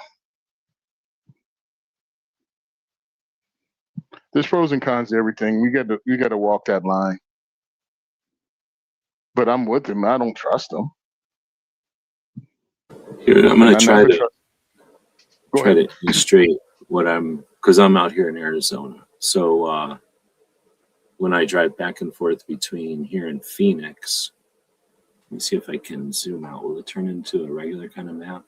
There's pros and cons to everything. We got to walk that line. But I'm with him. I don't trust him. Here, I'm going to try to Go ahead. illustrate because I'm out here in Arizona. So when I drive back and forth between here and Phoenix, let me see if I can zoom out. Will it turn into a regular kind of map?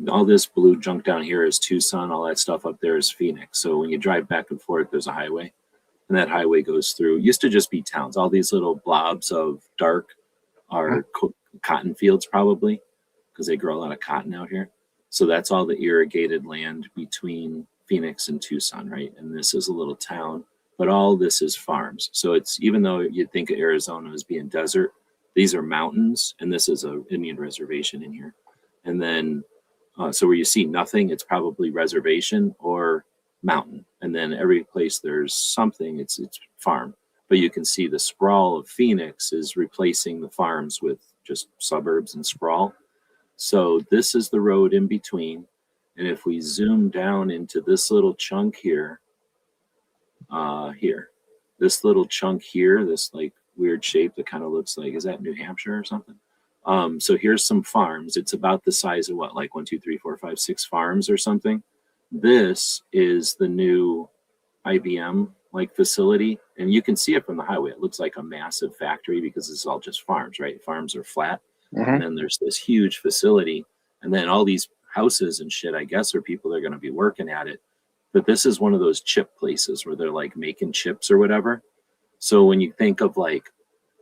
All this blue junk down here is Tucson. All that stuff up there is Phoenix. So when you drive back and forth, there's a highway. And that highway goes through, used to just be towns. All these little blobs of dark are cotton fields probably, because they grow a lot of cotton out here. So that's all the irrigated land between Phoenix and Tucson, right? And this is a little town, but all this is farms. So it's, even though you'd think of Arizona as being desert, these are mountains, and this is an Indian reservation in here. And then, so where you see nothing, it's probably reservation or mountain. And then every place there's something, it's farm. But you can see the sprawl of Phoenix is replacing the farms with just suburbs and sprawl. So this is the road in between. And if we zoom down into this little chunk here, this little chunk here, this like weird shape that kind of looks like, is that New Hampshire or something? So here's some farms. It's about the size of what, like 1, 2, 3, 4, 5, 6 farms or something. This is the new IBM like facility, and you can see it from the highway. It looks like a massive factory because it's all just farms, right? Farms are flat. And then there's this huge facility, and then all these houses and shit, I guess, are people that are going to be working at it. But this is one of those chip places where they're like making chips or whatever. So when you think of like,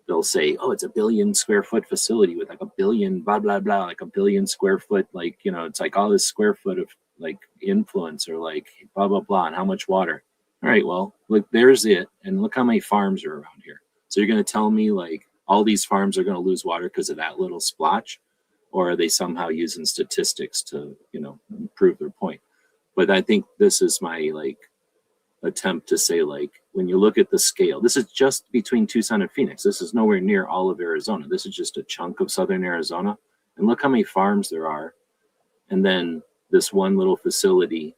they'll say, oh, it's a 1 billion square foot facility with like 1 billion, blah, blah, blah, like 1 billion square foot, like, it's like all this square foot of like influence or like blah, blah, blah, and how much water. All right, well, look, there's it. And look how many farms are around here. So you're going to tell me like all these farms are going to lose water because of that little splotch? Or are they somehow using statistics to, prove their point? But I think this is my like attempt to say, like, when you look at the scale, this is just between Tucson and Phoenix. This is nowhere near all of Arizona. This is just a chunk of southern Arizona. And look how many farms there are. And then this one little facility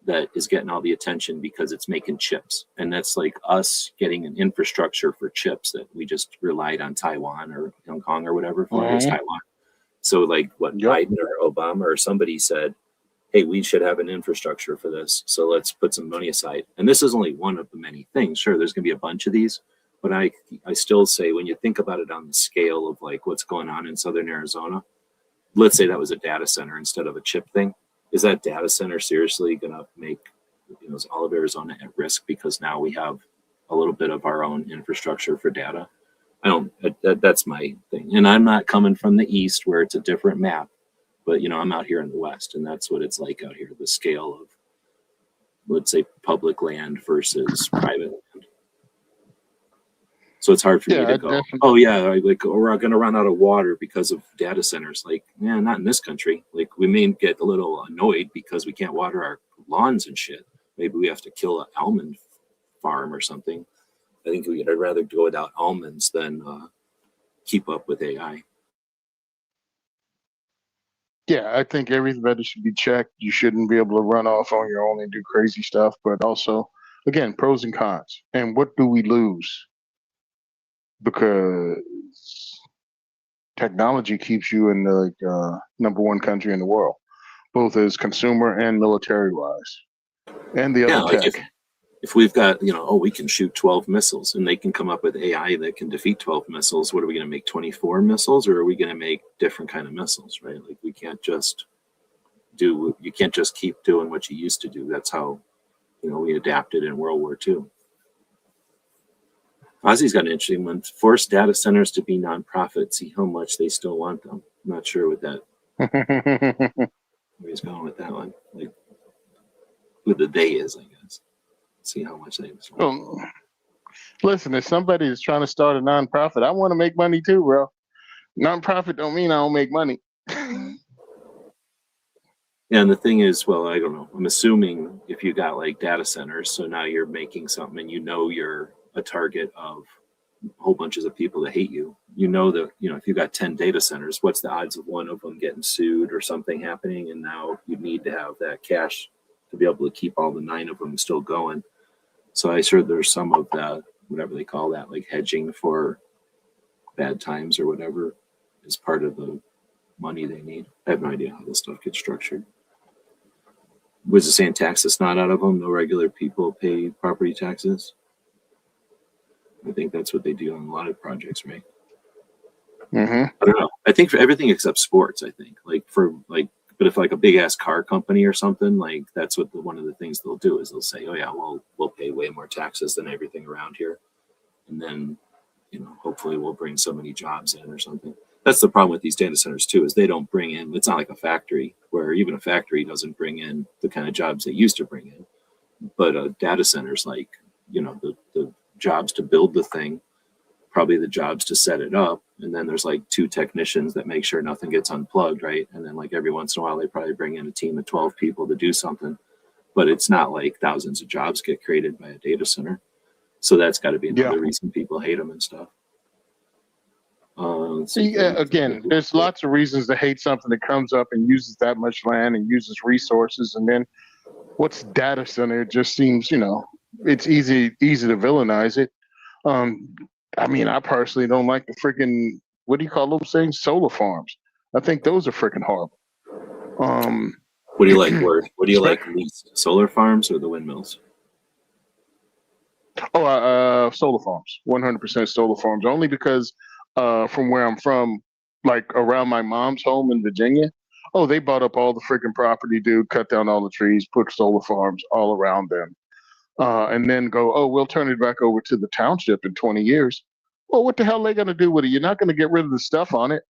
that is getting all the attention because it's making chips. And that's like us getting an infrastructure for chips that we just relied on Taiwan or Hong Kong or whatever for. It's Taiwan. So like what Biden or Obama or somebody said, hey, we should have an infrastructure for this. So let's put some money aside. And this is only one of the many things. Sure, there's going to be a bunch of these. But I still say, when you think about it on the scale of like what's going on in southern Arizona, let's say that was a data center instead of a chip thing. Is that data center seriously going to make all of Arizona at risk because now we have a little bit of our own infrastructure for data? That's my thing. And I'm not coming from the east where it's a different map, but I'm out here in the west, and that's what it's like out here. The scale of, let's say, public land versus private land. So it's hard for me to go, oh yeah, like we're going to run out of water because of data centers. Like, yeah, not in this country. Like, we may get a little annoyed because we can't water our lawns and shit. Maybe we have to kill an almond farm or something. I think I'd rather go without almonds than keep up with AI. Yeah, I think everybody should be checked. You shouldn't be able to run off on your own and do crazy stuff. But also, again, pros and cons. And what do we lose? Because technology keeps you in the #1 country in the world, both as consumer and military wise. And the other tech. Like if we've got, we can shoot 12 missiles and they can come up with AI that can defeat 12 missiles. What are we going to make, 24 missiles, or are we going to make different kind of missiles, right? Like you can't just keep doing what you used to do. That's how, we adapted in World War II. Ozzy's got an interesting one. Force data centers to be nonprofit. See how much they still want them. I'm not sure what that. Where he's going with that one. Like who the they is, I guess. See how much they still want. Well, listen, if somebody is trying to start a nonprofit, I want to make money too, bro. Nonprofit don't mean I don't make money. Yeah, and the thing is, well, I don't know. I'm assuming if you got like data centers, so now you're making something and you know you're a target of whole bunches of people that hate you. You know that, if you got 10 data centers, what's the odds of one of them getting sued or something happening? And now you need to have that cash to be able to keep all the 9 of them still going. So I sure there's some of that, whatever they call that, like hedging for bad times or whatever, is part of the money they need. I have no idea how this stuff gets structured. Was it saying taxes not out of them? No regular people pay property taxes? I think that's what they do on a lot of projects, right? Mm-hmm. I don't know. I think for everything except sports, I think. But if like a big ass car company or something, like that's what one of the things they'll do is they'll say, oh yeah, well, we'll pay way more taxes than everything around here. And then, hopefully we'll bring so many jobs in or something. That's the problem with these data centers too, is they don't bring in, it's not like a factory where even a factory doesn't bring in the kind of jobs they used to bring in. But data centers, like, the jobs to build the thing, probably the jobs to set it up. And then there's like 2 technicians that make sure nothing gets unplugged, right? And then like every once in a while, they probably bring in a team of 12 people to do something. But it's not like thousands of jobs get created by a data center. So that's got to be another reason people hate them and stuff. Again, there's lots of reasons to hate something that comes up and uses that much land and uses resources. And then what's data center? It just seems, it's easy to villainize it. I personally don't like the freaking, what do you call those things? Solar farms. I think those are freaking horrible. What do you like? What do you like least? Solar farms or the windmills? Solar farms. 100% solar farms. Only because from where I'm from, like around my mom's home in Virginia, they bought up all the freaking property, dude, cut down all the trees, put solar farms all around them. And then go, we'll turn it back over to the township in 20 years. Well, what the hell are they going to do with it? You're not going to get rid of the stuff on it.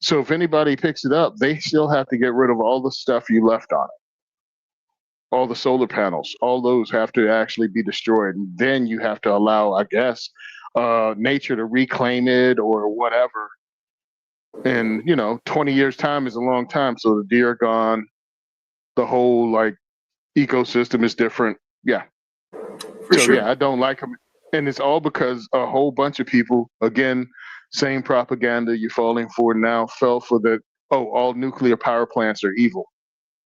So if anybody picks it up, they still have to get rid of all the stuff you left on it. All the solar panels, all those have to actually be destroyed. And then you have to allow, I guess, nature to reclaim it or whatever. And, 20 years time is a long time. So the deer are gone. The whole ecosystem is different. Yeah. For sure. Yeah, I don't like them. And it's all because a whole bunch of people, again, same propaganda you're falling for now, fell for the, all nuclear power plants are evil.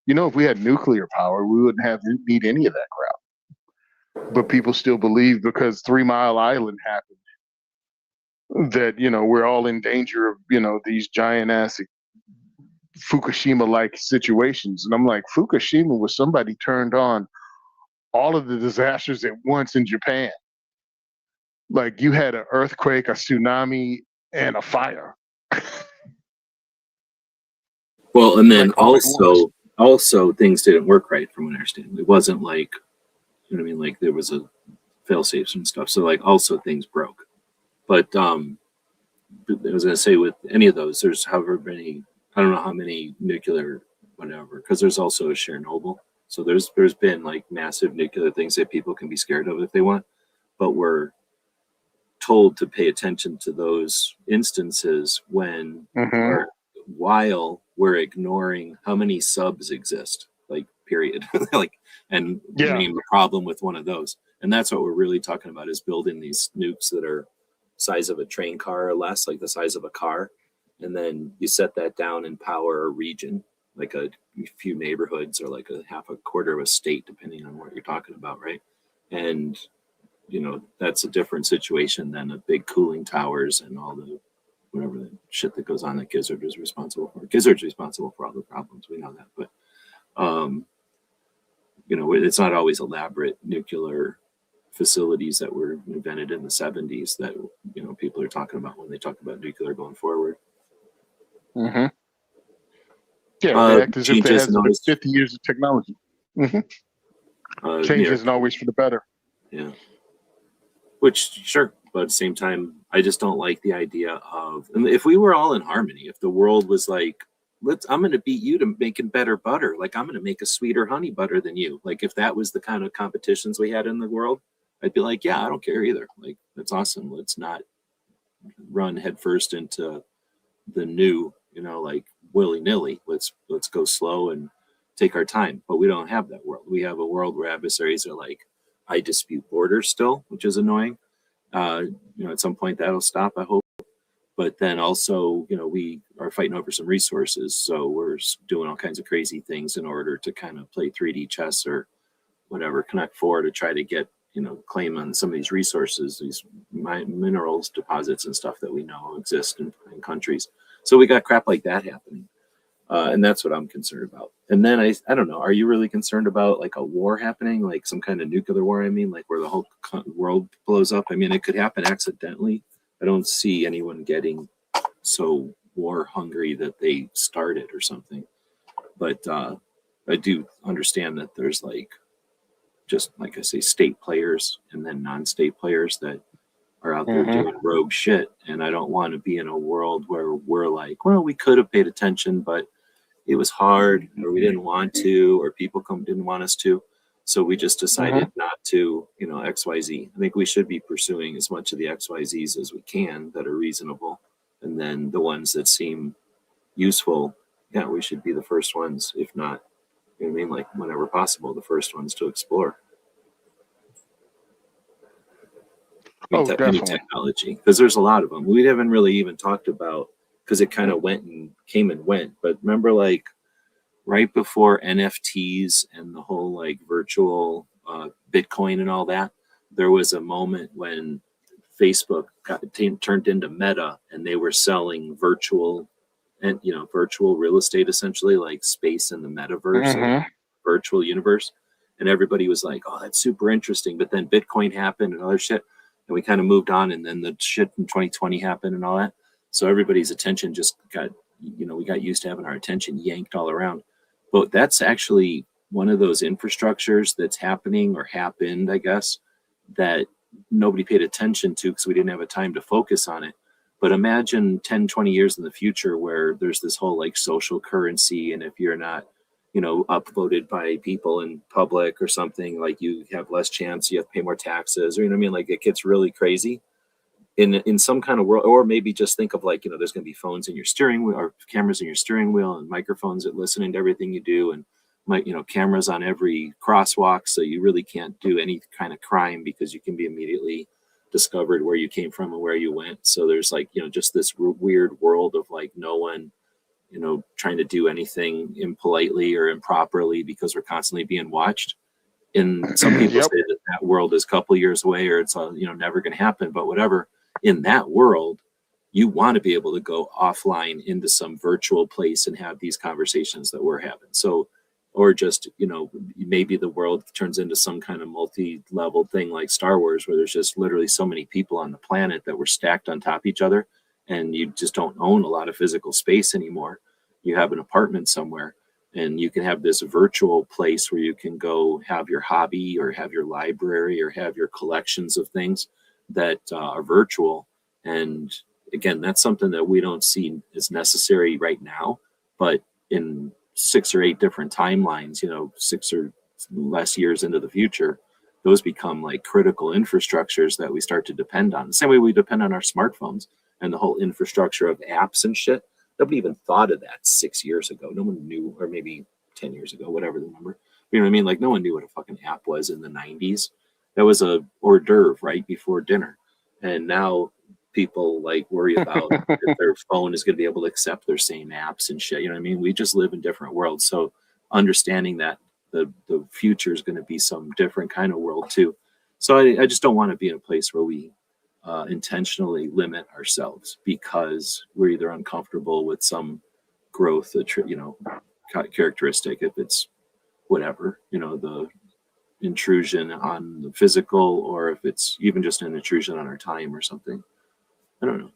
If we had nuclear power, we wouldn't need any of that crap. But people still believe because 3 Mile Island happened that, we're all in danger of, these giant ass Fukushima-like situations. And I'm like, Fukushima was somebody turned on all of the disasters at once in Japan. Like you had an earthquake, a tsunami, and a fire. Well, and then also things didn't work right from what I understand. It wasn't like, like there was a fail safes and stuff. So like also things broke. But I was going to say with any of those, there's however many, I don't know how many nuclear, whatever, because there's also a Chernobyl. So there's been like massive nuclear things that people can be scared of if they want, but we're told to pay attention to those instances when or while we're ignoring how many subs exist, like period. Name the problem with one of those. And that's what we're really talking about is building these nukes that are size of a train car or less, like the size of a car. And then you set that down and power a region, like a few neighborhoods or like a half a quarter of a state, depending on what you're talking about, right? And that's a different situation than a big cooling towers and all the whatever the shit that goes on that Gizzard is responsible for. Gizzard's responsible for all the problems, we know that, but it's not always elaborate nuclear facilities that were invented in the 70s that people are talking about when they talk about nuclear going forward. Mm-hmm. Yeah, they act as if there has been 50 years of technology. Mm-hmm. Change isn't always for the better. Yeah. Which, sure, but at the same time, I just don't like the idea of, and if we were all in harmony, if the world was like, I'm going to beat you to making better butter. Like, I'm going to make a sweeter honey butter than you. Like, if that was the kind of competitions we had in the world, I'd be like, yeah, I don't care either. Like, that's awesome. Let's not run headfirst into the new, like willy nilly. Let's go slow and take our time. But we don't have that world. We have a world where adversaries are like, I dispute borders still, which is annoying. At some point that'll stop, I hope. But then also, we are fighting over some resources. So we're doing all kinds of crazy things in order to kind of play 3D chess or whatever, Connect Four, to try to get, claim on some of these resources, these minerals deposits and stuff that we know exist in countries. So we got crap like that happening. And that's what I'm concerned about. And then I don't know, are you really concerned about like a war happening, like some kind of nuclear war? I mean, like where the whole world blows up? I mean, it could happen accidentally. I don't see anyone getting so war hungry that they started or something. But I do understand that there's like, just like I say, state players and then non-state players that are out there doing rogue shit. And I don't want to be in a world where we're like, well, we could have paid attention, but it was hard, or we didn't want to, or people didn't want us to. So we just decided not to, XYZ. I think we should be pursuing as much of the XYZs as we can that are reasonable. And then the ones that seem useful, yeah, we should be the first ones, if not, like whenever possible, the first ones to explore. Any technology, because there's a lot of them. We haven't really even talked about, because it kind of came and went. But remember, like right before NFTs and the whole like virtual Bitcoin and all that, there was a moment when Facebook got turned into Meta, and they were selling virtual real estate, essentially like space in the metaverse, virtual universe. And everybody was like, oh, that's super interesting. But then Bitcoin happened and other shit, and we kind of moved on. And then the shit in 2020 happened and all that. So everybody's attention just got, we got used to having our attention yanked all around. But that's actually one of those infrastructures that's happening, or happened, I guess, that nobody paid attention to because we didn't have a time to focus on it. But imagine 10, 20 years in the future where there's this whole like social currency. And if you're not, upvoted by people in public or something, like you have less chance, you have to pay more taxes, or, like it gets really crazy in some kind of world. Or maybe just think of like, there's going to be phones in your steering wheel, or cameras in your steering wheel, and microphones that listening to everything you do, and cameras on every crosswalk. So you really can't do any kind of crime because you can be immediately discovered where you came from and where you went. So there's like, just this weird world of like no one, trying to do anything impolitely or improperly because we're constantly being watched. And some people say that world is a couple years away, or it's never going to happen. But whatever, in that world, you want to be able to go offline into some virtual place and have these conversations that we're having. So, or just, maybe the world turns into some kind of multi-level thing like Star Wars, where there's just literally so many people on the planet that were stacked on top of each other, and you just don't own a lot of physical space anymore. You have an apartment somewhere, and you can have this virtual place where you can go have your hobby, or have your library, or have your collections of things that are virtual. And again, that's something that we don't see as necessary right now, but in 6 or 8 different timelines, 6 or less years into the future, those become like critical infrastructures that we start to depend on. The same way we depend on our smartphones and the whole infrastructure of apps and shit. Nobody even thought of that 6 years ago. No one knew, or maybe 10 years ago, whatever the number. You know what I mean? Like no one knew what a fucking app was in the 90s. That was a hors d'oeuvre right before dinner. And now people like worry about if their phone is going to be able to accept their same apps and shit. You know what I mean? We just live in different worlds. So understanding that the future is going to be some different kind of world too. So I just don't want to be in a place where we intentionally limit ourselves because we're either uncomfortable with some growth, characteristic, if it's whatever, the intrusion on the physical, or if it's even just an intrusion on our time or something. I don't know.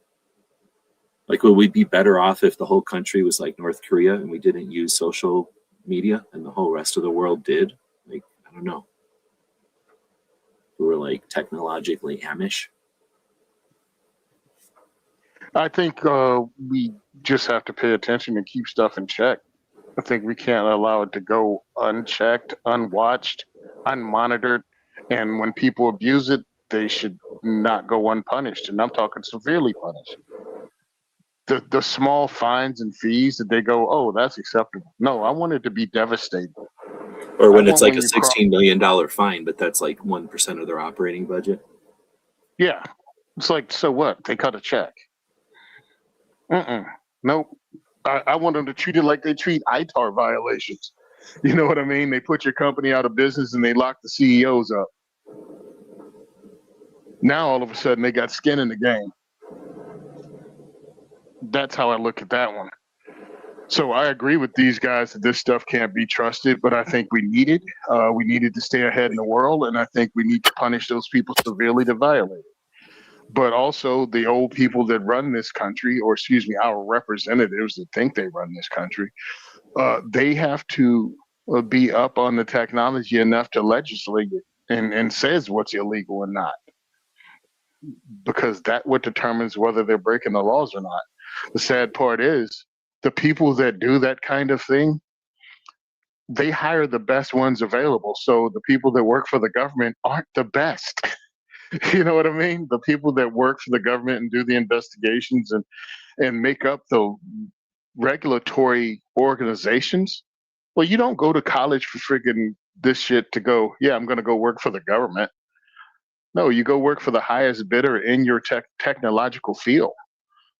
Like, would we be better off if the whole country was like North Korea and we didn't use social media and the whole rest of the world did? Like, I don't know. We were like technologically Amish. I think we just have to pay attention and keep stuff in check. I think we can't allow it to go unchecked, unwatched, unmonitored. And when people abuse it, they should not go unpunished. And I'm talking severely punished. The small fines and fees that they go, oh, that's acceptable. No, I want it to be devastating. Or I when it's want like when a you cross. $16 million fine, but that's like 1% of their operating budget. Yeah. It's like, so what? They cut a check. Nope. I want them to treat it like they treat ITAR violations. You know what I mean? They put your company out of business and they lock the CEOs up. Now all of a sudden they got skin in the game. That's how I look at that one. So I agree with these guys that this stuff can't be trusted, but I think we need it. We needed to stay ahead in the world, and I think we need to punish those people severely to violate it. But also the old people that run this country, or excuse me, our representatives that think they run this country, they have to be up on the technology enough to legislate it and says what's illegal and not, because that what determines whether they're breaking the laws or not. The sad part is the people that do that kind of thing, they hire the best ones available. So the people that work for the government aren't the best. You know what I mean? The people that work for the government and do the investigations and make up the regulatory organizations. Well, you don't go to college for friggin' this shit to go, yeah, I'm going to go work for the government. No, you go work for the highest bidder in your technological field.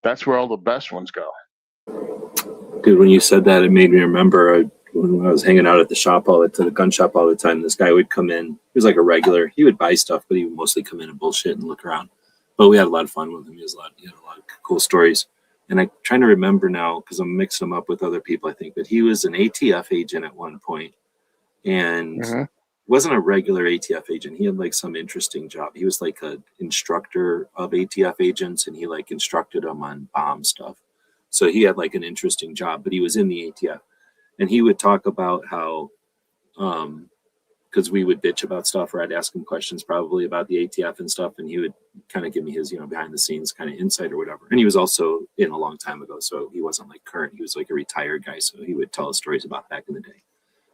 That's where all the best ones go. Dude, when you said that, it made me remember when I was hanging out at the gun shop all the time. This guy would come in. He was like a regular. He would buy stuff, but he would mostly come in and bullshit and look around. But we had a lot of fun with him. He had a lot of cool stories. And I'm trying to remember now because I'm mixing him up with other people, I think. But he was an ATF agent at one point, and wasn't a regular ATF agent. He had like some interesting job. He was like an instructor of ATF agents, and he like instructed them on bomb stuff. So he had like an interesting job, but he was in the ATF. And he would talk about how, because we would bitch about stuff, or I'd ask him questions probably about the ATF and stuff, and he would kind of give me his, behind the scenes kind of insight or whatever. And he was also in a long time ago, so he wasn't like current. He was like a retired guy, so he would tell us stories about back in the day.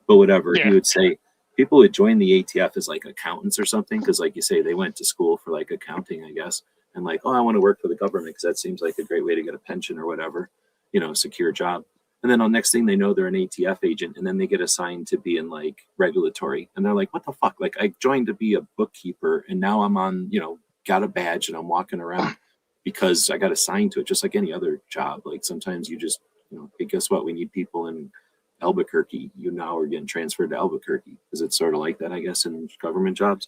But whatever, he would say people would join the ATF as like accountants or something, because like you say, they went to school for like accounting, I guess, and like, oh, I want to work for the government because that seems like a great way to get a pension or whatever, secure job. And then the next thing they know, they're an ATF agent, and then they get assigned to be in like regulatory, and they're like, what the fuck? Like, I joined to be a bookkeeper, and now I'm on, got a badge, and I'm walking around because I got assigned to it, just like any other job. Like sometimes you just, hey, guess what? We need people in Albuquerque. You now are getting transferred to Albuquerque, because it's sort of like that, I guess, in government jobs.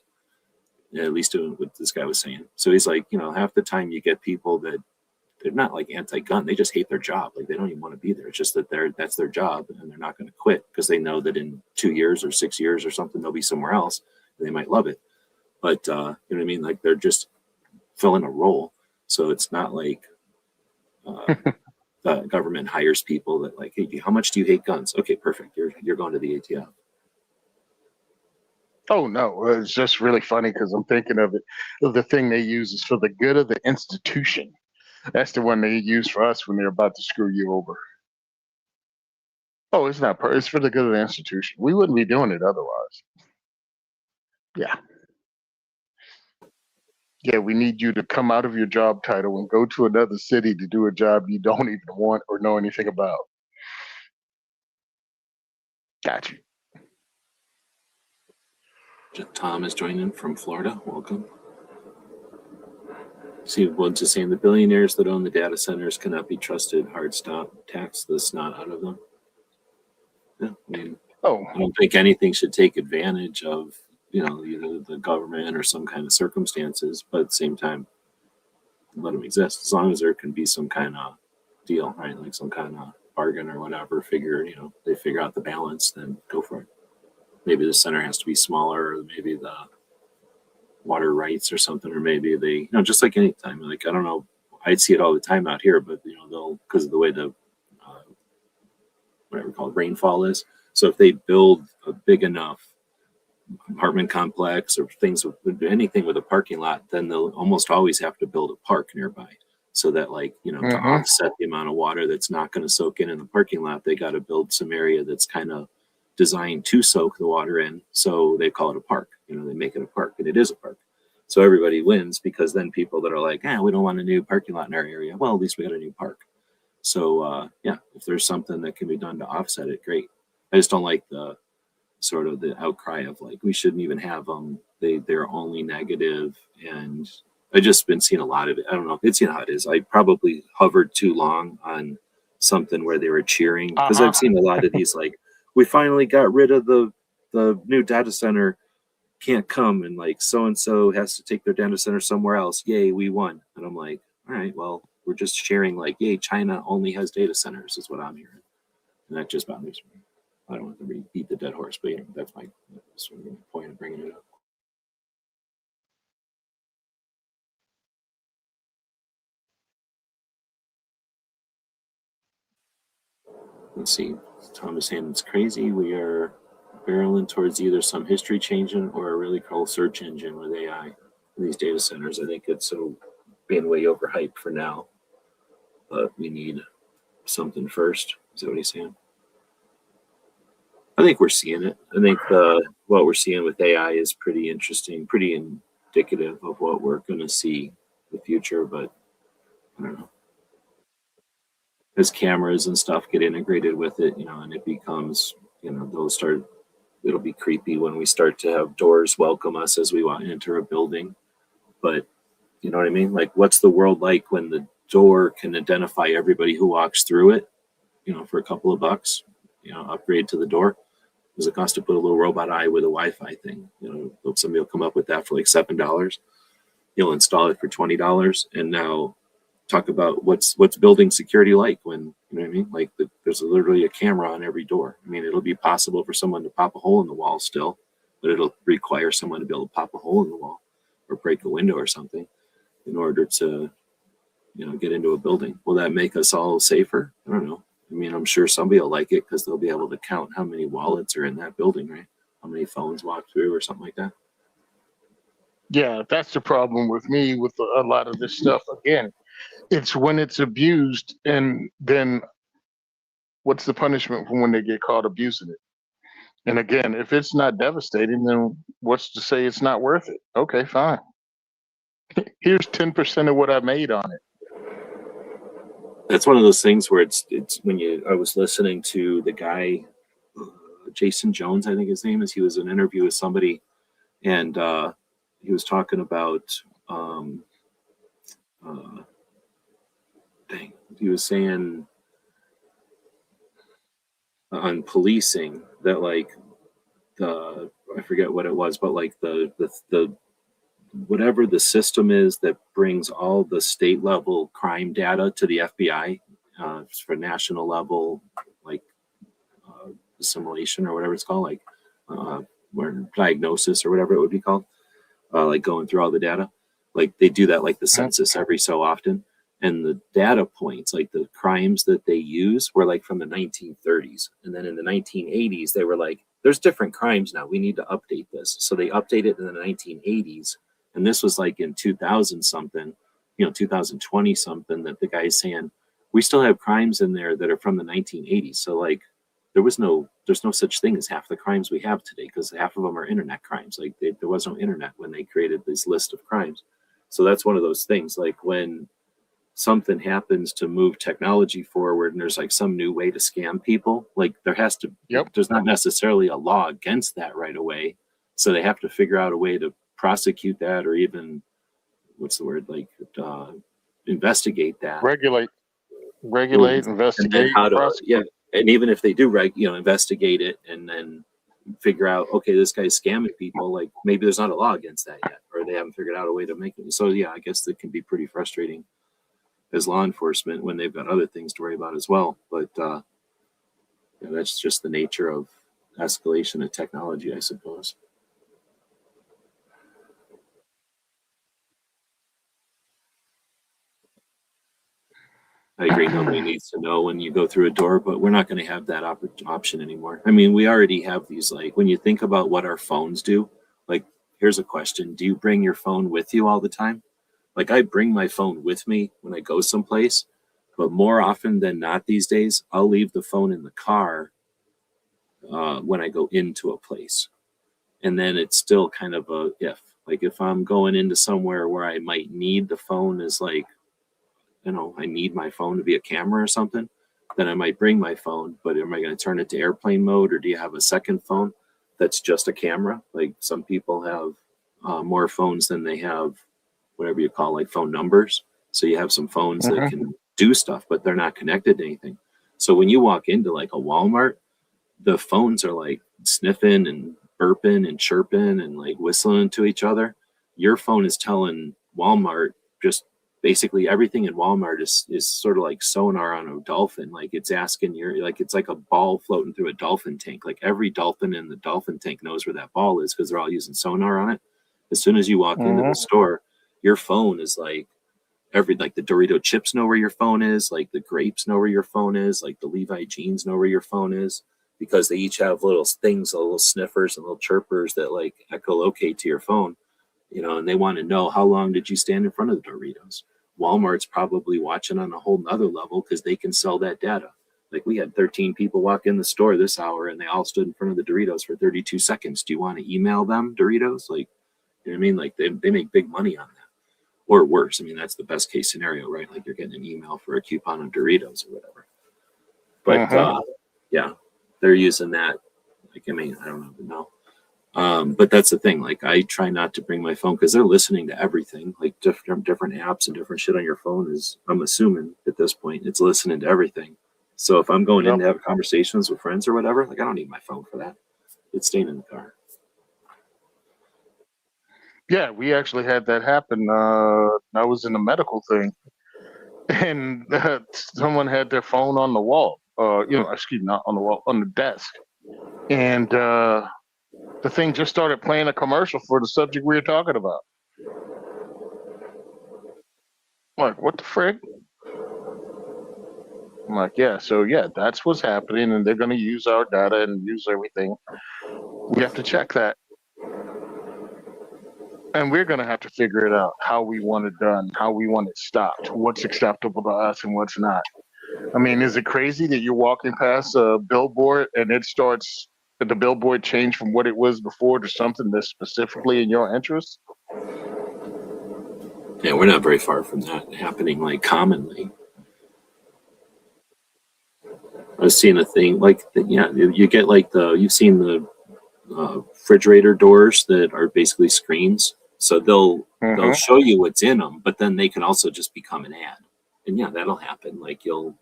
Yeah, at least doing what this guy was saying. So he's like, half the time you get people that they're not like anti-gun. They just hate their job. Like they don't even want to be there. It's just that that's their job, and they're not going to quit because they know that in 2 years or 6 years or something, they'll be somewhere else and they might love it. But you know what I mean? Like they're just filling a role. So it's not like the government hires people that like, hey, how much do you hate guns? Okay, perfect. You're going to the ATF. Oh no, it's just really funny because I'm thinking of the thing they use is for the good of the institution. That's the one they use for us when they're about to screw you over. Oh, it's not. It's for the good of the institution. We wouldn't be doing it otherwise. Yeah. Yeah, we need you to come out of your job title and go to another city to do a job you don't even want or know anything about. Got you. Tom is joining from Florida. Welcome. See, one just saying the billionaires that own the data centers cannot be trusted. Hard stop. Tax the snot out of them. Yeah, I mean, I don't think anything should take advantage of, either the government or some kind of circumstances, but at the same time, let them exist. As long as there can be some kind of deal, right? Like some kind of bargain or whatever, they figure out the balance, then go for it. Maybe the center has to be smaller, or maybe the water rights or something, or maybe they, just like any time, like, I don't know, I'd see it all the time out here, but, they'll, because of the way the, whatever called rainfall is. So if they build a big enough apartment complex or anything with a parking lot, then they'll almost always have to build a park nearby. so that, like, to offset the amount of water that's not going to soak in the parking lot, they got to build some area that's kind of designed to soak the water in. So they call it a park. They make it a park, and it is a park. So everybody wins, because then people that are like, we don't want a new parking lot in our area. Well, at least we got a new park. So if there's something that can be done to offset it, great. I just don't like the sort of the outcry of like, we shouldn't even have them. They're only negative, and I just been seeing a lot of it. I don't know. It's how it is. I probably hovered too long on something where they were cheering, because I've seen a lot of these like, we finally got rid of the new data center, can't come, and like so and so has to take their data center somewhere else. Yay, we won. And I'm like, all right, well, we're just sharing like, yay, China only has data centers is what I'm hearing, and that just bothers me. I don't want to beat the dead horse, but that's my sort of point of bringing it up. Let's see. Tom is saying it's crazy. We are barreling towards either some history changing or a really cool search engine with AI. These data centers, I think it's so being way overhyped for now, but we need something first. Is that what he's saying? I think we're seeing it. I think what we're seeing with AI is pretty interesting, pretty indicative of what we're going to see in the future, but I don't know. As cameras and stuff get integrated with it, and it becomes, it'll be creepy when we start to have doors welcome us as we want to enter a building. But you know what I mean? Like, what's the world like when the door can identify everybody who walks through it, for a couple of bucks, upgrade to the door? Does it cost to put a little robot eye with a Wi-Fi thing? Somebody will come up with that for like $7. You'll install it for $20, and now talk about what's building security like when, you know what I mean? Like there's literally a camera on every door. I mean, it'll be possible for someone to pop a hole in the wall still, but it'll require someone to be able to pop a hole in the wall or break a window or something in order to, get into a building. Will that make us all safer? I don't know. I mean, I'm sure somebody will like it because they'll be able to count how many wallets are in that building, right? How many phones walk through or something like that. Yeah, that's the problem with me with a lot of this stuff. Again, it's when it's abused, and then what's the punishment for when they get caught abusing it? And again, if it's not devastating, then what's to say it's not worth it? Okay, fine. Here's 10% of what I made on it. That's one of those things where it's I was listening to the guy, Jason Jones, I think his name is. He was in an interview with somebody, and he was talking about he was saying on policing that like I forget what it was, but like the whatever the system is that brings all the state level crime data to the FBI for national level, like assimilation or whatever it's called, like or diagnosis or whatever it would be called, like going through all the data. Like they do that like the census every so often. And the data points, like the crimes that they use, were like from the 1930s. And then in the 1980s, they were like, there's different crimes now. We need to update this. So they updated in the 1980s. And this was like in 2000 something, 2020 something, that the guy's saying, we still have crimes in there that are from the 1980s. So like there's no such thing as half the crimes we have today, because half of them are internet crimes. Like there was no internet when they created this list of crimes. So that's one of those things, like when something happens to move technology forward and there's like some new way to scam people, like there has to, there's not necessarily a law against that right away. So they have to figure out a way to prosecute that, or even, what's the word, like investigate that. Regulate, investigate, how to, and even if they do investigate it and then figure out, okay, this guy's scamming people, like maybe there's not a law against that yet, or they haven't figured out a way to make it. So I guess that can be pretty frustrating as law enforcement when they've got other things to worry about as well. But that's just the nature of escalation of technology, I suppose. I agree. Nobody needs to know when you go through a door, but we're not going to have that option anymore. I mean, we already have these, like, when you think about what our phones do, like, here's a question. Do you bring your phone with you all the time? Like I bring my phone with me when I go someplace, but more often than not these days, I'll leave the phone in the car when I go into a place. And then it's still kind of a if. Like if I'm going into somewhere where I might need the phone as like, I need my phone to be a camera or something, then I might bring my phone, but am I going to turn it to airplane mode, or do you have a second phone that's just a camera? Like some people have more phones than they have whatever you call like phone numbers. So you have some phones that can do stuff, but they're not connected to anything. So when you walk into like a Walmart, the phones are like sniffing and burping and chirping and like whistling to each other. Your phone is telling Walmart just basically everything in Walmart is sort of like sonar on a dolphin. Like it's asking it's like a ball floating through a dolphin tank. Like every dolphin in the dolphin tank knows where that ball is because they're all using sonar on it. As soon as you walk into the store, your phone is like like the Dorito chips know where your phone is, like the grapes know where your phone is, like the Levi jeans know where your phone is, because they each have little things, little sniffers and little chirpers that like echolocate to your phone, and they want to know how long did you stand in front of the Doritos. Walmart's probably watching on a whole nother level because they can sell that data. Like we had 13 people walk in the store this hour and they all stood in front of the Doritos for 32 seconds. Do you want to email them Doritos? Like, you know what I mean? Like they make big money on that. Or worse. I mean, that's the best case scenario, right? Like you're getting an email for a coupon of Doritos or whatever. But yeah, they're using that. Like, I mean, I don't even know. But that's the thing. Like, I try not to bring my phone because they're listening to everything. Like different apps and different shit on your phone is. I'm assuming at this point it's listening to everything. So if I'm going in to have conversations with friends or whatever, like I don't need my phone for that. It's staying in the car. Yeah, we actually had that happen. I was in a medical thing, and someone had their phone on the wall. Excuse me, not on the wall, on the desk, and the thing just started playing a commercial for the subject we were talking about. I'm like, what the frick? I'm like, yeah, so yeah, that's what's happening, and they're going to use our data and use everything. We have to check that. And we're going to have to figure it out, how we want it done, how we want it stopped, what's acceptable to us and what's not. I mean, is it crazy that you're walking past a billboard and the billboard changed from what it was before to something that's specifically in your interest? Yeah, we're not very far from that happening like commonly. I was seeing a thing like, you get like you've seen the refrigerator doors that are basically screens. So they'll show you what's in them, but then they can also just become an ad. And yeah, that'll happen. Like you'll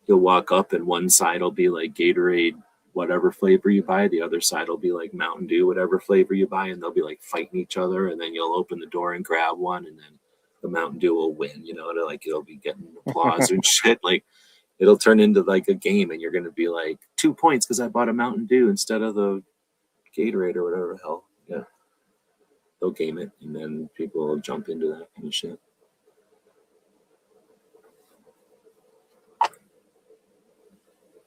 walk up and one side will be like Gatorade, whatever flavor you buy. The other side will be like Mountain Dew, whatever flavor you buy. And they'll be like fighting each other. And then you'll open the door and grab one. And then the Mountain Dew will win, it'll be getting applause and shit. Like it'll turn into like a game and you're going to be like 2 points because I bought a Mountain Dew instead of the Gatorade or whatever the hell. Yeah. They'll game it and then people will jump into that kind of shit. I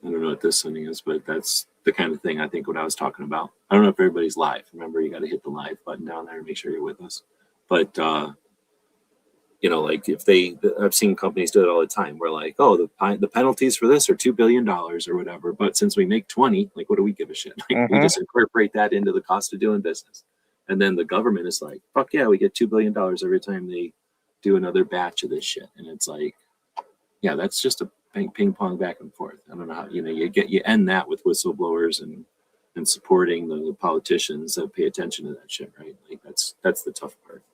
don't know what this thing is, but that's the kind of thing I think what I was talking about. I don't know if everybody's live. Remember, you got to hit the live button down there and make sure you're with us. But, like I've seen companies do it all the time. We're like, oh, the penalties for this are $2 billion or whatever. But since we make 20, like, what do we give a shit? Like, we just incorporate that into the cost of doing business. And then the government is like, fuck yeah, we get $2 billion every time they do another batch of this shit. And it's like, yeah, that's just a ping pong back and forth. I don't know how, you end that with whistleblowers and supporting the politicians that pay attention to that shit, right? Like that's the tough part.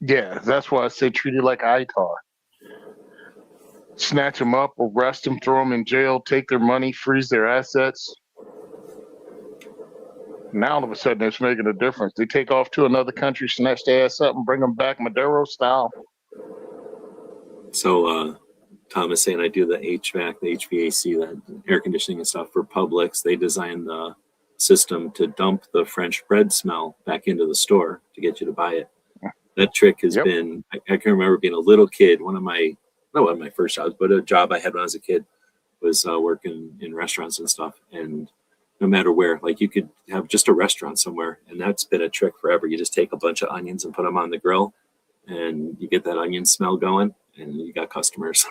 Yeah, that's why I say treat it like ITAR. Snatch them up, arrest them, throw them in jail, take their money, freeze their assets. Now all of a sudden it's making a difference. They take off to another country, snatch their ass up, and bring them back Maduro style. So Thomas saying I do the HVAC, the HVAC, that air conditioning and stuff for Publix. They designed the system to dump the French bread smell back into the store to get you to buy it. That trick has been, I can remember being a little kid, not one of my first jobs, but a job I had when I was a kid was working in restaurants and stuff. And no matter where. Like you could have just a restaurant somewhere, and that's been a trick forever. You just take a bunch of onions and put them on the grill, and you get that onion smell going, and you got customers.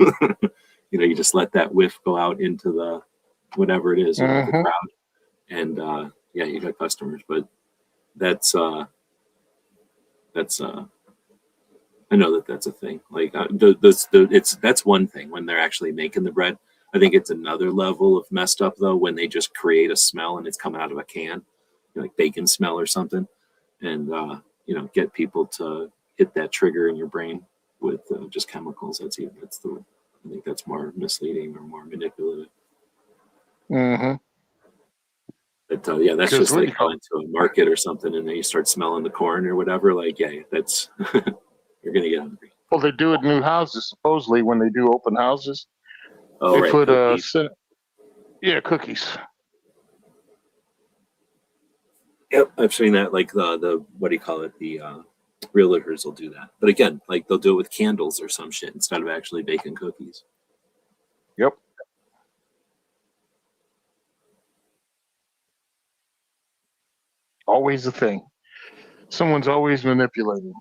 You just let that whiff go out into the whatever it is, the Mm-hmm. crowd, and yeah, you got customers. But that's I know that that's a thing. Like that's one thing when they're actually making the bread. I think it's another level of messed up though when they just create a smell and it's coming out of a can, like bacon smell or something, and get people to hit that trigger in your brain with just chemicals. I think that's more misleading or more manipulative. Mm-hmm. But yeah, that's Because just what do like you call going to a market or something, and then you start smelling the corn or whatever. Like, yeah, that's you're gonna get hungry. Well, they do it in new houses. Supposedly, when they do open houses, Oh, they right, put cookies. cookies. Yep, I've seen that. Like the what do you call it? The realtors will do that. But again, like they'll do it with candles or some shit instead of actually baking cookies. Yep. Always a thing. Someone's always manipulating.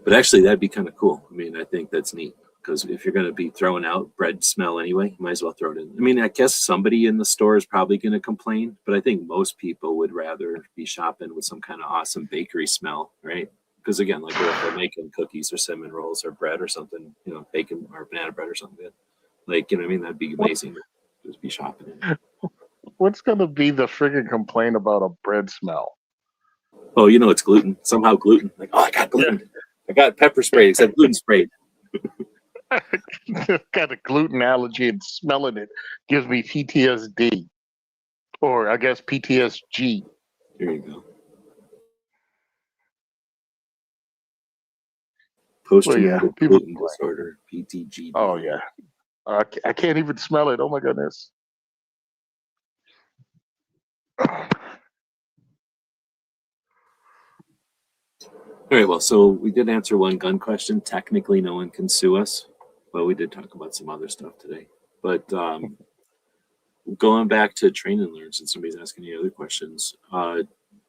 But actually, that'd be kind of cool. I mean, I think that's neat because if you're going to be throwing out bread smell anyway, you might as well throw it in. I mean, I guess somebody in the store is probably going to complain, but I think most people would rather be shopping with some kind of awesome bakery smell, right? Because again, like if they're making cookies or cinnamon rolls or bread or something, bacon or banana bread or something good, like what I mean, that'd be amazing to just be shopping in. What's going to be the friggin' complaint about a bread smell? Oh, it's gluten. Somehow gluten. Like, oh, I got gluten. I got pepper spray except gluten spray. Got a gluten allergy and smelling it gives me PTSD, or I guess PTSG. There you go. Post-traumatic People gluten complain. disorder, PTGD. Oh yeah, I can't even smell it. Oh my goodness. All right, well, so we did answer one gun question. Technically, no one can sue us, but we did talk about some other stuff today. But going back to train and learn, since somebody's asking any other questions,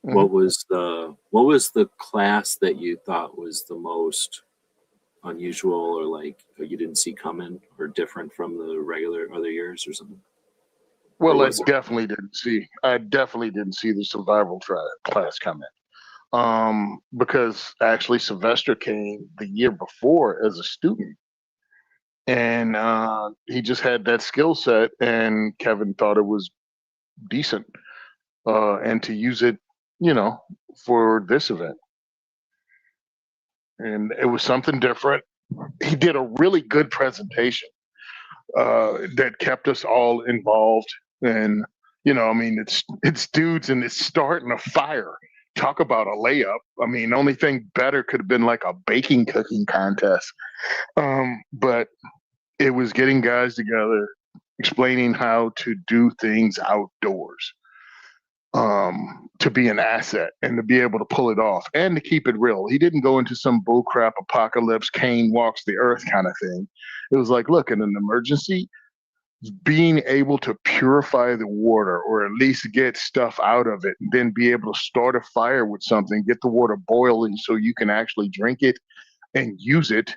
what was the class that you thought was the most unusual, or like you didn't see coming, or different from the regular other years, or something? Well, Was it? I definitely didn't see the survival class coming. Because actually Sylvester came the year before as a student, and he just had that skill set, and Kevin thought it was decent, and to use it, you know, for this event. And it was something different. He did a really good presentation that kept us all involved. And I mean, it's dudes and it's starting a fire. Talk about a layup. I mean, only thing better could have been like a baking cooking contest. But it was getting guys together, explaining how to do things outdoors, to be an asset and to be able to pull it off and to keep it real. He didn't go into some bullcrap apocalypse, Cain walks the earth kind of thing. It was like, look, in an emergency, being able to purify the water or at least get stuff out of it, and then be able to start a fire with something, get the water boiling so you can actually drink it and use it,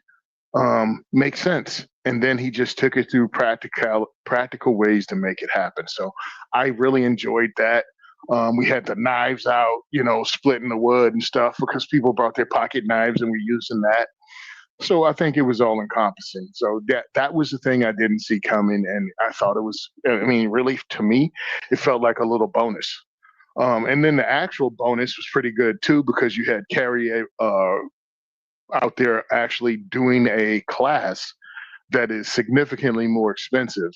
makes sense. And then he just took it through practical ways to make it happen. So I really enjoyed that. We had the knives out, splitting the wood and stuff because people brought their pocket knives and we're using that. So I think it was all encompassing. So that was the thing I didn't see coming, and I thought it was. I mean, really, to me, it felt like a little bonus. And then the actual bonus was pretty good too because you had Carrie out there actually doing a class that is significantly more expensive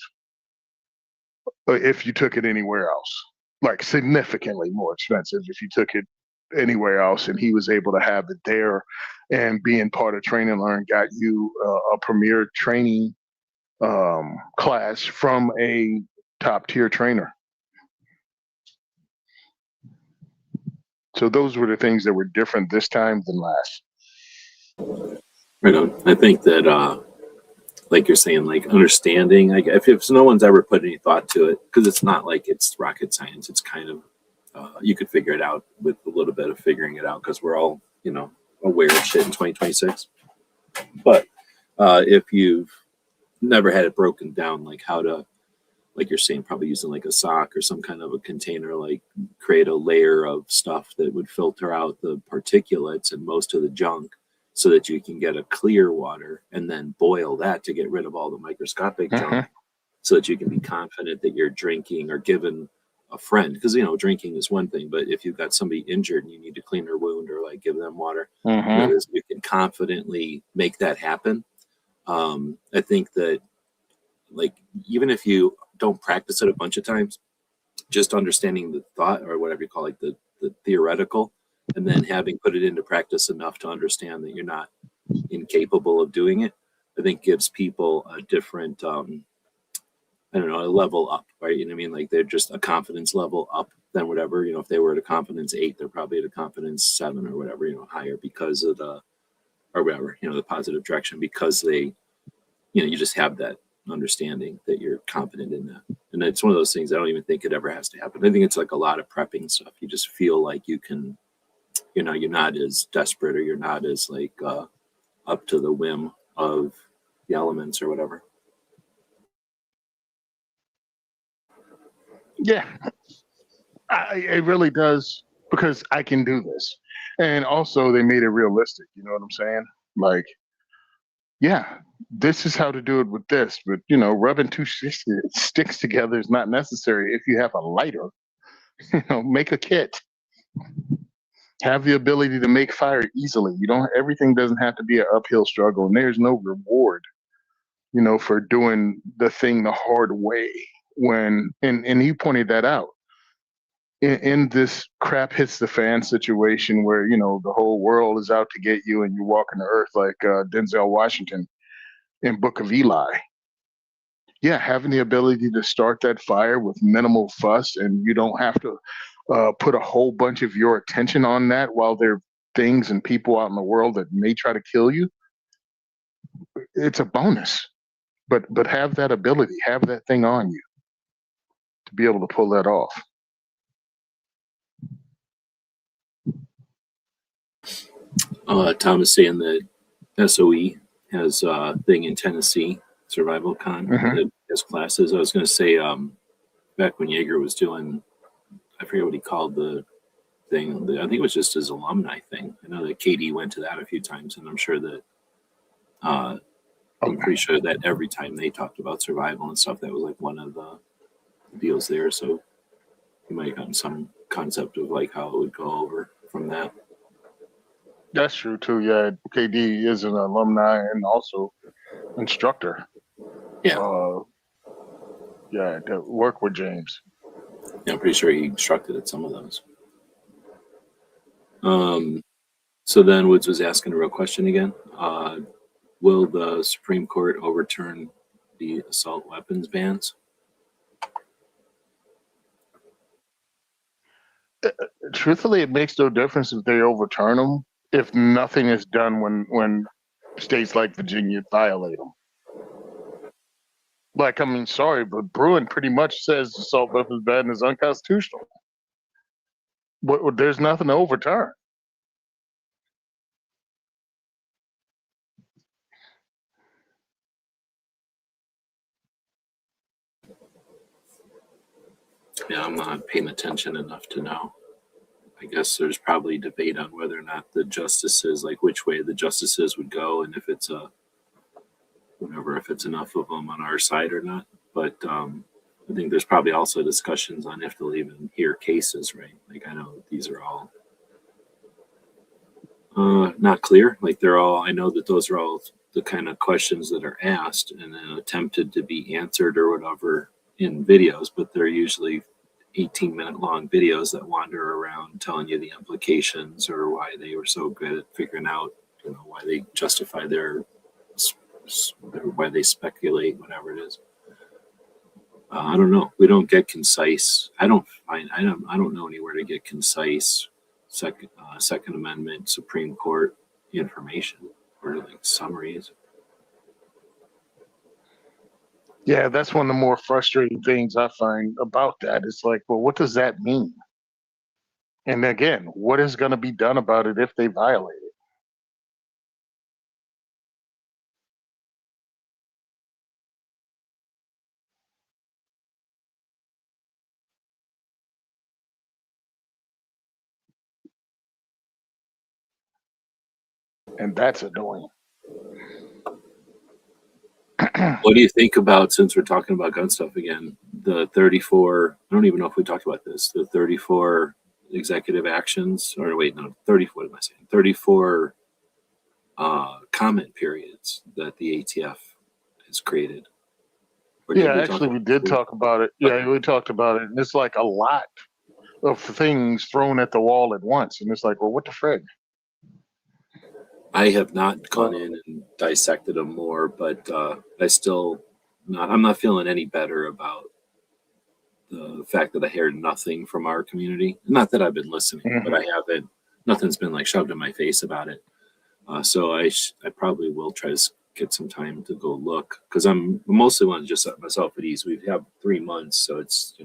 if you took it anywhere else. Like significantly more expensive if you took it anywhere else, and he was able to have it there. And being part of Train and Learn got you a premier training class from a top tier trainer. So those were the things that were different this time than last. Right on. I think that like you're saying, like understanding. Like if no one's ever put any thought to it, because it's not like it's rocket science. It's kind of you could figure it out with a little bit of figuring it out, because we're all aware of shit in 2026. But if you've never had it broken down, like how to, like you're saying, probably using like a sock or some kind of a container, like create a layer of stuff that would filter out the particulates and most of the junk, so that you can get a clear water, and then boil that to get rid of all the microscopic junk, so that you can be confident that you're drinking or giving a friend. Because drinking is one thing, but if you've got somebody injured and you need to clean their wound or like give them water, you can confidently make that happen. I think that, like, even if you don't practice it a bunch of times, just understanding the thought, or whatever you call it, the theoretical, and then having put it into practice enough to understand that you're not incapable of doing it, I think gives people a different, I don't know, a level up, right? You know what I mean? Like they're just a confidence level up than whatever, if they were at a confidence 8, they're probably at a confidence 7 or whatever, higher, because of or whatever, the positive direction, because they, you just have that understanding that you're confident in that. And it's one of those things I don't even think it ever has to happen. I think it's like a lot of prepping stuff. You just feel like you can, you're not as desperate, or you're not as like up to the whim of the elements or whatever. Yeah, it really does, because I can do this. And also they made it realistic. You know what I'm saying? Like, yeah, this is how to do it with this. But, rubbing two sticks together is not necessary. If you have a lighter, make a kit. Have the ability to make fire easily. Everything doesn't have to be an uphill struggle. And there's no reward, for doing the thing the hard way. And he pointed that out. In this crap hits the fan situation where, the whole world is out to get you and you're walking the earth like Denzel Washington in Book of Eli. Yeah, having the ability to start that fire with minimal fuss, and you don't have to put a whole bunch of your attention on that while there are things and people out in the world that may try to kill you. It's a bonus. But have that ability, have that thing on you to be able to pull that off. Tom is saying that SOE has a thing in Tennessee, Survival Con, that has classes. I was going to say, back when Jaeger was doing, I forget what he called the thing. I think it was just his alumni thing. I know that KD went to that a few times, and I'm sure that, I'm pretty sure that every time they talked about survival and stuff, that was like one of the deals there. So you might have gotten some concept of like how it would go over from that. That's true too. Yeah, KD is an alumni and also instructor. Yeah. Yeah, to work with James. Yeah, I'm pretty sure he instructed at some of those. So then Woods was asking a real question again. Will the Supreme Court overturn the assault weapons bans? Truthfully, it makes no difference if they overturn them if nothing is done when states like Virginia violate them. Like, I mean, sorry, but Bruin pretty much says the assault weapons ban is unconstitutional. But there's nothing to overturn. Yeah, I'm not paying attention enough to know. I guess there's probably debate on whether or not the justices, like which way the justices would go, and if it's if it's enough of them on our side or not. But I think there's probably also discussions on if they'll even hear cases, right? Like I know these are all not clear. Like I know that those are all the kind of questions that are asked and then attempted to be answered or whatever in videos, but they're usually 18-minute long videos that wander around telling you the implications or why they were so good at figuring out, why they justify why they speculate, whatever it is. I don't know. We don't get concise. I don't know anywhere to get concise Second Amendment Supreme Court information or like summaries. Yeah, that's one of the more frustrating things I find about that. It's like, well, what does that mean? And again, what is going to be done about it if they violate it? And that's annoying. What do you think about, since we're talking about gun stuff again, the 34, I don't even know if we talked about this, the 34 executive actions, or wait, no, 34, what am I saying? 34 comment periods that the ATF has created. Or did Yeah, we talk actually, about we it did before? talk about it. Yeah, we talked about it. And it's like a lot of things thrown at the wall at once. And it's like, well, what the frig? I have not gone Well, in and dissected them more, but I'm not feeling any better about the fact that I heard nothing from our community. Not that I've been listening, but I mhm. haven't. Nothing's been like shoved in my face about it. So I probably will try to get some time to go look, because I'm mostly want to just set myself at ease. We have 3 months, so it's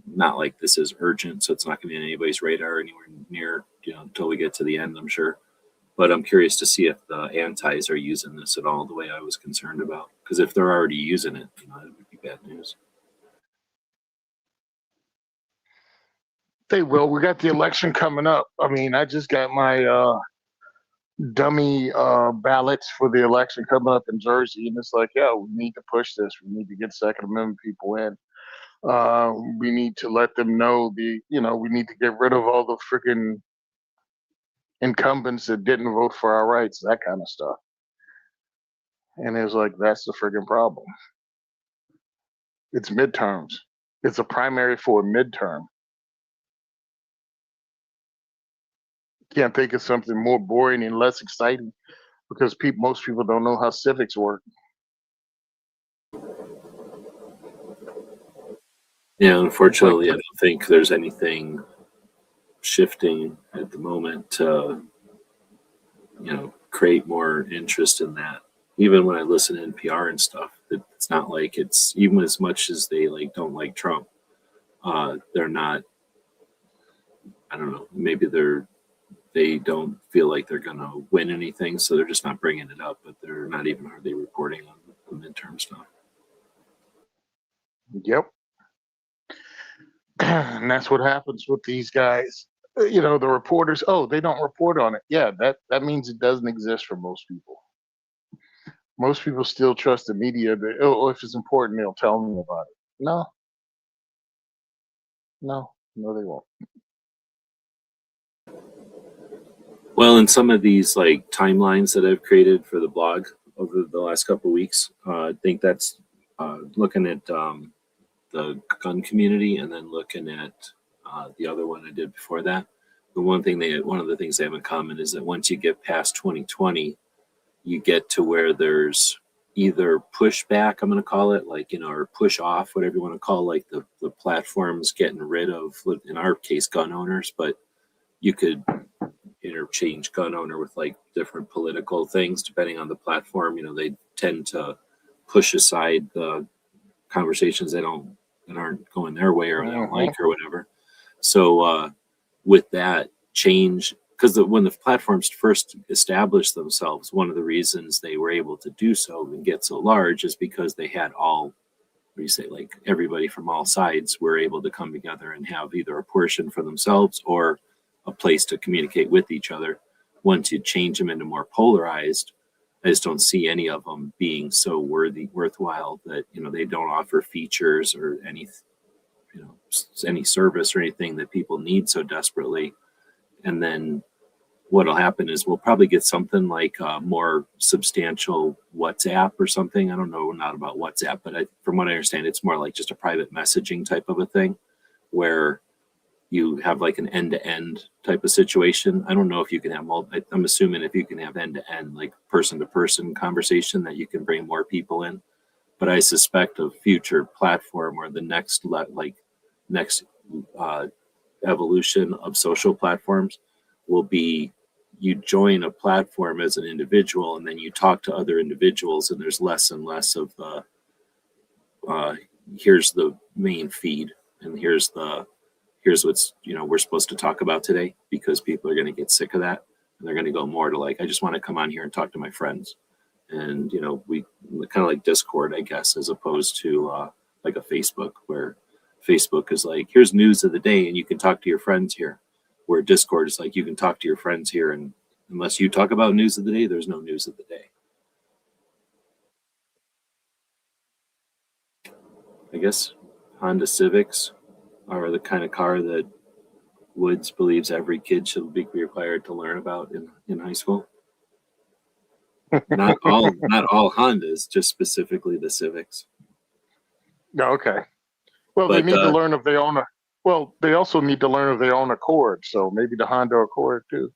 not like this is urgent, so it's not going to be on anybody's radar anywhere near until we get to the end, I'm sure. But I'm curious to see if the antis are using this at all the way I was concerned about. Because if they're already using it, it would be bad news. They will. We got the election coming up. I mean, I just got my dummy ballots for the election coming up in Jersey. And it's like, yeah, we need to push this. We need to get Second Amendment people in. We need to let them know we need to get rid of all the freaking incumbents that didn't vote for our rights, that kind of stuff. And it was like, that's the friggin' problem. It's midterms. It's a primary for a midterm. Can't think of something more boring and less exciting because most people don't know how civics work. Yeah, It's like, unfortunately, I don't think there's anything shifting at the moment to create more interest in that. Even when I listen to NPR and stuff, it's not like it's even as much as they like don't like Trump. They're not. I don't know. Maybe they don't feel like they're gonna win anything, so they're just not bringing it up. But they're not even hardly reporting on the midterm stuff. yep. And that's what happens with these guys. The reporters, oh, they don't report on it. Yeah, that means it doesn't exist for most people. Most people still trust the media that, oh, if it's important, they'll tell me about it. No, no, they won't. Well, in some of these like timelines that I've created for the blog over the last couple of weeks, I think that's looking at the gun community and then looking at the other one I did before that. The one of the things they have in common is that once you get past 2020, you get to where there's either pushback, I'm going to call it, like, or push off, whatever you want to call, like the platforms getting rid of, in our case, gun owners, but you could interchange gun owner with like different political things depending on the platform. They tend to push aside the conversations that aren't going their way or they don't Hmm. like or whatever. So with that change, because when the platforms first established themselves, one of the reasons they were able to do so and get so large is because they had all, what do you say, like everybody from all sides were able to come together and have either a portion for themselves or a place to communicate with each other. Once you change them into more polarized, I just don't see any of them being so worthwhile that they don't offer features or any service or anything that people need so desperately. And then what'll happen is we'll probably get something like a more substantial WhatsApp or something. I don't know, not about WhatsApp, but from what I understand, it's more like just a private messaging type of a thing where you have like an end-to-end type of situation. I don't know if you can have I'm assuming if you can have end-to-end, like person-to-person conversation, that you can bring more people in. But I suspect a future platform or the next uh, evolution of social platforms will be you join a platform as an individual and then you talk to other individuals, and there's less and less of the here's the main feed, and here's what's we're supposed to talk about today, because people are going to get sick of that, and they're going to go more to like, I just want to come on here and talk to my friends. And we kind of like Discord, I guess, as opposed to like a Facebook, where Facebook is like, here's news of the day and you can talk to your friends here, where Discord is like, you can talk to your friends here, and unless you talk about news of the day, there's no news of the day. I guess Honda Civics are the kind of car that Woods believes every kid should be required to learn about in high school. Not all Hondas, just specifically the Civics. No, okay. Well, But, they need to learn if they own a. Well, they also need to learn if they own Accord. So maybe the Honda Accord too.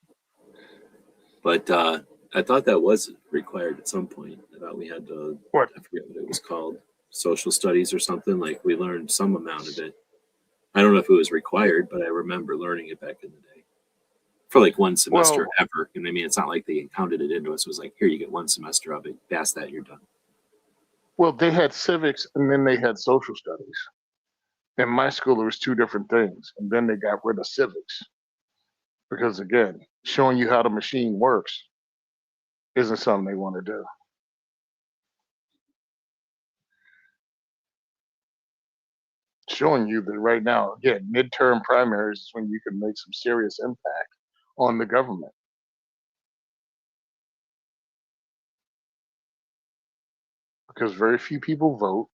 But I thought that was required at some point. I thought we had to. What? I forget what it was called. Social studies or something. Like, we learned some amount of it. I don't know if it was required, but I remember learning it back in the day. For like one semester ever. You know what I mean? It's not like they counted it into us. It was like, here, you get one semester of it. Past that, you're done. Well, they had civics and then they had social studies. In my school, there was two different things, and then they got rid of civics because, again, showing you how the machine works isn't something they want to do. Showing you that right now, again, midterm primaries is when you can make some serious impact on the government. Because very few people vote,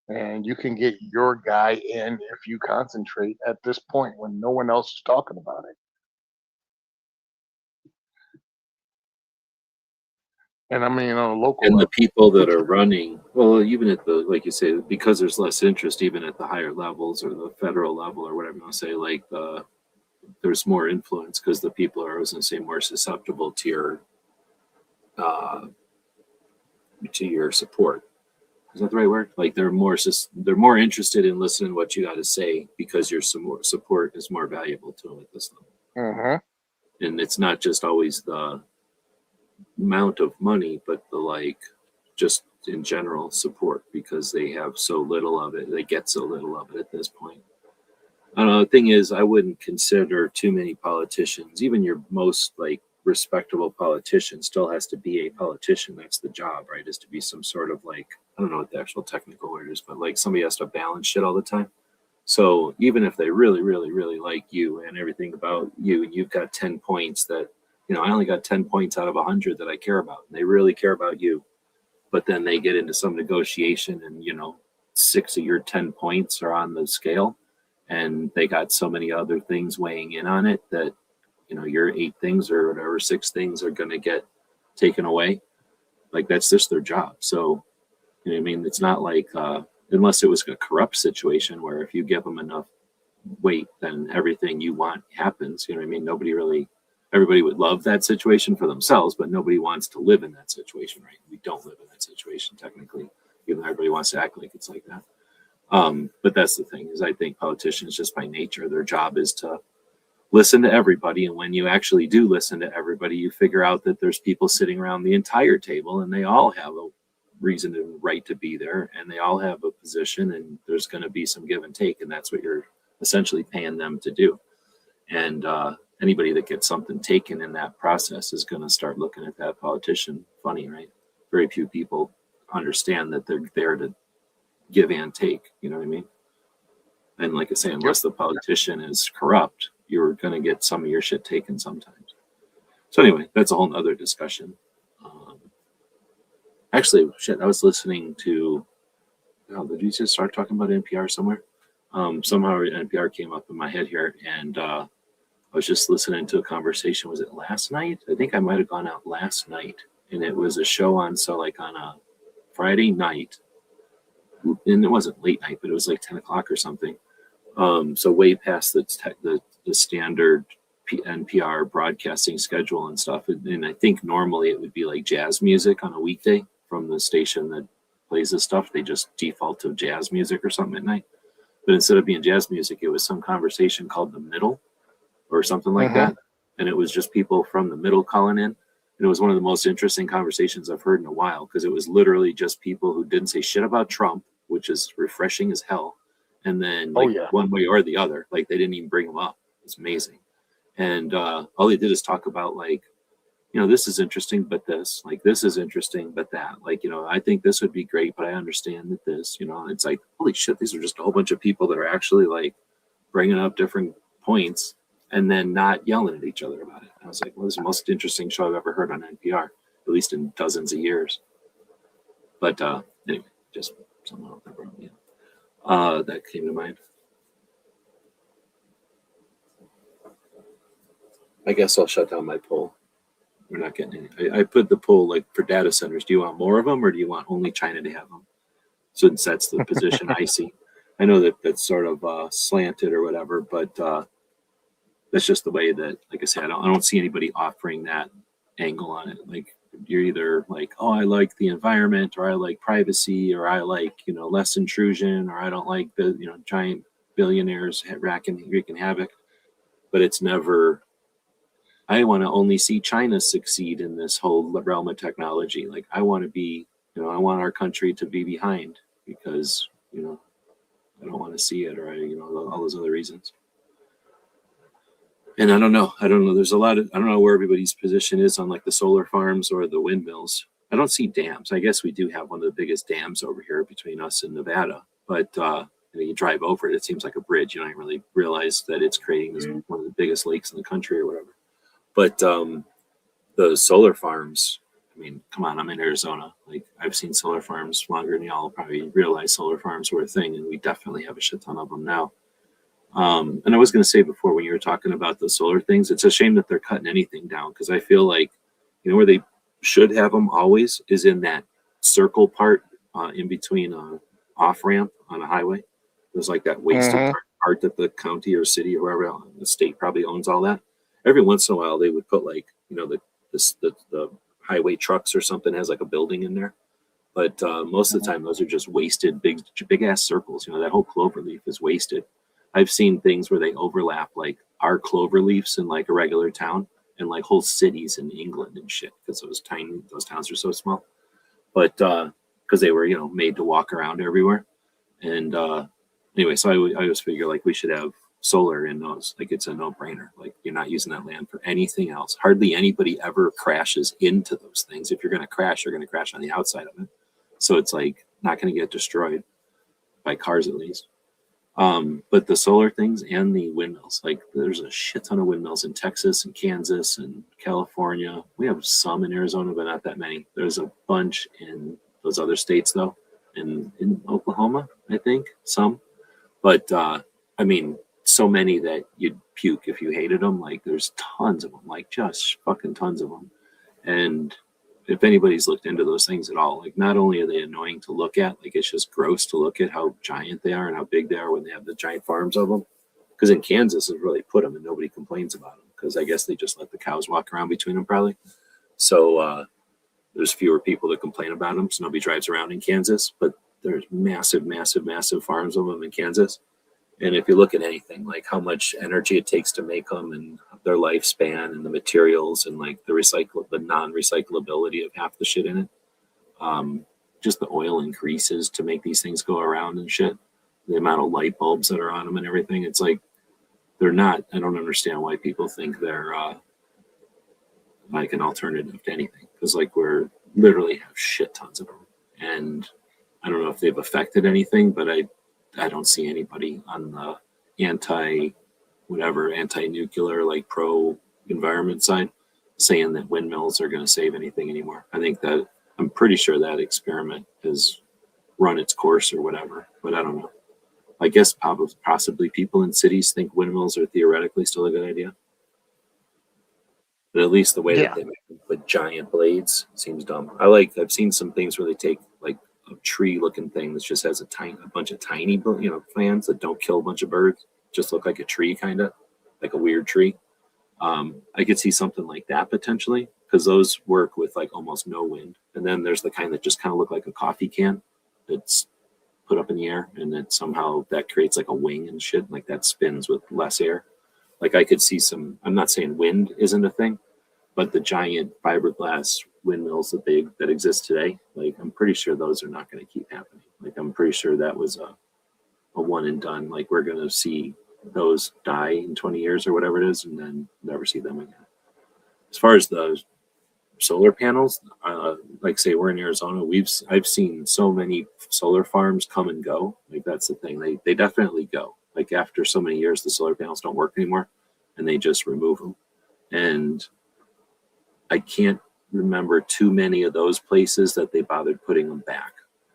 and you can get your guy in if you concentrate at this point when no one else is talking about it. And I mean, on a local And the level, people that are running, well, even at the, like you say, because there's less interest, even at the higher levels or the federal level or whatever you want to say, like there's more influence because the people are, I was going to say, more susceptible to your support. Is that the right word? Like they're more interested in listening to what you got to say because your support is more valuable to them at this level. Mm-hmm. And it's not just always the amount of money, but the like just in general support, because they have so little of it. They get so little of it at this point. I don't know. The thing is, I wouldn't consider too many politicians, even your most like respectable politician still has to be a politician. That's the job, right? Is to be some sort of like, I don't know what the actual technical word is, but like somebody has to balance shit all the time. So even if they really, really, really like you and everything about you, and you've got 10 points that, I only got 10 points out of 100 that I care about, and they really care about you, but then they get into some negotiation and, 6 of your 10 points are on the scale, and they got so many other things weighing in on it that, your 8 things or whatever, 6 things are going to get taken away. Like, that's just their job. So, I mean? It's not like, unless it was a corrupt situation where if you give them enough weight, then everything you want happens. You know what I mean? Everybody would love that situation for themselves, but nobody wants to live in that situation, right? We don't live in that situation technically, even though everybody wants to act like it's like that. But that's the thing, is I think politicians, just by nature, their job is to listen to everybody. And when you actually do listen to everybody, you figure out that there's people sitting around the entire table and they all have a reason and right to be there, and they all have a position, and there's going to be some give and take, and that's what you're essentially paying them to do. And anybody that gets something taken in that process is going to start looking at that politician funny, right? Very few people understand that they're there to give and take. You know what I mean? And like I say, unless the politician is corrupt, you're going to get some of your shit taken sometimes. So anyway, that's a whole nother discussion. Actually, shit, I was listening to, did you just start talking about NPR somewhere? Somehow NPR came up in my head here, and I was just listening to a conversation. Was it last night? I think I might have gone out last night, and it was a show on a Friday night, and it wasn't late night, but it was like 10 o'clock or something. So way past the standard NPR broadcasting schedule and stuff. And I think normally it would be like jazz music on a weekday from the station that plays this stuff. They just default to jazz music or something at night. But instead of being jazz music, it was some conversation called The Middle or something like that. And it was just people from the middle calling in. And it was one of the most interesting conversations I've heard in a while, because it was literally just people who didn't say shit about Trump, which is refreshing as hell. And then Oh like yeah. one way or the other, like they didn't even bring them up. It's amazing. And all they did is talk about like, this is interesting, but this is interesting, but that, like, I think this would be great, but I understand that this, it's like, holy shit, these are just a whole bunch of people that are actually like bringing up different points and then not yelling at each other about it. I was like, well, this is the most interesting show I've ever heard on NPR, at least in dozens of years. But anyway, just something else that brought me up. That came to mind. I guess I'll shut down my poll. We're not getting any. I put the poll like for data centers. Do you want more of them, or do you want only China to have them? Since that's the position I see. I know that that's sort of slanted or whatever, but that's just the way that, like I said, I don't see anybody offering that angle on it. Like you're either like, oh, I like the environment, or I like privacy, or I like less intrusion, or I don't like the giant billionaires wreaking havoc. But it's never. I want to only see China succeed in this whole realm of technology. Like I want to be, I want our country to be behind because, I don't want to see it, or all those other reasons. And I don't know. There's a lot of, I don't know where everybody's position is on like the solar farms or the windmills. I don't see dams. I guess we do have one of the biggest dams over here between us and Nevada, but you drive over it, it seems like a bridge. You don't even really realize that it's creating this one of the biggest lakes in the country or whatever. But the solar farms, I mean, come on, I'm in Arizona. Like I've seen solar farms longer than y'all probably realize solar farms were a thing, and we definitely have a shit ton of them now. And I was going to say before, when you were talking about the solar things, it's a shame that they're cutting anything down, because I feel like, where they should have them always is in that circle part in between off ramp on a highway. There's like that wasted part that the county or city or wherever the state probably owns all that. Every once in a while, they would put like, the highway trucks or something has like a building in there. But most of the time, those are just wasted big ass circles. That whole clover leaf is wasted. I've seen things where they overlap like our clover leaves in like a regular town and like whole cities in England and shit, because those towns are so small. But because they were, made to walk around everywhere. And anyway, so I always figure like we should have solar in those. Like it's a no-brainer. Like you're not using that land for anything else. Hardly anybody ever crashes into those things. If you're going to crash, you're going to crash on the outside of it. So it's like not going to get destroyed by cars at least. But the solar things and the windmills, like there's a shit ton of windmills in Texas and Kansas and California. We have some in Arizona, but not that many. There's a bunch in those other states though, in Oklahoma, I think some. But I mean, so many that you'd puke if you hated them. Like there's tons of them, like just fucking tons of them. And if anybody's looked into those things at all, like not only are they annoying to look at, like it's just gross to look at how giant they are and how big they are when they have the giant farms of them. Because in Kansas, is really put them and nobody complains about them, because I guess they just let the cows walk around between them probably. So there's fewer people that complain about them, so nobody drives around in Kansas. But there's massive farms of them in Kansas. And if you look at anything, like how much energy it takes to make them and their lifespan and the materials and like the non-recyclability of half the shit in it, just the oil and greases to make these things go around and shit, the amount of light bulbs that are on them and everything, it's like they're not. I don't understand why people think they're like an alternative to anything, because like we're literally have shit tons of them, and I don't know if they've affected anything, but I don't see anybody on the anti-nuclear, like pro-environment side saying that windmills are going to save anything anymore. I think that I'm pretty sure that experiment has run its course or whatever, but I don't know. I guess possibly people in cities think windmills are theoretically still a good idea. But at least the way that they make them with giant blades seems dumb. I've seen some things where they take like a tree looking thing that just has a bunch of tiny fans that don't kill a bunch of birds, just look like a tree, kind of like a weird tree. I could see something like that potentially, because those work with like almost no wind. And then there's the kind that just kind of look like a coffee can that's put up in the air, and then somehow that creates like a wing and shit, like that spins with less air. Like I could see I'm not saying wind isn't a thing, but the giant fiberglass windmills that exist today, like I'm pretty sure those are not going to keep happening. Like I'm pretty sure that was a one and done. Like we're gonna see those die in 20 years or whatever it is, and then never see them again. As far as the solar panels, like say we're in Arizona, I've seen so many solar farms come and go. Like that's the thing. They definitely go. Like after so many years, the solar panels don't work anymore, and they just remove them. And I can't remember too many of those places that they bothered putting them back.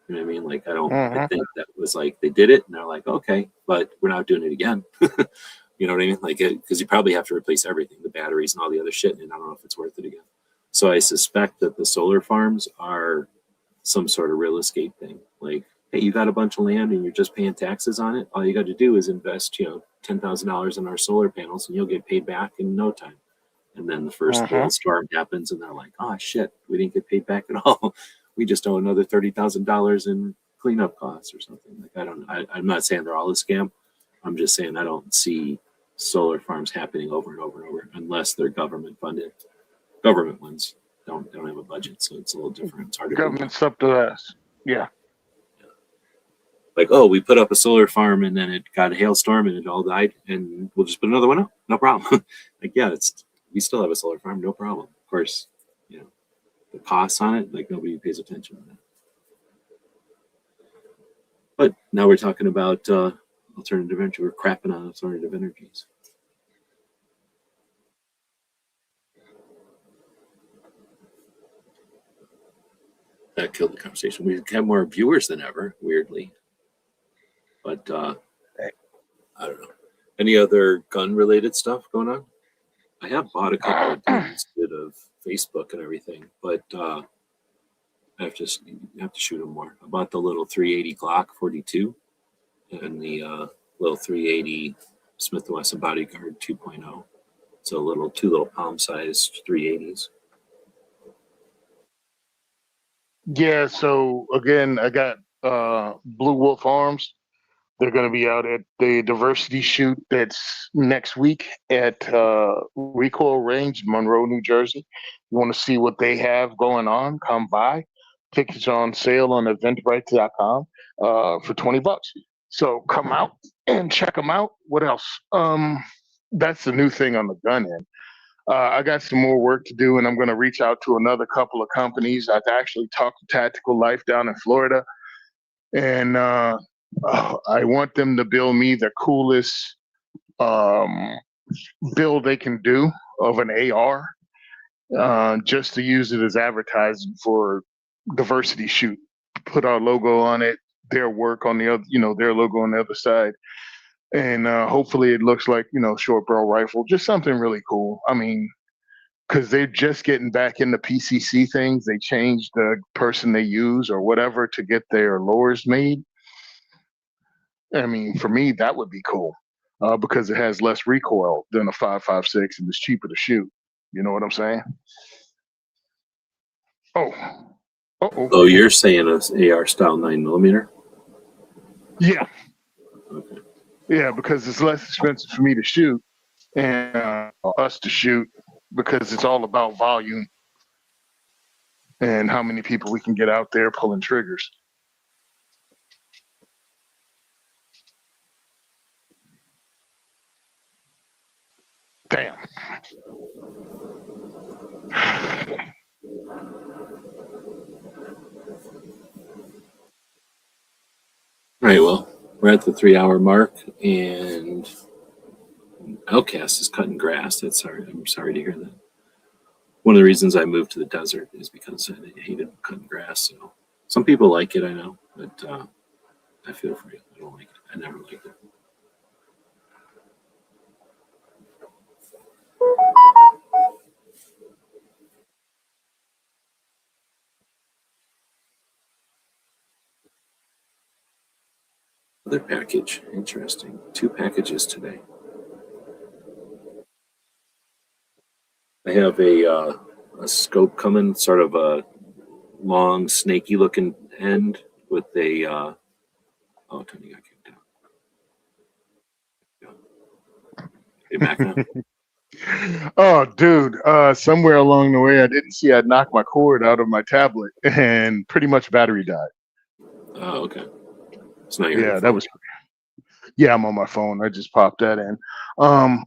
You know what I mean? Like I think that was like they did it and they're like, okay, but we're not doing it again. You know what I mean? Like because you probably have to replace everything, the batteries and all the other shit, and I don't know if it's worth it again. So I suspect that the solar farms are some sort of real estate thing. Like, hey, you got a bunch of land and you're just paying taxes on it. All you got to do is invest, $10,000 in our solar panels, and you'll get paid back in no time. And then the first hailstorm happens, and they're like, "Oh shit, we didn't get paid back at all. We just owe another $30,000 in cleanup costs or something." Like I'm not saying they're all a scam. I'm just saying I don't see solar farms happening over and over and over unless they're government funded. Government ones don't have a budget, so it's a little different. It's hard to Government subsidized. Yeah. like, oh, we put up a solar farm and then it got a hailstorm and it all died, and we'll just put another one up, no problem. Like, yeah, we still have a solar farm, no problem. Of course, the costs on it, like nobody pays attention to that. But now we're talking about alternative energy. We're crapping on alternative energies. That killed the conversation. We have more viewers than ever, weirdly. But I don't know. Any other gun-related stuff going on? I have bought a couple of guns, bit of Facebook and everything, but I have to shoot them more. I bought the little 380 Glock 42 and the little 380 Smith & Wesson Bodyguard 2.0. It's two little palm-sized 380s. Yeah, so again, I got Blue Wolf Arms. They're going to be out at the diversity shoot that's next week at Recoil Range, Monroe, New Jersey. You want to see what they have going on? Come by. Tickets are on sale on eventbrite.com for $20. So come out and check them out. What else? That's the new thing on the gun end. I got some more work to do, and I'm going to reach out to another couple of companies. I've actually talked to Tactical Life down in Florida, and I want them to build me the coolest build they can do of an AR, just to use it as advertising for diversity shoot. Put our logo on it, their work on the other, their logo on the other side. And hopefully it looks like, short barrel rifle, just something really cool. I mean, because they're just getting back into PCC things. They changed the person they use or whatever to get their lures made. I mean, for me, that would be cool because it has less recoil than a 5.56 and it's cheaper to shoot. You know what I'm saying? Oh, you're saying a AR style 9mm? Yeah. Okay. Yeah, because it's less expensive for me to shoot and us to shoot because it's all about volume and how many people we can get out there pulling triggers. Damn. All right, well, we're at the 3-hour mark, and Outcast is cutting grass. I'm sorry to hear that. One of the reasons I moved to the desert is because I hated cutting grass. So some people like it, I know, but I feel for you. I don't like it. I never liked it. Other package, interesting. 2 packages today. I have a scope coming, sort of a long, snaky looking end with a. Oh, Tony got kicked out. Hey, back now. Oh, dude, somewhere along the way, I didn't see I'd knocked my cord out of my tablet and pretty much battery died. Oh, okay. It's not your Yeah, that phone. was yeah, I'm on my phone. I just popped that in.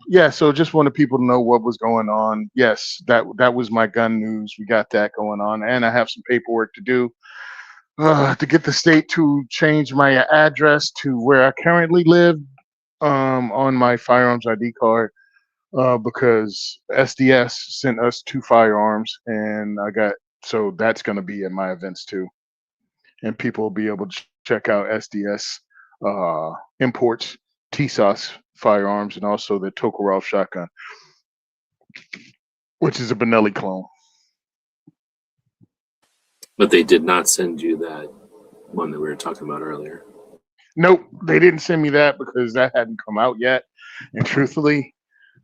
Yeah, so just wanted people to know what was going on. Yes, that was my gun news. We got that going on, and I have some paperwork to do to get the state to change my address to where I currently live on my firearms ID card because SDS sent us 2 firearms, and I got so that's going to be in my events too, and people will be able to check out SDS imports, TSOS firearms, and also the Tokarev shotgun, which is a Benelli clone. But they did not send you that one that we were talking about earlier. Nope, they didn't send me that because that hadn't come out yet. And truthfully,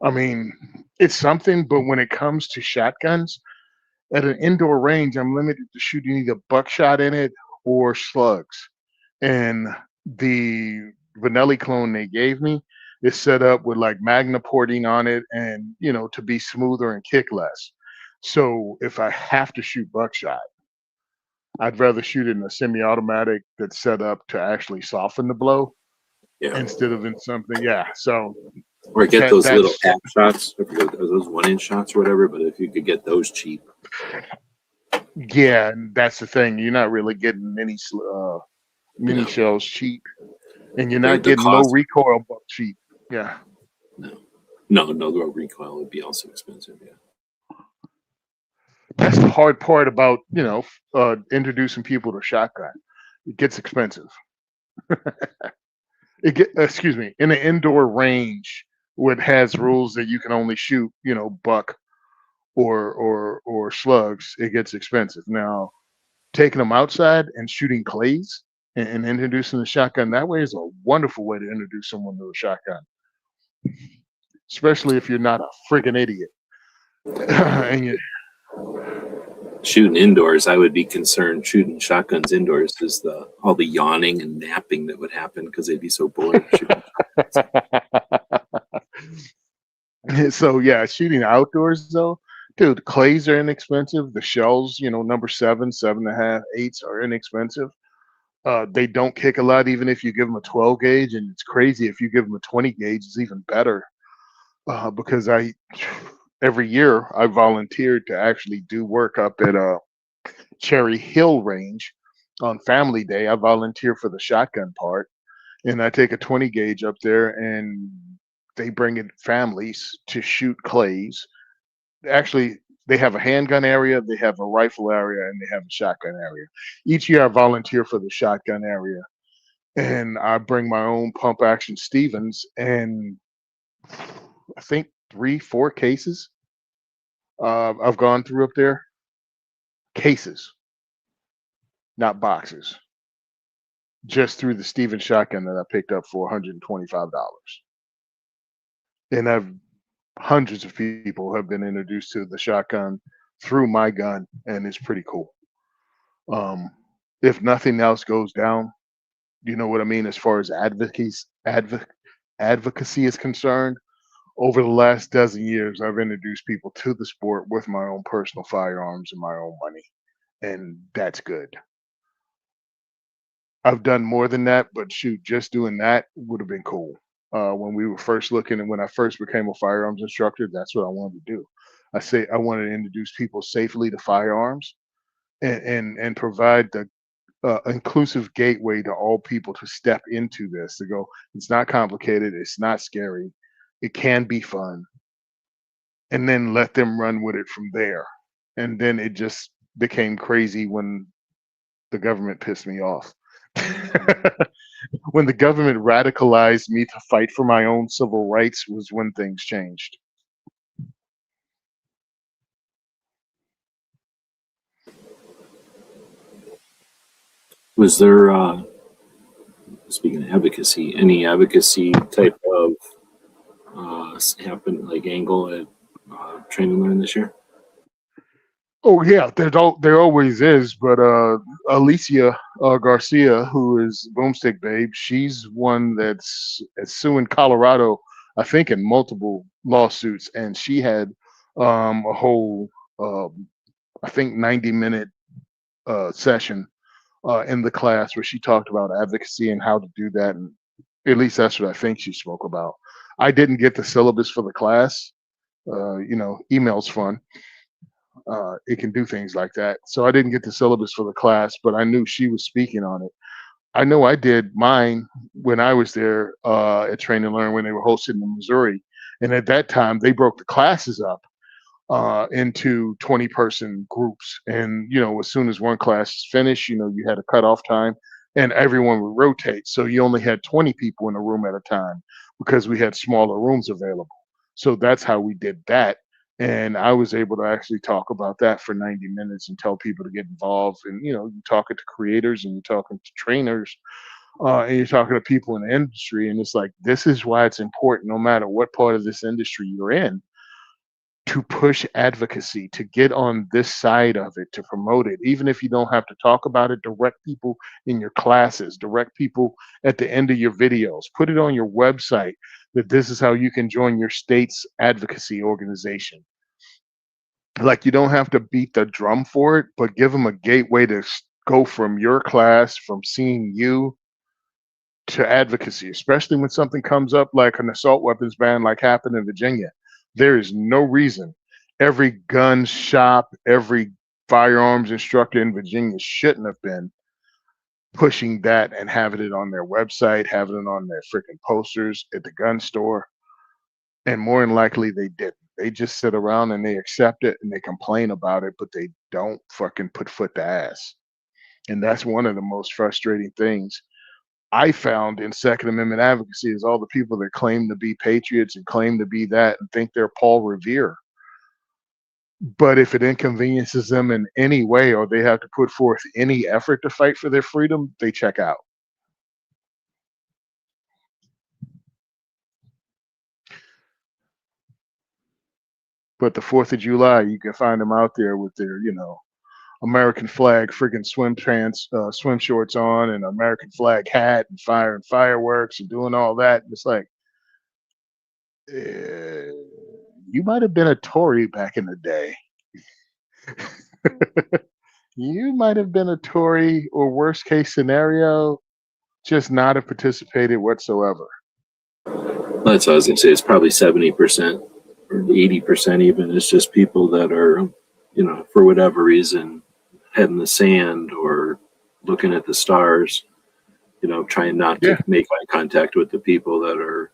I mean, it's something, but when it comes to shotguns, at an indoor range, I'm limited to shooting either buckshot in it or slugs. And the Vanelli clone they gave me is set up with like magna porting on it and, to be smoother and kick less. So if I have to shoot buckshot, I'd rather shoot it in a semi-automatic that's set up to actually soften the blow Yeah. instead of in something. Yeah. So Or get those little that's half shots, I forget, those 1-inch shots or whatever. But if you could get those cheap, yeah, and that's the thing. You're not really getting mini no, shells cheap, and you're the not getting low cost, recoil buck cheap. Yeah. no, the recoil would be also expensive. Yeah. That's the hard part about introducing people to shotgun. It gets expensive. Excuse me, in an indoor range where it has rules that you can only shoot buck or slugs, it gets expensive. Now taking them outside and shooting clays and introducing the shotgun that way is a wonderful way to introduce someone to a shotgun, especially if you're not a freaking idiot. And you, Shooting indoors, I would be concerned. Shooting shotguns indoors is all the yawning and napping that would happen because they'd be so bored. so yeah, shooting outdoors though, dude, clays are inexpensive. The shells, number 7, 7.5, 8s are inexpensive. They don't kick a lot, even if you give them a 12 gauge, and it's crazy if you give them a 20 gauge, it's even better. Because every year I volunteered to actually do work up at Cherry Hill Range on Family Day. I volunteer for the shotgun part, and I take a 20 gauge up there, and they bring in families to shoot clays. Actually, they have a handgun area, they have a rifle area, and they have a shotgun area. Each year I volunteer for the shotgun area, and I bring my own pump action Stevens, and I think 3, 4 cases I've gone through up there. Cases, not boxes. Just through the Stevens shotgun that I picked up for $125. And I've hundreds of people have been introduced to the shotgun through my gun, and it's pretty cool. If nothing else goes down, you know what I mean, as far as advocacy is concerned. Over the last dozen years, I've introduced people to the sport with my own personal firearms and my own money, and that's good. I've done more than that, but shoot, just doing that would have been cool. When we were first looking and when I first became a firearms instructor, that's what I wanted to do. I wanted to introduce people safely to firearms and provide the inclusive gateway to all people to step into this, to go, it's not complicated, it's not scary, it can be fun, and then let them run with it from there. And then it just became crazy when the government pissed me off. When the government radicalized me to fight for my own civil rights was when things changed. Was there, speaking of advocacy, any advocacy type of happen like angle at Train and Learn this year? Oh yeah, there always is, but Alicia Garcia, who is Boomstick Babe, she's one that's suing Colorado, I think, in multiple lawsuits, and she had a whole, I think, 90-minute session in the class where she talked about advocacy and how to do that. And at least that's what I think she spoke about. I didn't get the syllabus for the class. Email's fun. It can do things like that. So I didn't get the syllabus for the class, but I knew she was speaking on it. I know I did mine when I was there at Train and Learn when they were hosted in Missouri. And at that time, they broke the classes up into 20-person groups. And, as soon as one class is finished, you had a cutoff time and everyone would rotate. So you only had 20 people in a room at a time because we had smaller rooms available. So that's how we did that. And I was able to actually talk about that for 90 minutes and tell people to get involved. And, you're talking to creators and you're talking to trainers and you're talking to people in the industry. And it's like, this is why it's important, no matter what part of this industry you're in, to push advocacy, to get on this side of it, to promote it. Even if you don't have to talk about it, direct people in your classes, direct people at the end of your videos, put it on your website that this is how you can join your state's advocacy organization. Like, you don't have to beat the drum for it, but give them a gateway to go from your class, from seeing you, to advocacy, especially when something comes up like an assault weapons ban like happened in Virginia. There is no reason every gun shop, every firearms instructor in Virginia shouldn't have been pushing that and having it on their website, having it on their freaking posters at the gun store. And more than likely they didn't. They just sit around and they accept it and they complain about it, but they don't fucking put foot to ass. And that's one of the most frustrating things I found in Second Amendment advocacy is all the people that claim to be patriots and claim to be that and think they're Paul Revere. But if it inconveniences them in any way or they have to put forth any effort to fight for their freedom, they check out. But the 4th of July, you can find them out there with their, American flag freaking swim shorts on and American flag hat and firing fireworks and doing all that. It's like, you might have been a Tory back in the day. You might have been a Tory, or worst case scenario, just not have participated whatsoever. That's what I was gonna say. It's probably 70% or 80% even. It's just people that are, for whatever reason, head in the sand or looking at the stars. Trying not to make eye contact with the people that are,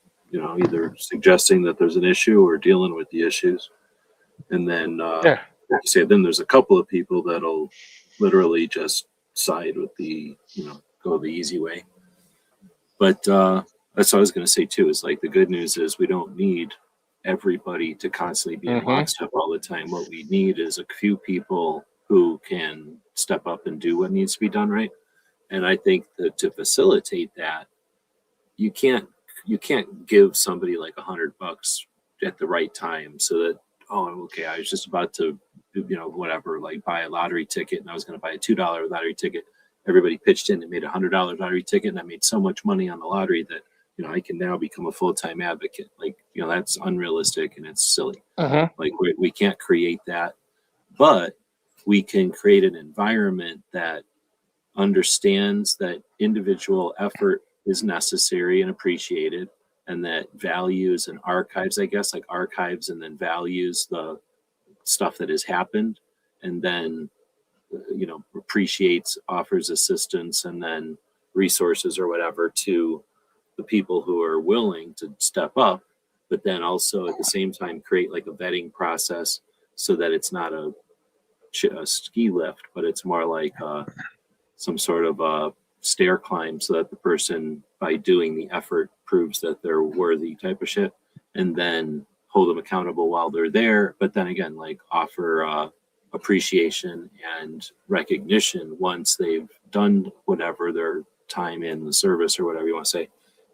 either suggesting that there's an issue or dealing with the issues. And then, like you say, then there's a couple of people that'll literally just side with the, go the easy way. But that's what I was going to say too, is like the good news is we don't need everybody to constantly be in lockstep all the time. What we need is a few people who can step up and do what needs to be done, right? And I think that to facilitate that, you can't give somebody like $100 at the right time so that, oh, okay, I was just about to, whatever, like buy a lottery ticket and I was going to buy a $2 lottery ticket. Everybody pitched in and made a $100 lottery ticket, and I made so much money on the lottery that, I can now become a full-time advocate. Like, that's unrealistic and it's silly. Like we can't create that, but we can create an environment that understands that individual effort is necessary and appreciated, and that values and archives, I guess, like archives and then values the stuff that has happened, and then, appreciates, offers assistance, and then resources or whatever to the people who are willing to step up, but then also at the same time create like a vetting process so that it's not a ski lift, but it's more like some sort of a stair climb so that the person, by doing the effort, proves that they're worthy type of shit, and then hold them accountable while they're there. But then again, like offer appreciation and recognition once they've done whatever their time in the service or whatever you want to say,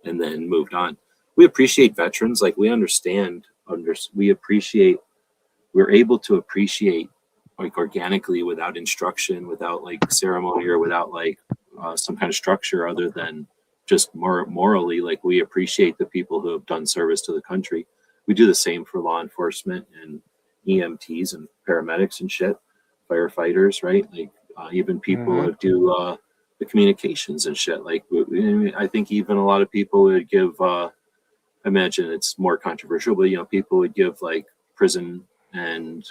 and then moved on. We appreciate veterans. Like we understand, we're able to appreciate like organically without instruction, without like ceremony or without like some kind of structure other than just more morally. Like we appreciate the people who have done service to the country. We do the same for law enforcement and EMTs and paramedics and shit, firefighters, right? Like even people who do the communications and shit. Like, I think even a lot of people would give, I imagine it's more controversial, but, people would give like prison and,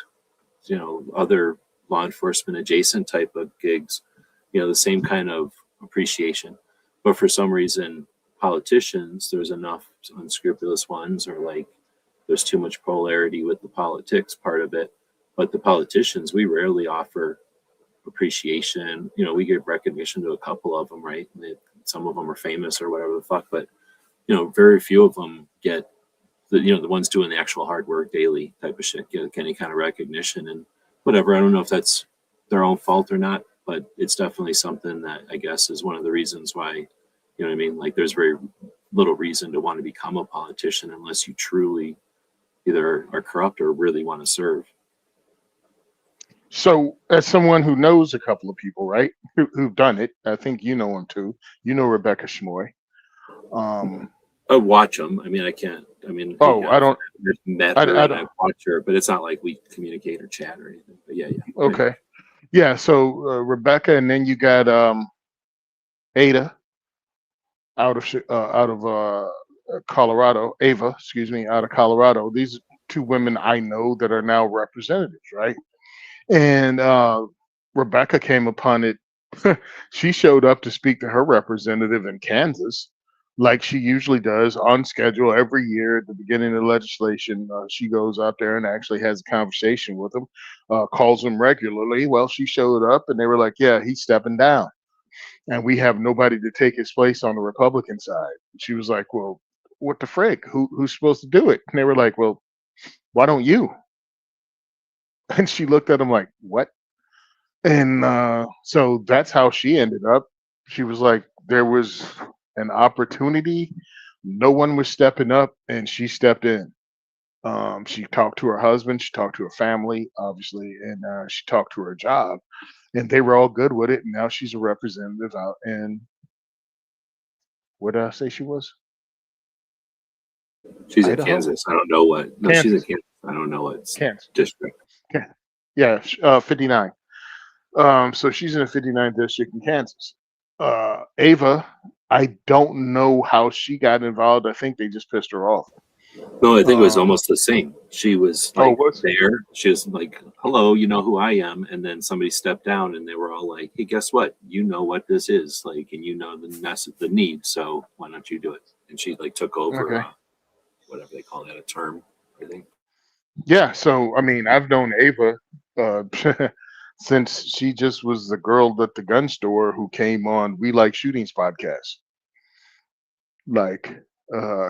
other law enforcement adjacent type of gigs, the same kind of appreciation. But for some reason, politicians, there's enough unscrupulous ones, or like there's too much polarity with the politics part of it. But the politicians, we rarely offer appreciation. We give recognition to a couple of them, right? Some of them are famous or whatever the fuck, but very few of them get the ones doing the actual hard work daily type of shit get any kind of recognition. And whatever, I don't know if that's their own fault or not, but it's definitely something that I guess is one of the reasons why, you know what I mean? Like, there's very little reason to want to become a politician unless you truly either are corrupt or really want to serve. So, as someone who knows a couple of people, right, who've done it, I think you know them too. You know Rebecca Schmoy. I watch them. I mean, I can't. I mean, I don't. I've met her and I watch her, but it's not like we communicate or chat or anything. But yeah. Okay. Yeah. So Rebecca, and then you got Ada out of Colorado. Ava, excuse me, out of Colorado. These two women I know that are now representatives, right? And Rebecca came upon it. She showed up to speak to her representative in Kansas, like she usually does, on schedule every year at the beginning of legislation. She goes out there and actually has a conversation with them, calls them regularly. Well, she showed up and they were like, yeah, he's stepping down. And we have nobody to take his place on the Republican side. She was like, well, what the frig? Who's supposed to do it? And they were like, well, why don't you? And she looked at him like, what? And so that's how she ended up. She was like, there was an opportunity. No one was stepping up, and she stepped in. She talked to her husband, she talked to her family, obviously, and she talked to her job, and they were all good with it. And now she's a representative out in, where did I say she was? She's Idaho? in Kansas. I don't know what. No, Kansas. she's in Kansas. I don't know what Kansas. district. Yeah, 59. So she's in the 59th district in Kansas. Ava, I don't know how she got involved. I think they just pissed her off. No, I think it was almost the same. She was like there. She was like, hello, you know who I am. And then somebody stepped down and they were all like, hey, guess what? You know what this is. Like, and you know the need. So why don't you do it? And she like took over, whatever they call that, a term, I think. Yeah. So, I mean, I've known Ava since she just was the girl at the gun store who came on We Like Shootings podcast. Like,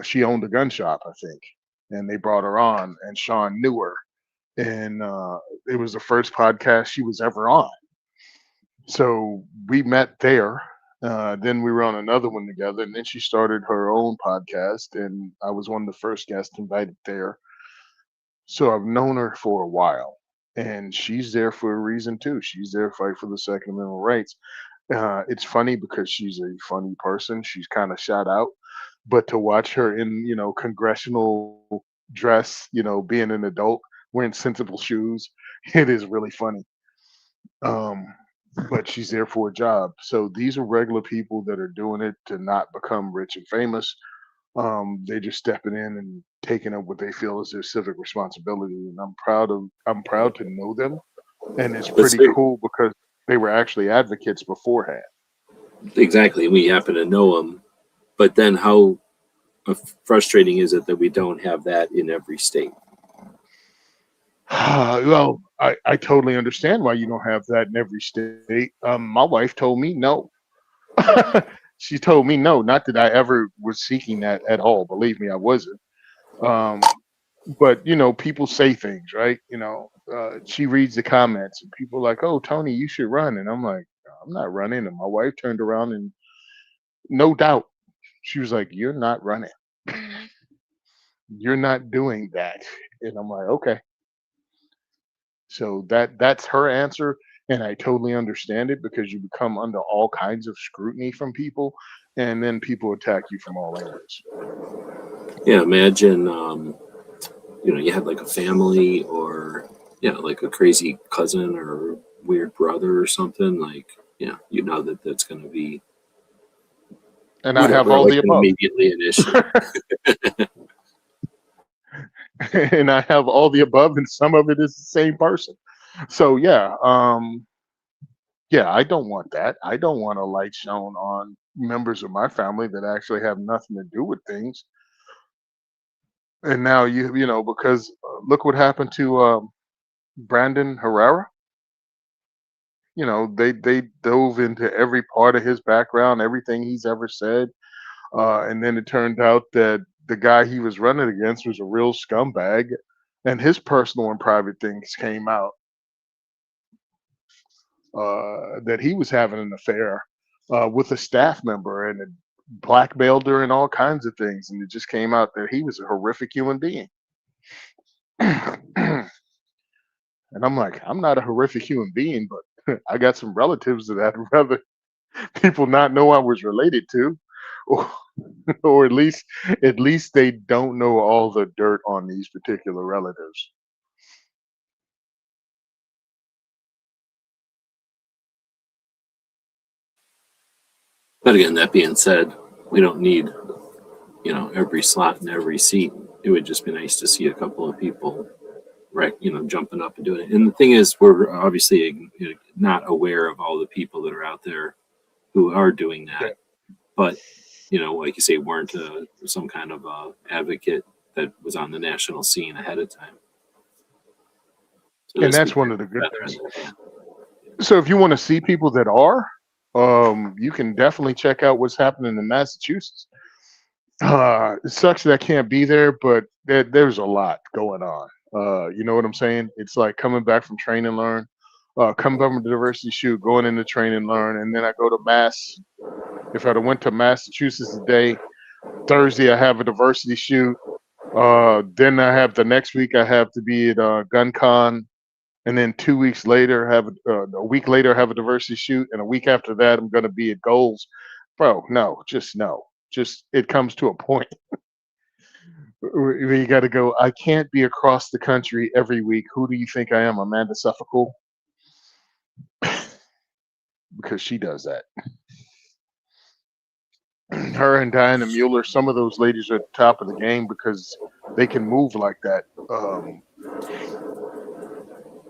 she owned a gun shop, I think, and they brought her on, and Sean knew her, and it was the first podcast she was ever on. So we met there. Then we were on another one together, and then she started her own podcast, and I was one of the first guests invited there. So I've known her for a while, and she's there for a reason too. She's there to fight for the Second Amendment rights. It's funny because she's a funny person. She's kind of shot out, but to watch her in, congressional dress, being an adult, wearing sensible shoes, it is really funny. But she's there for a job. So these are regular people that are doing it to not become rich and famous. They're just stepping in and taking up what they feel is their civic responsibility. And I'm proud to know them. And it's pretty cool because they were actually advocates beforehand. Exactly. We happen to know them. But then how frustrating is it that we don't have that in every state? Well, I totally understand why you don't have that in every state. My wife told me no. She told me no. Not that I ever was seeking that at all. Believe me, I wasn't. But people say things, right? She reads the comments, and people are like, "Oh, Tony, you should run," and I'm like, "I'm not running." And my wife turned around and, no doubt, she was like, "You're not running. You're not doing that." And I'm like, "Okay." So that's her answer, and I totally understand it because you become under all kinds of scrutiny from people, and then people attack you from all angles. Yeah, imagine you had like a family or like a crazy cousin or weird brother or something, like you know that that's going to be And I have all like the an above. immediately an issue. And I have all the above, and some of it is the same person. So yeah, I don't want that. I don't want a light shown on members of my family that actually have nothing to do with things. And now you know, because look what happened to Brandon Herrera. You know, they dove into every part of his background, everything he's ever said, and then it turned out that the guy he was running against was a real scumbag, and his personal and private things came out, that he was having an affair with a staff member and it blackmailed her and all kinds of things, and it just came out that he was a horrific human being. And I'm like, I'm not a horrific human being, but I got some relatives that I'd rather people not know I was related to, or, or at least they don't know all the dirt on these particular relatives. But again, that being said, we don't need every slot and every seat. It would just be nice to see a couple of people, right? Jumping up and doing it. And the thing is, we're obviously not aware of all the people that are out there who are doing Yeah. that. But like you say, weren't some kind of advocate that was on the national scene ahead of time. So And that's one of the good better. things. So if you want to see people that are, you can definitely check out what's happening in Massachusetts. It sucks that I can't be there, but there's a lot going on. You know what I'm saying? It's like coming back from train and learn, coming back from the diversity shoot, going into train and learn, and then I go to Mass. If I'd have went to Massachusetts today, Thursday I have a diversity shoot. Then I have the next week I have to be at GunCon, and then 2 weeks later have a week later have a diversity shoot, and a week after that I'm going to be at Goals. Bro, no, just it comes to a point where you got to go. I can't be across the country every week. Who do you think I am, Amanda Suffolk? Because she does that. Her and Diana Mueller, some of those ladies are at the top of the game because they can move like that.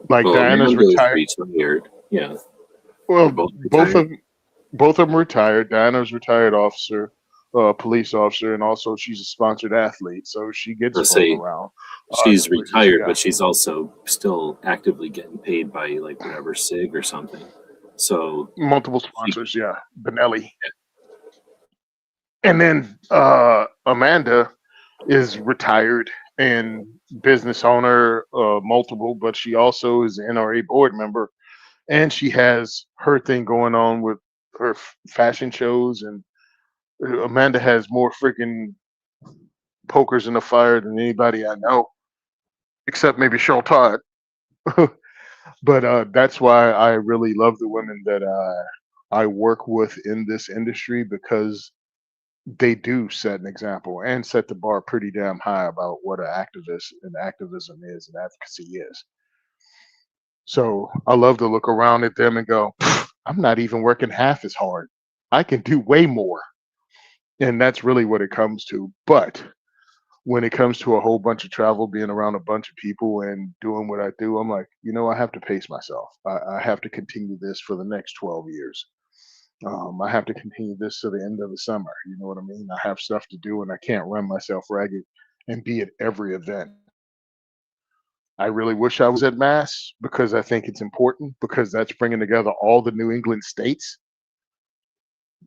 Like Well, Diana's Amanda's retired. Yeah, Well, both both retired. both of them retired. Diana's retired officer, police officer, and also she's a sponsored athlete, so she gets Let's flown say around. she's The places she retired, got. but she's also still actively getting paid by like whatever SIG or something. So Multiple she, sponsors, yeah. Benelli. And then Amanda is retired and business owner, multiple, but she also is an NRA board member, and she has her thing going on with her fashion shows. And Amanda has more freaking pokers in the fire than anybody I know, except maybe Cheryl Todd. But that's why I really love the women that I work with in this industry, because they do set an example and set the bar pretty damn high about what an activist and activism is and advocacy is. So I love to look around at them and go, I'm not even working half as hard. I can do way more. And that's really what it comes to. But when it comes to a whole bunch of travel, being around a bunch of people and doing what I do, I'm like, I have to pace myself. I have to continue this for the next 12 years. I have to continue this to the end of the summer. You know what I mean? I have stuff to do and I can't run myself ragged and be at every event. I really wish I was at Mass because I think it's important, because that's bringing together all the New England states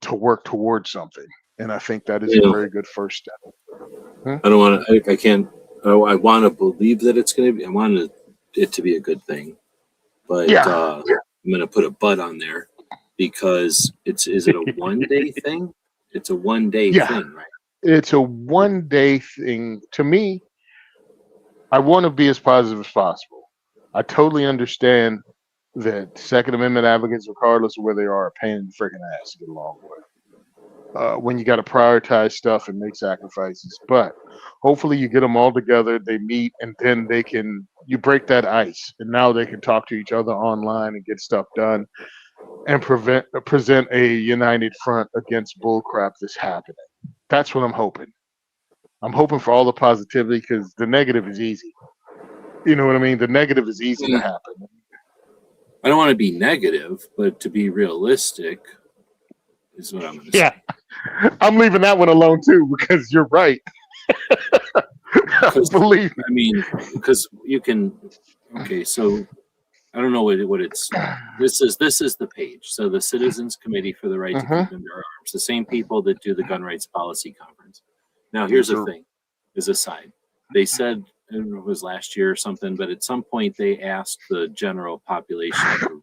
to work towards something. And I think that is a very good first step. I don't want to. I can't. I want to believe that it's going to be. I want it to be a good thing, but Yeah. I'm going to put a but on there because is it a 1 day thing? It's a 1 day Yeah. thing, right? It's a 1 day thing. To me, I want to be as positive as possible. I totally understand that Second Amendment advocates, regardless of where they are pain in the freaking ass to get along with. When you got to prioritize stuff and make sacrifices, but hopefully you get them all together, they meet, and then you break that ice, and now they can talk to each other online and get stuff done. and present a united front against bullcrap that's happening. That's what I'm hoping. I'm hoping for all the positivity because the negative is easy. You know what I mean? The negative is easy to happen. I don't want to be negative, but to be realistic is what I'm going to Yeah. say. I'm leaving that one alone too because you're right. Believe me. I mean, because you can. Okay, so I don't know what it's. This is the page. So the Citizens Committee for the Right to Keep and Bear Arms, the same people that do the Gun Rights Policy Conference. Now, here's the thing: as a side, they said, I don't know if it was last year or something, but at some point they asked the general population, or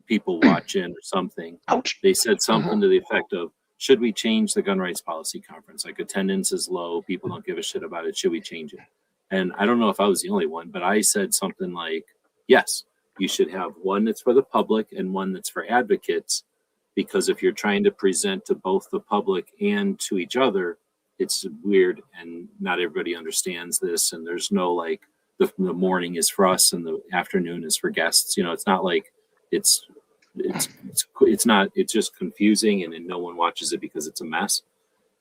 people watching or something. Ouch. They said something to the effect of, should we change the Gun Rights Policy Conference? Like, attendance is low, people don't give a shit about it. Should we change it? And I don't know if I was the only one, but I said something like, yes, you should have one that's for the public and one that's for advocates, because if you're trying to present to both the public and to each other, it's weird, and not everybody understands this. And there's no like the morning is for us and the afternoon is for guests. You know, it's not like it's not, it's just confusing, and then no one watches it because it's a mess,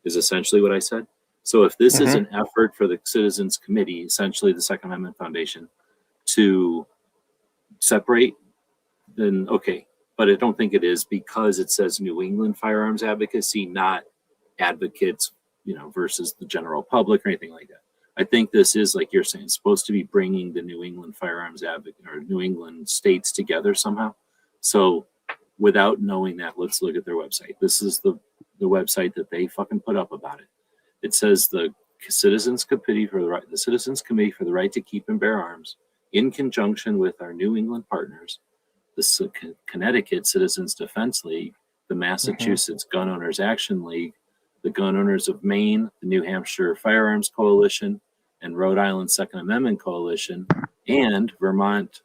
is essentially what I said. So if this is an effort for the Citizens Committee, essentially the Second Amendment Foundation, to separate, then okay. But I don't think it is, because it says New England Firearms Advocacy, not advocates, versus the general public or anything like that. I think this is, like you're saying, supposed to be bringing the New England Firearms Advocate or New England states together somehow. So without knowing that, let's look at their website. This is the website that they fucking put up about it. It says the Citizens Committee for the Right to Keep and Bear Arms, in conjunction with our New England partners, the Connecticut Citizens Defense League, the Massachusetts Gun Owners Action League, the Gun Owners of Maine, the New Hampshire Firearms Coalition, and Rhode Island Second Amendment Coalition, and Vermont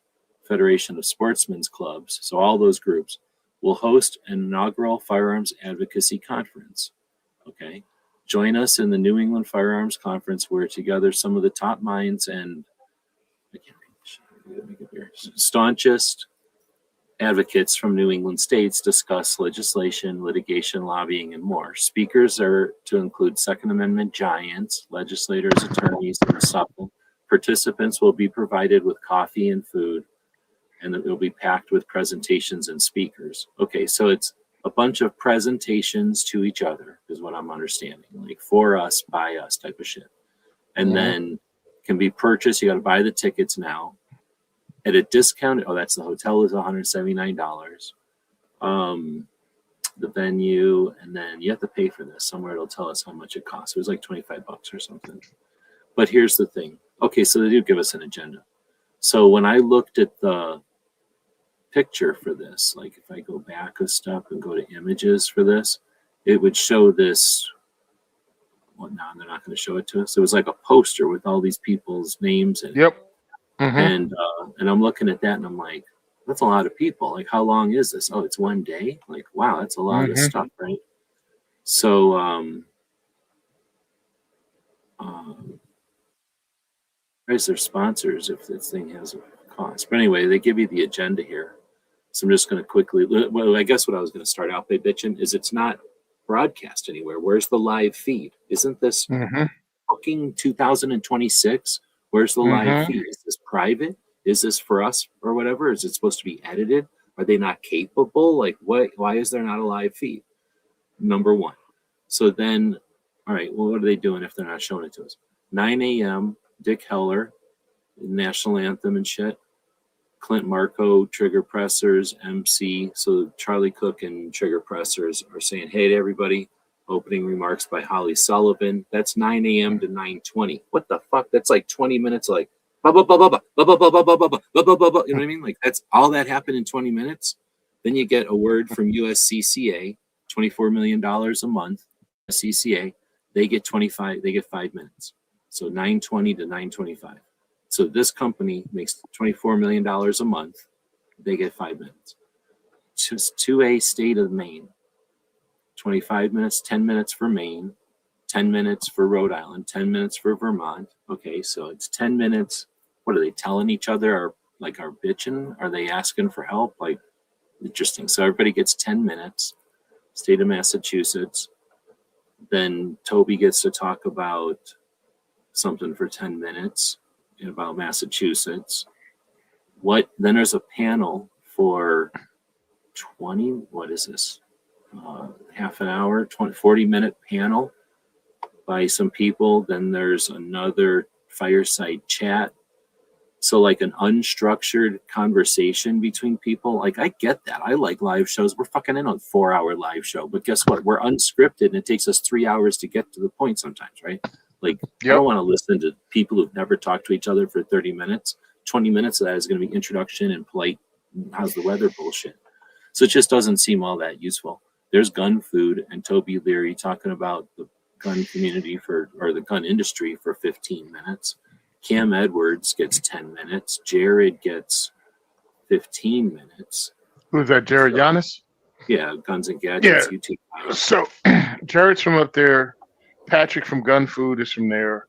Federation of Sportsmen's Clubs, so all those groups, will host an inaugural firearms advocacy conference. Okay. Join us in the New England Firearms Conference, where together some of the top minds and staunchest advocates from New England states discuss legislation, litigation, lobbying, and more. Speakers are to include Second Amendment giants, legislators, attorneys, and supple. Participants will be provided with coffee and food, and it will be packed with presentations and speakers. Okay, so it's a bunch of presentations to each other, is what I'm understanding, like for us, by us type of shit. And then can be purchased. You got to buy the tickets now at a discount. Oh, that's the hotel is $179. The venue, and then you have to pay for this. Somewhere it'll tell us how much it costs. It was like $25 or something. But here's the thing. Okay, so they do give us an agenda. So when I looked at the picture for this, like if I go back a step and go to images for this, it would show this. Well, no, they're not going to show it to us. It was like a poster with all these people's names in it. And I'm looking at that and I'm like, that's a lot of people. Like, how long is this? Oh, it's one day. Like, wow, that's a lot of stuff, right? So where's their sponsors if this thing has a cost? But anyway, they give you the agenda here. So I'm just going to quickly, well, I guess what I was going to start out by bitching is it's not broadcast anywhere. Where's the live feed? Isn't this fucking 2026? Where's the live feed? Is this private? Is this for us or whatever? Is it supposed to be edited? Are they not capable? Like, why is there not a live feed? Number one. So then, all right, well, what are they doing if they're not showing it to us? 9 a.m., Dick Heller, national anthem and shit. Clint Marco, Trigger Pressers, MC. So Charlie Cook and Trigger Pressers are saying, hey to everybody. Opening remarks by Holly Sullivan. That's 9 a.m. to 9:20. What the fuck? That's like 20 minutes. Like, you know what I mean? Like, that's all that happened in 20 minutes. Then you get a word from USCCA, $24 million a month. CCA, they get 5 minutes. So 9:20 to 9:25. So this company makes $24 million a month. They get 5 minutes. Just to a state of Maine. 25 minutes, 10 minutes for Maine, 10 minutes for Rhode Island, 10 minutes for Vermont. Okay, so it's 10 minutes. What are they telling each other? Are bitching? Are they asking for help? Like, Interesting. So everybody gets 10 minutes. State of Massachusetts. Then Toby gets to talk about something for 10 minutes about Massachusetts. Then there's a panel for 20, what is this? Half an hour, 40-minute panel by some people. Then there's another fireside chat. So like an unstructured conversation between people. Like, I get that. I like live shows. We're fucking in a 4-hour live show. But guess what? We're unscripted and it takes us 3 hours to get to the point sometimes, right? Like, I don't want to listen to people who've never talked to each other for 30 minutes. 20 minutes of that is going to be introduction and polite, how's the weather bullshit. So it just doesn't seem all that useful. There's Gun Food and Toby Leary talking about the gun community or the gun industry for 15 minutes. Cam Edwards gets 10 minutes. Jared gets 15 minutes. Who's that, Jared Giannis? Yeah, Guns and Gadgets. Yeah. YouTube. So Jared's from up there. Patrick from Gun Food is from there.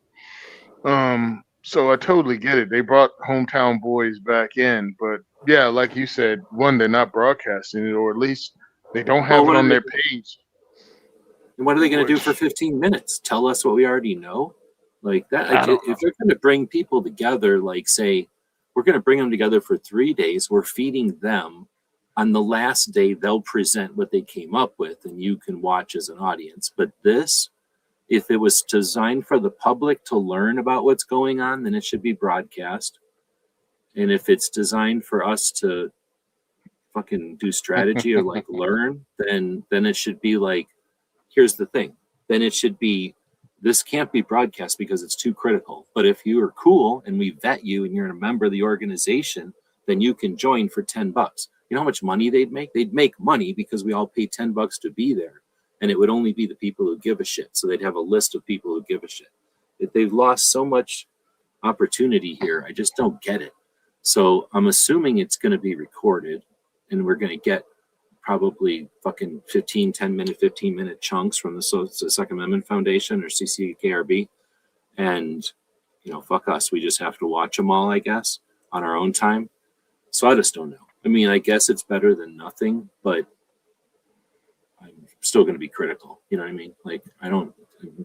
So I totally get it. They brought hometown boys back in, but yeah, like you said, one, they're not broadcasting it, or at least they don't have it on their page. And what are they going to do for 15 minutes? Tell us what we already know? Like that, if they're going to bring people together, like say, we're going to bring them together for 3 days, we're feeding them. On the last day, they'll present what they came up with, and you can watch as an audience. But this, if it was designed for the public to learn about what's going on, then it should be broadcast. And if it's designed for us to fucking do strategy or like learn, then it should be like, here's the thing. Then it should be, this can't be broadcast because it's too critical. But if you are cool and we vet you and you're a member of the organization, then you can join for $10. You know how much money they'd make? They'd make money because we all pay $10 to be there. And it would only be the people who give a shit. So they'd have a list of people who give a shit. If they've lost so much opportunity here, I just don't get it. So I'm assuming it's going to be recorded and we're going to get probably fucking 15-minute chunks from the Second Amendment Foundation or CCKRB. And, fuck us. We just have to watch them all, I guess, on our own time. So I just don't know. I mean, I guess it's better than nothing, but I'm still going to be critical. You know what I mean? Like,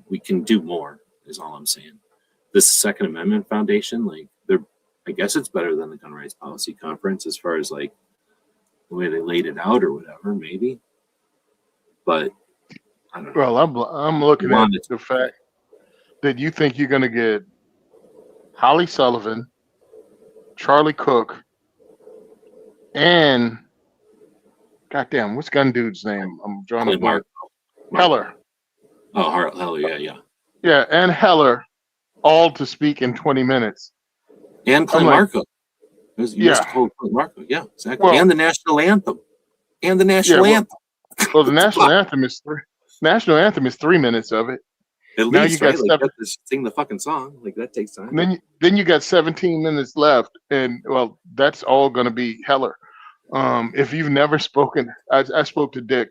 we can do more is all I'm saying. This Second Amendment Foundation, like, I guess it's better than the Gun Rights Policy Conference as far as like the way they laid it out or whatever, maybe. But I don't know. Well, I'm looking at the fact that you think you're going to get Holly Sullivan, Charlie Cook, and goddamn, what's gun dude's name? I'm drawing a blank. Heller. Oh, Heller, yeah. Yeah, and Heller, all to speak in 20 minutes. And Clint Marco. Clint Marco, yeah, exactly. Well, and the national anthem. Well, the national anthem is 3 minutes of it. At now least, you got right? Like, to sing the fucking song. Like, that takes time. Then you got 17 minutes left, and well, that's all going to be Heller. If you've never spoken, I spoke to Dick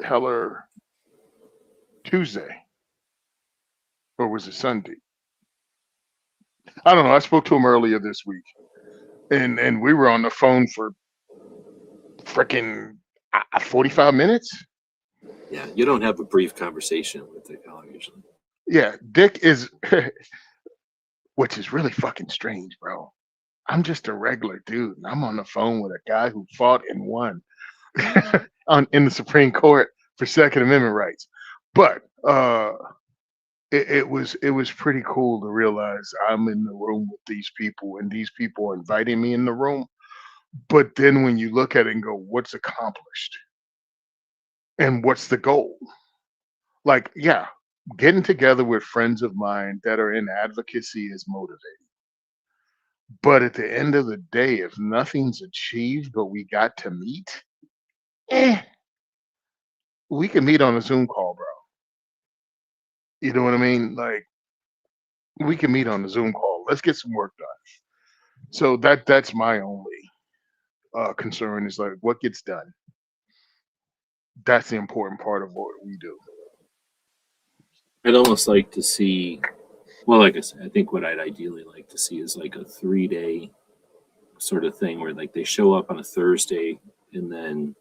Heller Tuesday, or was it Sunday? I don't know. I spoke to him earlier this week, and we were on the phone for freaking 45 minutes. Yeah, you don't have a brief conversation with Dick Heller usually. Yeah, Dick is, which is really fucking strange, bro. I'm just a regular dude, and I'm on the phone with a guy who fought and won in the Supreme Court for Second Amendment rights. But it was pretty cool to realize I'm in the room with these people, and these people are inviting me in the room. But then when you look at it and go, what's accomplished? And what's the goal? Like, yeah, getting together with friends of mine that are in advocacy is motivating. But at the end of the day, if nothing's achieved, but we got to meet, we can meet on a Zoom call, bro. You know what I mean? Like, we can meet on a Zoom call. Let's get some work done. So that's my only concern is like what gets done. That's the important part of what we do. I'd almost like to see, well, like I said, I think what I'd ideally like to see is like a 3-day sort of thing where like they show up on a Thursday and then,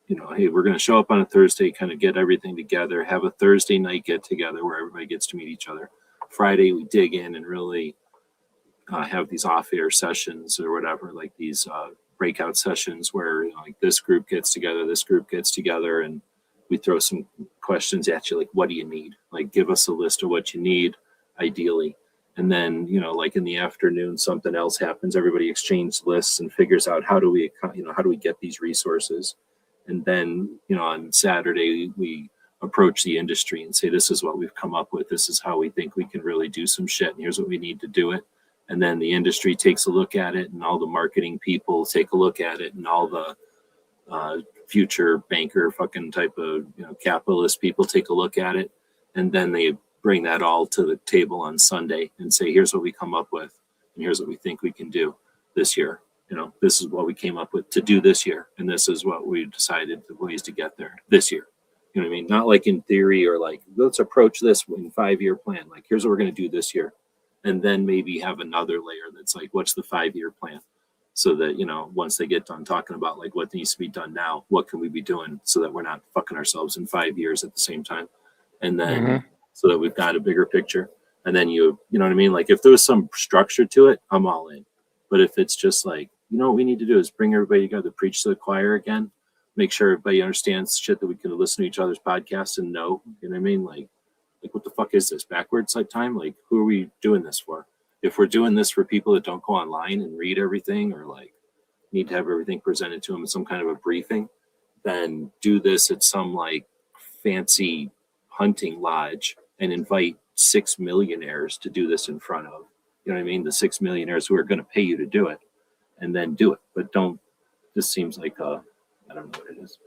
hey, we're going to show up on a Thursday, kind of get everything together, have a Thursday night get together where everybody gets to meet each other. Friday, we dig in and really have these off-air sessions or whatever, like these breakout sessions where like this group gets together, and we throw some questions at you, like, what do you need? Like, give us a list of what you need, ideally. And then, like in the afternoon, something else happens. Everybody exchanges lists and figures out how do we get these resources. And then, on Saturday, we approach the industry and say, this is what we've come up with. This is how we think we can really do some shit. And here's what we need to do it. And then the industry takes a look at it, and all the marketing people take a look at it, and all the future banker fucking type of capitalist people take a look at it. And then they bring that all to the table on Sunday and say, here's what we come up with, and here's what we think we can do this year. This is what we came up with to do this year, and this is what we decided the ways to get there this year. You know what I mean? Not like in theory or like, let's approach this in 5-year plan. Like, here's what we're going to do this year. And then maybe have another layer that's like, what's the 5-year plan? So that, once they get done talking about like what needs to be done now, what can we be doing so that we're not fucking ourselves in 5 years at the same time? And then so that we've got a bigger picture. And then you know what I mean? Like, if there was some structure to it, I'm all in. But if it's just like, what we need to do is bring everybody together, preach to the choir again, make sure everybody understands shit that we can listen to each other's podcasts and know, you know what I mean? Like what the fuck is this, backwards like time? Like, who are we doing this for? If we're doing this for people that don't go online and read everything, or like need to have everything presented to them in some kind of a briefing, then do this at some like fancy hunting lodge and invite 6 millionaires to do this in front of, you know what I mean? The 6 millionaires who are going to pay you to do it, and then do it. But this seems like I don't know what it is.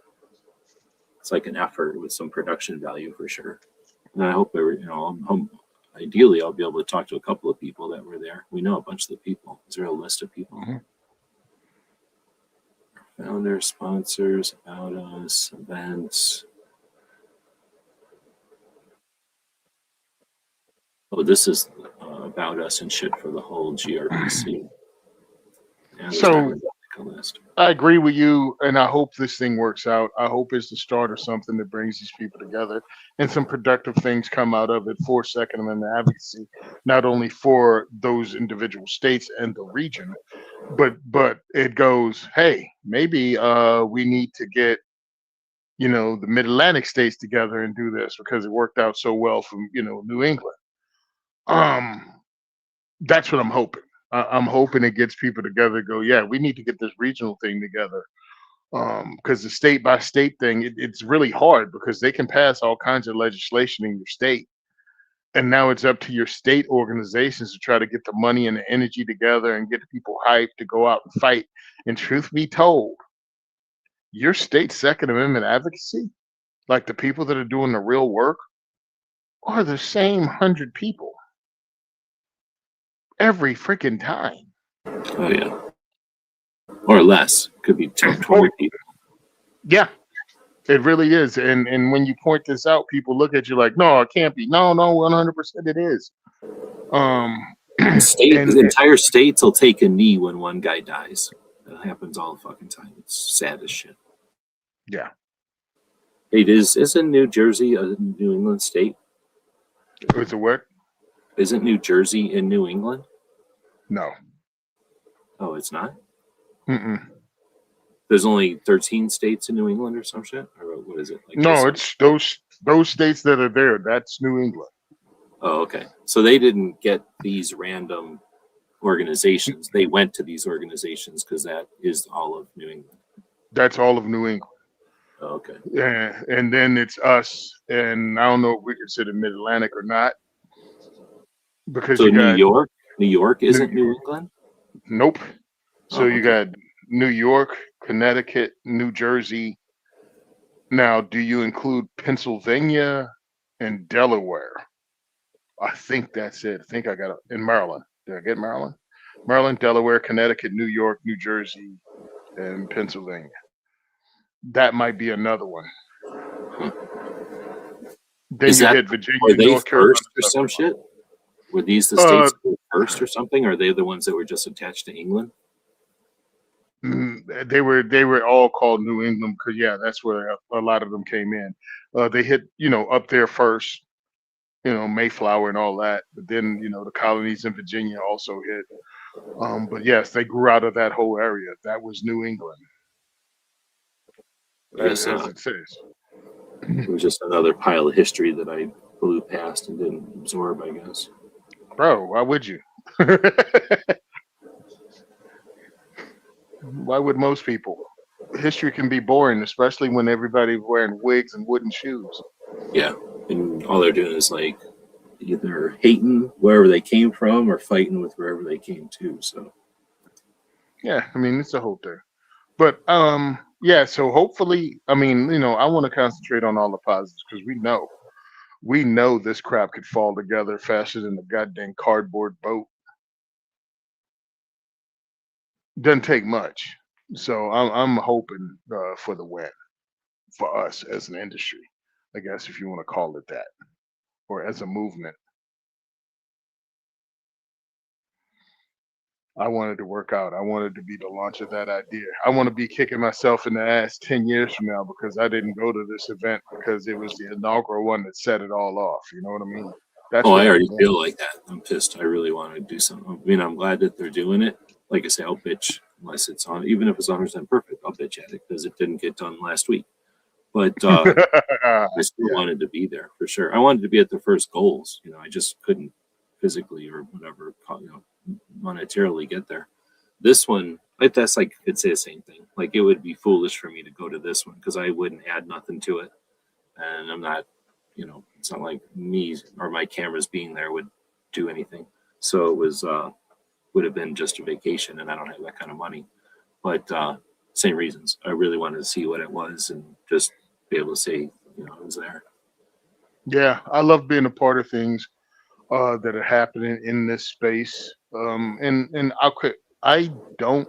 It's like an effort with some production value for sure. And I hope ideally I'll be able to talk to a couple of people that were there. We know a bunch of the people. Is there a list of people? Founders, sponsors, about us, events. Oh, this is about us and shit for the whole GRPC. Yeah, So I agree with you, and I hope this thing works out. I hope it's the start of something that brings these people together, and some productive things come out of it for Second Amendment advocacy, not only for those individual states and the region, but it goes, hey, maybe we need to get the Mid-Atlantic states together and do this because it worked out so well from New England. That's what I'm hoping. I'm hoping it gets people together. Go, yeah, we need to get this regional thing together. Because the state by state thing, it's really hard because they can pass all kinds of legislation in your state, and now it's up to your state organizations to try to get the money and the energy together and get people hyped to go out and fight. And truth be told, your state Second Amendment advocacy, like the people that are doing the real work, are the same 100 people every freaking time. Oh yeah, or less. Could be 20 people. Yeah, it really is. And when you point this out, people look at you like, no, it can't be. No, 100% it is. Entire states will take a knee when one guy dies. That happens all the fucking time. It's sad as shit. Yeah. Isn't New Jersey a New England state? It's a what? Isn't New Jersey in New England? No. Oh, it's not? Mm-mm. There's only 13 states in New England or some shit? Or what is it? Like no, it's those states that are there. That's New England. Oh, okay. So they didn't get these random organizations. They went to these organizations because that is all of New England. That's all of New England. Oh, okay. Yeah, and then it's us, and I don't know if we consider Mid-Atlantic or not. Because so New York isn't New England? Nope. So you got New York, Connecticut, New Jersey. Now, do you include Pennsylvania and Delaware? I think that's it. I think I got it. In Maryland. Did I get Maryland? Maryland, Delaware, Connecticut, New York, New Jersey, and Pennsylvania. That might be another one. Then you hit Virginia, North Carolina. First or some shit? Were these the states that were first or something? Or are they the ones that were just attached to England? They were all called New England because yeah, that's where a lot of them came in. They hit up there first, Mayflower and all that, but then the colonies in Virginia also hit. But yes, they grew out of that whole area. That was New England, Yes, as it says. it was just another pile of history that I blew past and didn't absorb, I guess. Bro, why would you? Why would most people? History can be boring, especially when everybody's wearing wigs and wooden shoes. Yeah, and all they're doing is like either hating wherever they came from or fighting with wherever they came to. So Yeah, I mean it's a whole thing. But yeah, so hopefully, I mean, I want to concentrate on all the positives because we know this crap could fall together faster than the goddamn cardboard boat. Doesn't take much. So I'm hoping for the win for us as an industry, I guess if you want to call it that, or as a movement. I wanted to work out. I wanted to be the launch of that idea. I want to be kicking myself in the ass 10 years from now because I didn't go to this event because it was the inaugural one that set it all off. You know what I mean? That's oh, what I I already want. feel like that. I'm pissed. I really want to do something. I mean, I'm glad that they're doing it. Like I say, I'll bitch unless it's on, even if it's 100% perfect, I'll bitch at it because it didn't get done last week. But I still Yeah. wanted to be there for sure. I wanted to be at the first goals. I just couldn't physically or whatever, monetarily get there. This one, that's like, I'd say the same thing. Like, it would be foolish for me to go to this one because I wouldn't add nothing to it. And I'm not, it's not like me or my cameras being there would do anything. So it would have been just a vacation, and I don't have that kind of money. But same reasons. I really wanted to see what it was and just be able to say, I was there. Yeah. I love being a part of things that are happening in this space. And I don't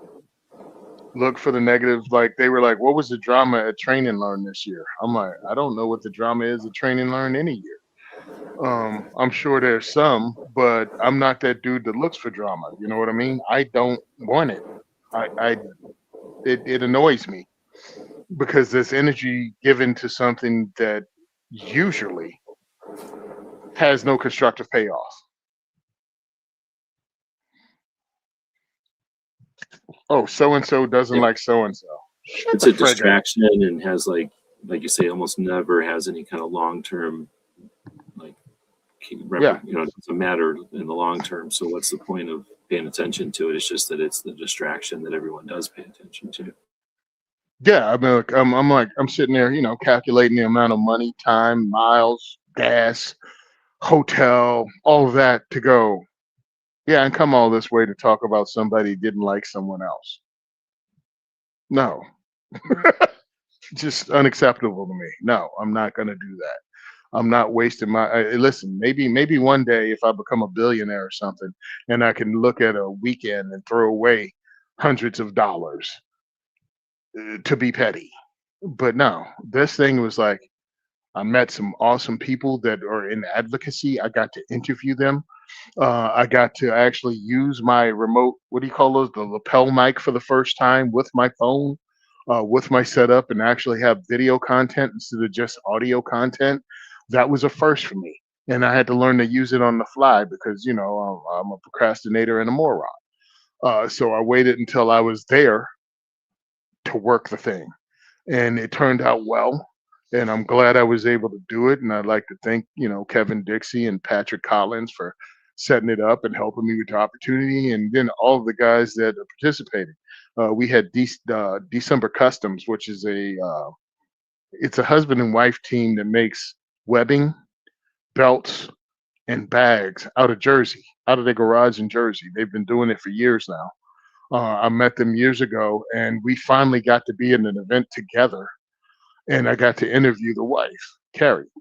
look for the negatives. Like they were like, what was the drama at Train and Learn this year? I'm like, I don't know what the drama is at Train and Learn any year. I'm sure there's some, but I'm not that dude that looks for drama. You know what I mean? I don't want it. It annoys me because there's energy given to something that usually has no constructive payoff. Oh, so and so doesn't Yeah. like so and so. Shut It's the a frig up. distraction and has like you say, almost never has any kind of long term like Yeah, it doesn't matter in the long term. So what's the point of paying attention to it? It's just that it's the distraction that everyone does pay attention to. yeah. I mean, like, I'm sitting there, calculating the amount of money, time, miles, gas, hotel, all of that to go. Yeah, and come all this way to talk about somebody didn't like someone else. No, just unacceptable to me. No, I'm not gonna do that. I'm not wasting my. Listen, maybe one day if I become a billionaire or something, and I can look at a weekend and throw away hundreds of dollars to be petty. But no, this thing was like I met some awesome people that are in advocacy. I got to interview them. I got to actually use my remote, what do you call those? The lapel mic for the first time with my phone, with my setup, and actually have video content instead of just audio content. That was a first for me. And I had to learn to use it on the fly because, I'm a procrastinator and a moron. So I waited until I was there to work the thing. And it turned out well. And I'm glad I was able to do it. And I'd like to thank, Kevin Dixie and Patrick Collins for setting it up and helping me with the opportunity. And then all of the guys that participated. We had December Customs, which is it's a husband and wife team that makes webbing, belts, and bags out of Jersey, out of their garage in Jersey. They've been doing it for years now. I met them years ago, and we finally got to be in an event together. And I got to interview the wife, Carrie,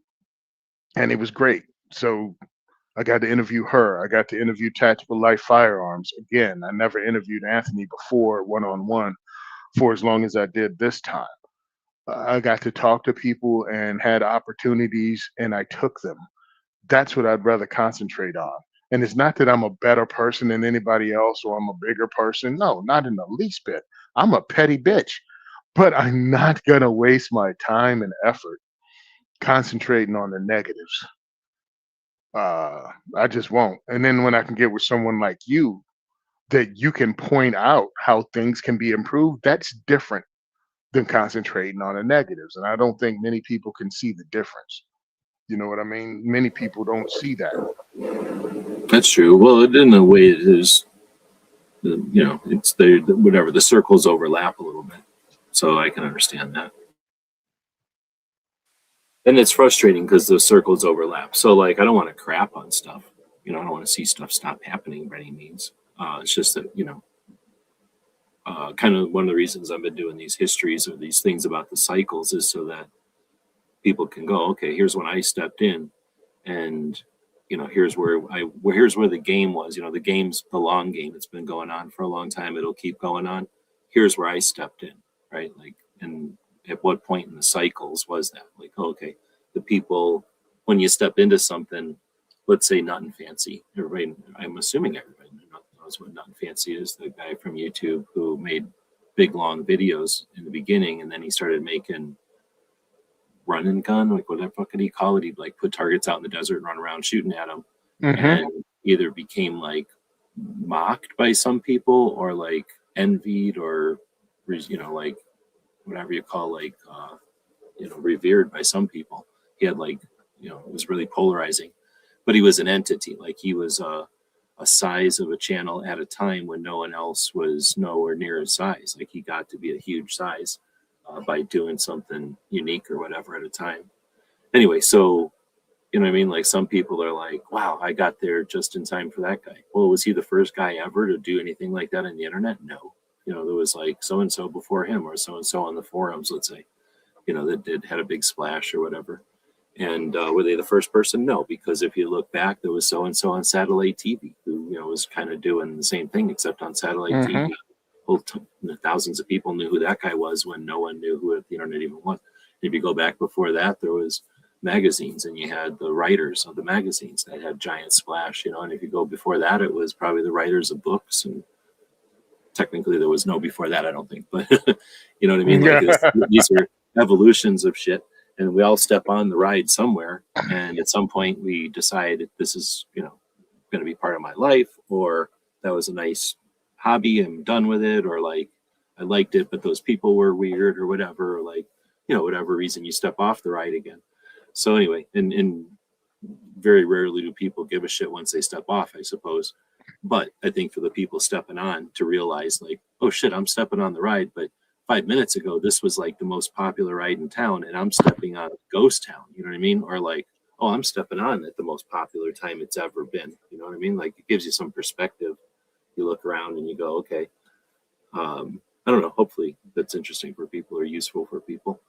and it was great. So I got to interview her. I got to interview Tactical Life Firearms. Again, I never interviewed Anthony before one on one for as long as I did this time. I got to talk to people and had opportunities, and I took them. That's what I'd rather concentrate on. And it's not that I'm a better person than anybody else or I'm a bigger person. No, not in the least bit. I'm a petty bitch, but I'm not going to waste my time and effort concentrating on the negatives. I just won't. And then when I can get with someone like you, that you can point out how things can be improved, that's different than concentrating on the negatives. And I don't think many people can see the difference. You know what I mean? Many people don't see that. That's true. Well, in a way, it is. You know, it's whatever the circles overlap a little bit, so I can understand that. And it's frustrating because the circles overlap. So, like, I don't want to crap on stuff. You know, I don't want to see stuff stop happening by any means. It's just that, you know, kind of one of the reasons I've been doing these histories or these things about the cycles is so that people can go, okay, here's when I stepped in, and you know, here's where the game was. You know, the game's the long game. It's been going on for a long time. It'll keep going on. Here's where I stepped in, right? Like, and at what point in the cycles was that? Like, okay, the people, when you step into something, let's say Nothing Fancy. Everybody, I'm assuming everybody knows what Nothing Fancy is. The guy from YouTube who made big long videos in the beginning, and then he started making run and gun, like what the fuck did he call it? He'd like put targets out in the desert and run around shooting at them, and either became like mocked by some people or like envied or, you know, like whatever you call, like you know, revered by some people. He had like, you know, it was really polarizing, but he was an entity. Like he was a size of a channel at a time when no one else was nowhere near his size. Like he got to be a huge size by doing something unique or whatever at a time. Anyway, so, you know what I mean? Like some people are like, wow, I got there just in time for that guy. Well, was he the first guy ever to do anything like that on the internet? No. You know, there was like so-and-so before him or so-and-so on the forums, let's say, you know, that had a big splash or whatever. And were they the first person? No, because if you look back, there was so-and-so on satellite TV who, you know, was kind of doing the same thing, except on satellite TV. Well, thousands of people knew who that guy was when no one knew who the internet even was. If you go back before that, there was magazines, and you had the writers of the magazines that had giant splash, you know. And if you go before that, it was probably the writers of books, and technically there was no before that, I don't think, but you know what I mean? Like these are evolutions of shit, and we all step on the ride somewhere, and at some point we decide if this is, you know, going to be part of my life, or that was a nice hobby, I'm done with it, or like I liked it but those people were weird or whatever, or like, you know, whatever reason you step off the ride again. So anyway, and very rarely do people give a shit once they step off, I suppose. But I think for the people stepping on to realize like, oh shit, I'm stepping on the ride, but 5 minutes ago this was like the most popular ride in town and I'm stepping on a ghost town, you know what I mean? Or like, oh, I'm stepping on at the most popular time it's ever been, you know what I mean? Like it gives you some perspective. You look around and you go, okay, I don't know, hopefully that's interesting for people or useful for people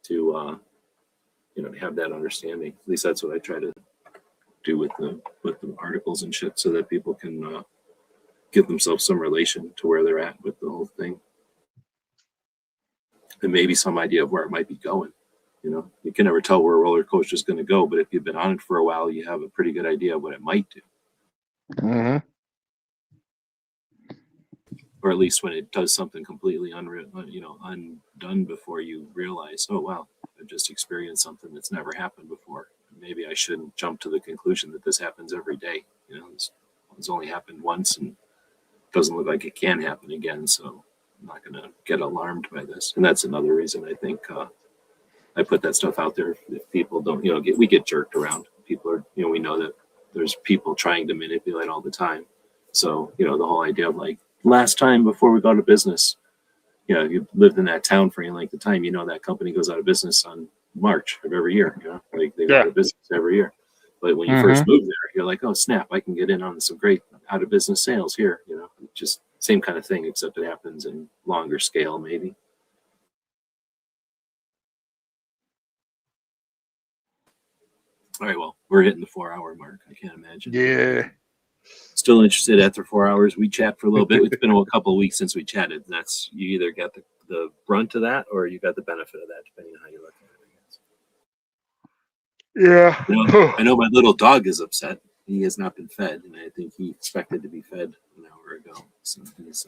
to you know, have that understanding. At least that's what I try to do with the articles and shit, so that people can give themselves some relation to where they're at with the whole thing, and maybe some idea of where it might be going. You know, you can never tell where a roller coaster is going to go, but if you've been on it for a while, you have a pretty good idea of what it might do. Or at least when it does something completely unreal, you know, undone before you realize, oh wow, I've just experienced something that's never happened before. Maybe I shouldn't jump to the conclusion that this happens every day. You know, it's only happened once and doesn't look like it can happen again. So I'm not going to get alarmed by this. And that's another reason I think I put that stuff out there. If people don't, you know, we get jerked around. People are, you know, we know that there's people trying to manipulate all the time. So, you know, the whole idea of like, last time before we go out of business, you know, you lived in that town for any length of time, you know, that company goes out of business on March of every year, you know, like they go out of business every year. But when you first move there, you're like, oh snap, I can get in on some great out of business sales here, you know, just same kind of thing, except it happens in longer scale, maybe. All right, well, we're hitting the 4-hour mark. I can't imagine. Yeah. Still interested after 4 hours. We chat for a little bit. It's been a couple of weeks since we chatted. That's, you either got the brunt of that or you got the benefit of that, depending on how you look at it, I guess. Yeah. I know my little dog is upset. He has not been fed, and I think he expected to be fed an hour ago. So he's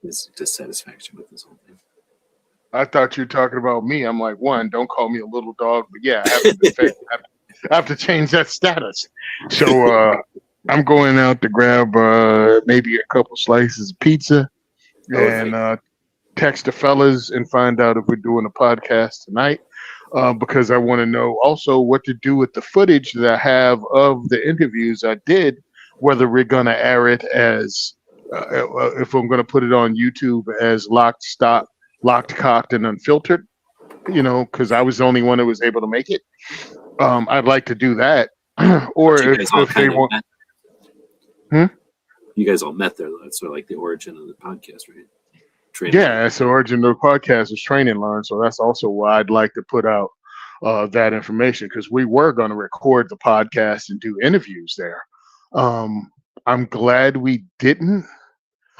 his dissatisfaction with this whole thing. I thought you were talking about me. I'm like, one, don't call me a little dog, but yeah, I haven't been fed. I have to change that status. So I'm going out to grab maybe a couple slices of pizza and text the fellas and find out if we're doing a podcast tonight. Because I want to know also what to do with the footage that I have of the interviews I did, whether we're going to air it as, if I'm going to put it on YouTube as locked, cocked, and unfiltered, because I was the only one that was able to make it. I'd like to do that. Or if they want. You guys all met there, though. That's sort of like the origin of the podcast, right? Yeah, that's the origin of the podcast is Train and Learn. So that's also why I'd like to put out that information, because we were going to record the podcast and do interviews there. I'm glad we didn't.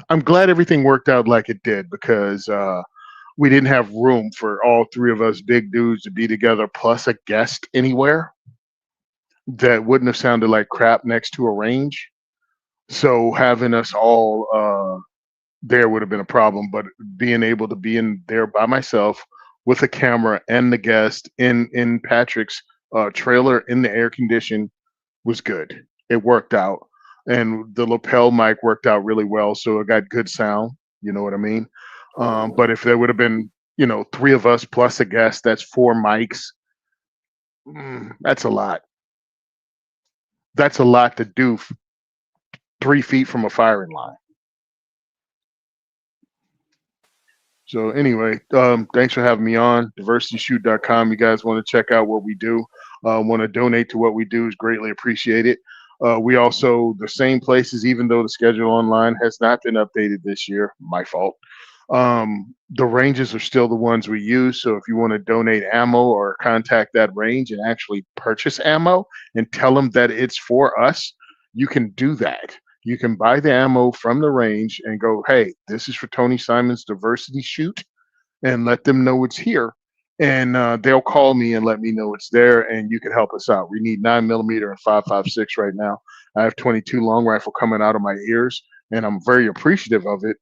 I'm glad everything worked out like it did, because we didn't have room for all three of us big dudes to be together plus a guest anywhere that wouldn't have sounded like crap next to a range. So having us all there would have been a problem, but being able to be in there by myself with a camera and the guest in Patrick's trailer in the air condition was good. It worked out, and the lapel mic worked out really well, so it got good sound. You know what I mean? But if there would have been, three of us plus a guest, that's 4 mics. That's a lot. That's a lot to do 3 feet from a firing line. So anyway, thanks for having me on. DiversityShoot.com. You guys want to check out what we do, want to donate to what we do is greatly appreciated. We also, the same places, even though the schedule online has not been updated this year, my fault. The ranges are still the ones we use. So if you want to donate ammo or contact that range and actually purchase ammo and tell them that it's for us, you can do that. You can buy the ammo from the range and go, hey, this is for Tony Simon's Diversity Shoot, and let them know it's here. And they'll call me and let me know it's there, and you can help us out. We need 9mm and 5.56 right now. I have 22 long rifle coming out of my ears, and I'm very appreciative of it,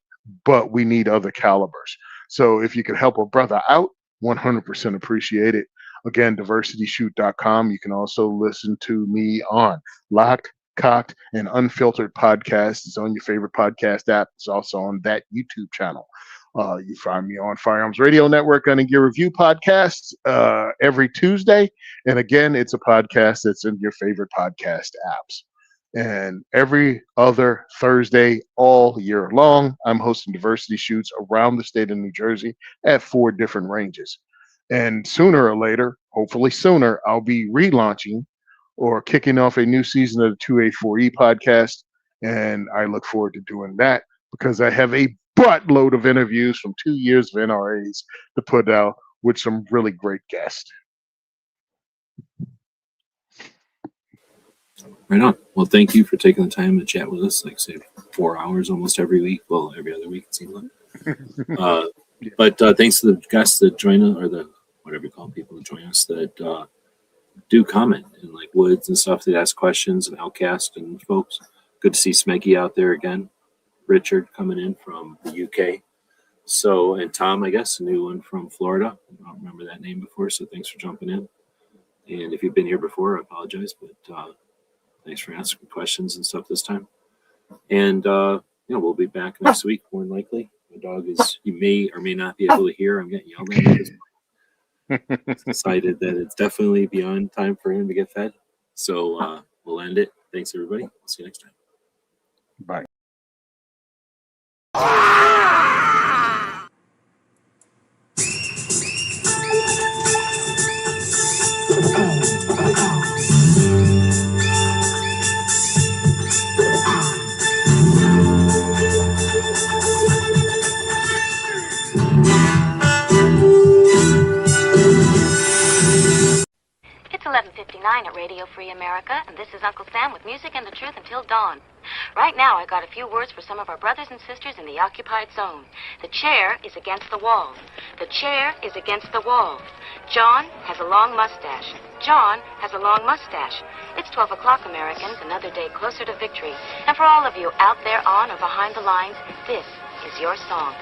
but we need other calibers. So if you could help a brother out, 100% appreciate it. Again, diversityshoot.com. You can also listen to me on Locked, Cocked, and Unfiltered podcast. It's on your favorite podcast app. It's also on that YouTube channel. You find me on Firearms Radio Network Gun and Gear Review podcast every Tuesday. And again, it's a podcast that's in your favorite podcast apps. And every other Thursday all year long, I'm hosting diversity shoots around the state of New Jersey at 4 different ranges. And sooner or later, hopefully sooner, I'll be relaunching or kicking off a new season of the 284E podcast. And I look forward to doing that because I have a buttload of interviews from 2 years of NRAs to put out with some really great guests. Right on. Well, thank you for taking the time to chat with us, like say 4 hours almost every week. Well, every other week it seems like. But thanks to the guests that join us, or the whatever you call people that join us, that do comment, and like Woods and stuff that ask questions, and Outcast and folks. Good to see Smeggy out there again. Richard coming in from the UK. So, and Tom, I guess, a new one from Florida. I don't remember that name before, so thanks for jumping in. And if you've been here before, I apologize, but thanks for asking questions and stuff this time. And we'll be back next week, more than likely. My dog is, you may or may not be able to hear. I'm getting yelled at this point. It's decided that it's definitely beyond time for him to get fed. So we'll end it. Thanks, everybody. We'll see you next time. Bye. It's 11:59 at Radio Free America, and this is Uncle Sam with music and the truth until dawn. Right now, I got a few words for some of our brothers and sisters in the occupied zone. The chair is against the wall. The chair is against the wall. John has a long mustache. John has a long mustache. It's 12 o'clock, Americans, another day closer to victory. And for all of you out there on or behind the lines, this is your song.